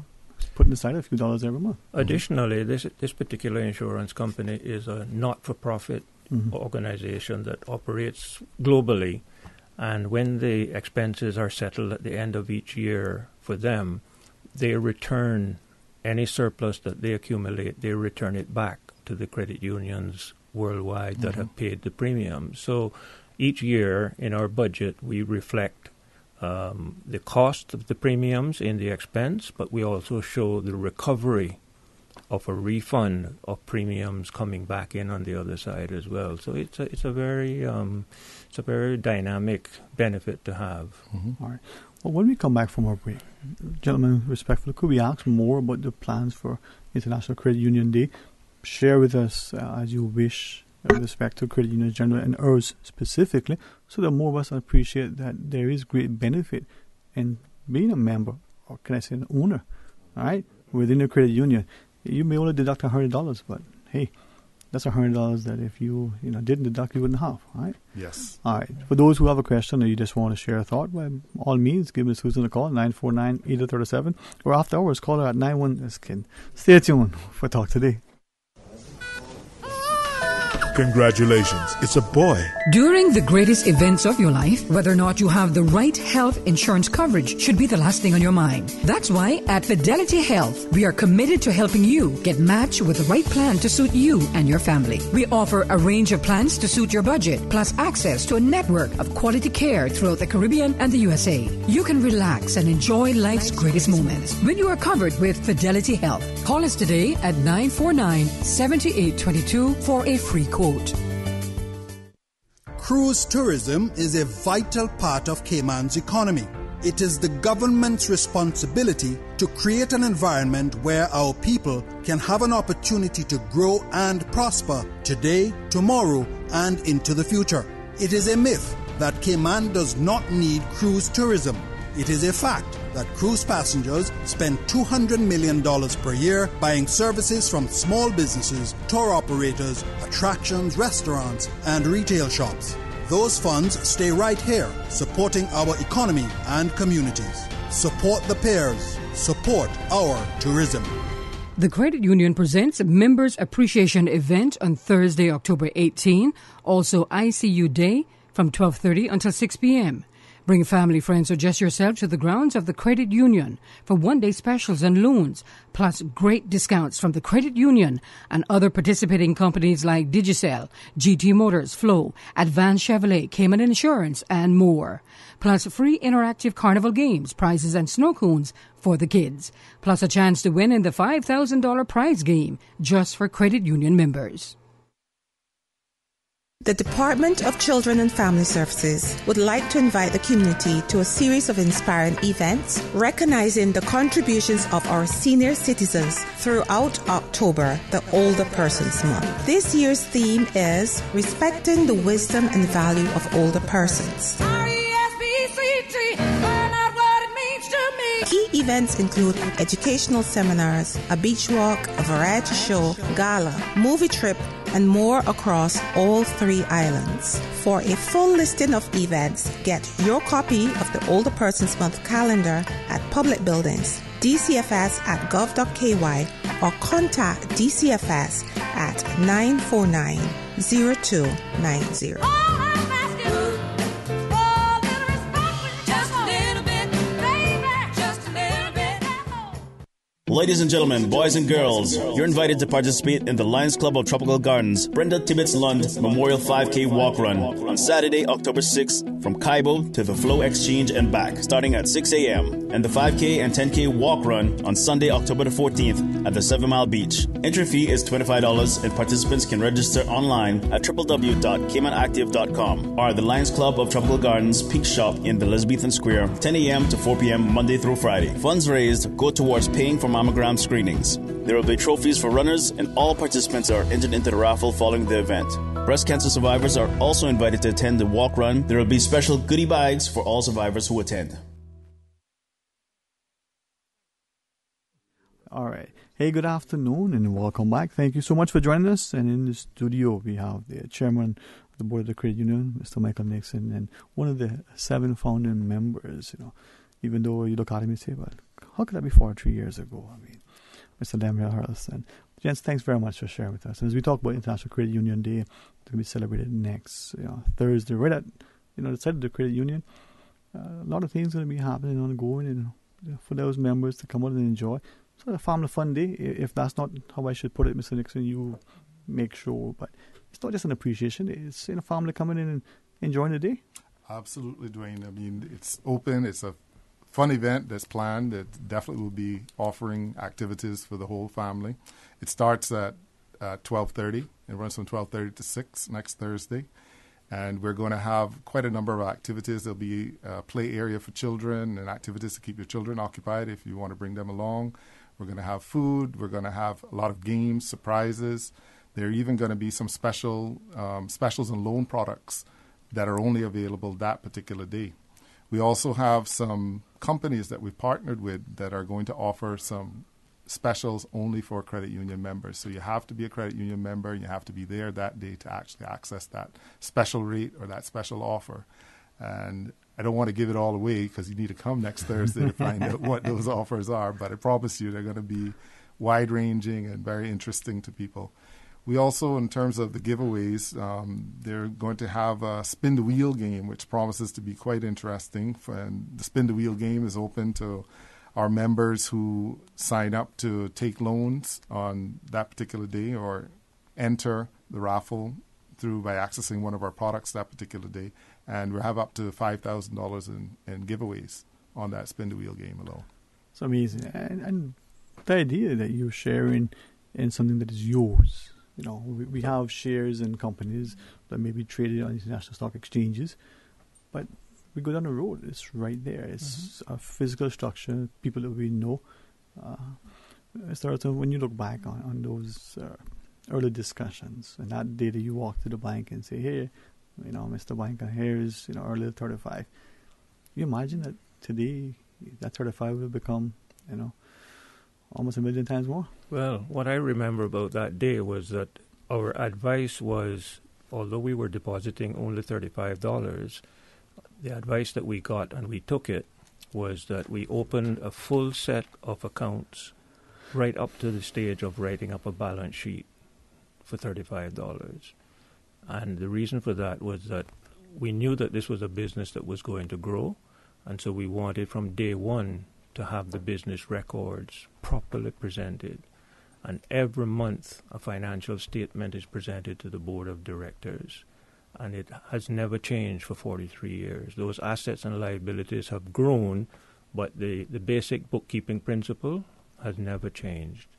putting aside a few dollars every month. Additionally, this particular insurance company is a not-for-profit organization that operates globally, and when the expenses are settled at the end of each year for them, they return any surplus that they accumulate, they return it back to the credit unions worldwide that have paid the premium. So each year in our budget, we reflect the cost of the premiums in the expense, but we also show the recovery of a refund of premiums coming back in on the other side as well. So it's a very dynamic benefit to have. All right. Well, when we come back from our break, gentlemen, respectfully, could we ask more about the plans for International Credit Union Day? Share with us as you wish with respect to credit unions generally and ours specifically, so that more of us appreciate that there is great benefit in being a member, or can I say an owner, all right, within a credit union. You may only deduct $100, but hey, that's $100 that if you didn't deduct, you wouldn't have, all right? Yes. All right. For those who have a question or you just want to share a thought, by all means, give Ms. Susan a call, 949-8037, or after hours, call her at 91. Stay tuned for Talk Today. Congratulations, it's a boy. During the greatest events of your life, whether or not you have the right health insurance coverage should be the last thing on your mind. That's why at Fidelity Health, we are committed to helping you get matched with the right plan to suit you and your family. We offer a range of plans to suit your budget, plus access to a network of quality care throughout the Caribbean and the USA. You can relax and enjoy life's greatest moments when you are covered with Fidelity Health. Call us today at 949-7822 for a free quote. Cruise tourism is a vital part of Cayman's economy. It is the government's responsibility to create an environment where our people can have an opportunity to grow and prosper today, tomorrow, and into the future. It is a myth that Cayman does not need cruise tourism. It is a fact that cruise passengers spend $200 million per year buying services from small businesses, tour operators, attractions, restaurants, and retail shops. Those funds stay right here, supporting our economy and communities. Support the pairs. Support our tourism. The Credit Union presents a Members Appreciation event on Thursday, October 18, also ICU Day from 12:30 until 6 p.m. Bring family, friends, or just yourself to the grounds of the Credit Union for one-day specials and loans, plus great discounts from the Credit Union and other participating companies like Digicel, GT Motors, Flow, Advanced Chevrolet, Cayman Insurance, and more. Plus free interactive carnival games, prizes, and snow cones for the kids. Plus a chance to win in the $5,000 prize game just for Credit Union members. The Department of Children and Family Services would like to invite the community to a series of inspiring events recognizing the contributions of our senior citizens throughout October, the Older Persons Month. This year's theme is Respecting the Wisdom and Value of Older Persons. Key events include educational seminars, a beach walk, a variety show, gala, movie trip, and more across all 3 islands. For a full listing of events, get your copy of the Older Persons Month calendar at public buildings, DCFS at gov.ky, or contact DCFS at 949-0290. Ladies and gentlemen, boys and girls, you're invited to participate in the Lions Club of Tropical Gardens Brenda Tibbetts Lund Memorial 5K Walk Run on Saturday, October 6th from Cayman to the Flow Exchange and back, starting at 6 a.m. and the 5K and 10K Walk Run on Sunday, October the 14th at the 7 Mile Beach. Entry fee is $25 and participants can register online at www.caymanactive.com or the Lions Club of Tropical Gardens Peak Shop in the Elizabethan Square, 10 a.m. to 4 p.m. Monday through Friday. Funds raised go towards paying for mammogram screenings. There will be trophies for runners, and all participants are entered into the raffle following the event. Breast cancer survivors are also invited to attend the walk run. There will be special goodie bags for all survivors who attend. All right. Hey, good afternoon and welcome back. Thank you so much for joining us. And in the studio, we have the chairman of the board of the Credit Union, Mr. Michael Nixon, and one of the 7 founding members. Even though you look at him and say, well, how could that be 43 years ago? I mean, Mr. Lemuel Hurlston. Gents, thanks very much for sharing with us. And as we talk about International Credit Union Day, it's going to be celebrated next Thursday, right at the side of the credit union. A lot of things going to be happening ongoing, and for those members to come out and enjoy. So a family fun day, if that's not how I should put it, Mr. Nixon, you make sure. But it's not just an appreciation; it's a family coming in and enjoying the day. Absolutely, Dwayne. I mean, it's open. It's a fun event that's planned. It definitely will be offering activities for the whole family. It starts at 12:30 and runs from 12:30 to 6 next Thursday. And we're going to have quite a number of activities. There'll be a play area for children and activities to keep your children occupied if you want to bring them along. We're going to have food. We're going to have a lot of games, surprises. There are even going to be some specials and loan products that are only available that particular day. We also have some companies that we've partnered with that are going to offer some specials only for credit union members. So you have to be a credit union member. You have to be there that day to actually access that special rate or that special offer. And I don't want to give it all away because you need to come next Thursday to find out what those offers are. But I promise you they're going to be wide-ranging and very interesting to people. We also, in terms of the giveaways, they're going to have a spin the wheel game, which promises to be quite interesting. And the spin the wheel game is open to our members who sign up to take loans on that particular day or enter the raffle by accessing one of our products that particular day. And we have up to $5,000 in giveaways on that spin the wheel game alone. It's amazing. And the idea that you're sharing in something that is yours. We have shares in companies that may be traded on international stock exchanges, but we go down the road, it's right there. It's a physical structure, people that we know. When you look back on those early discussions, and that day that you walk to the bank and say, hey, Mr. Banker, here's, early 35. You imagine that today, that 35 will become, almost 1 million times more? Well, what I remember about that day was that our advice was, although we were depositing only $35, the advice that we got, and we took it, was that we opened a full set of accounts right up to the stage of writing up a balance sheet for $35. And the reason for that was that we knew that this was a business that was going to grow, and so we wanted from day one to have the business records properly presented. And every month a financial statement is presented to the board of directors. And it has never changed for 43 years. Those assets and liabilities have grown, but the basic bookkeeping principle has never changed.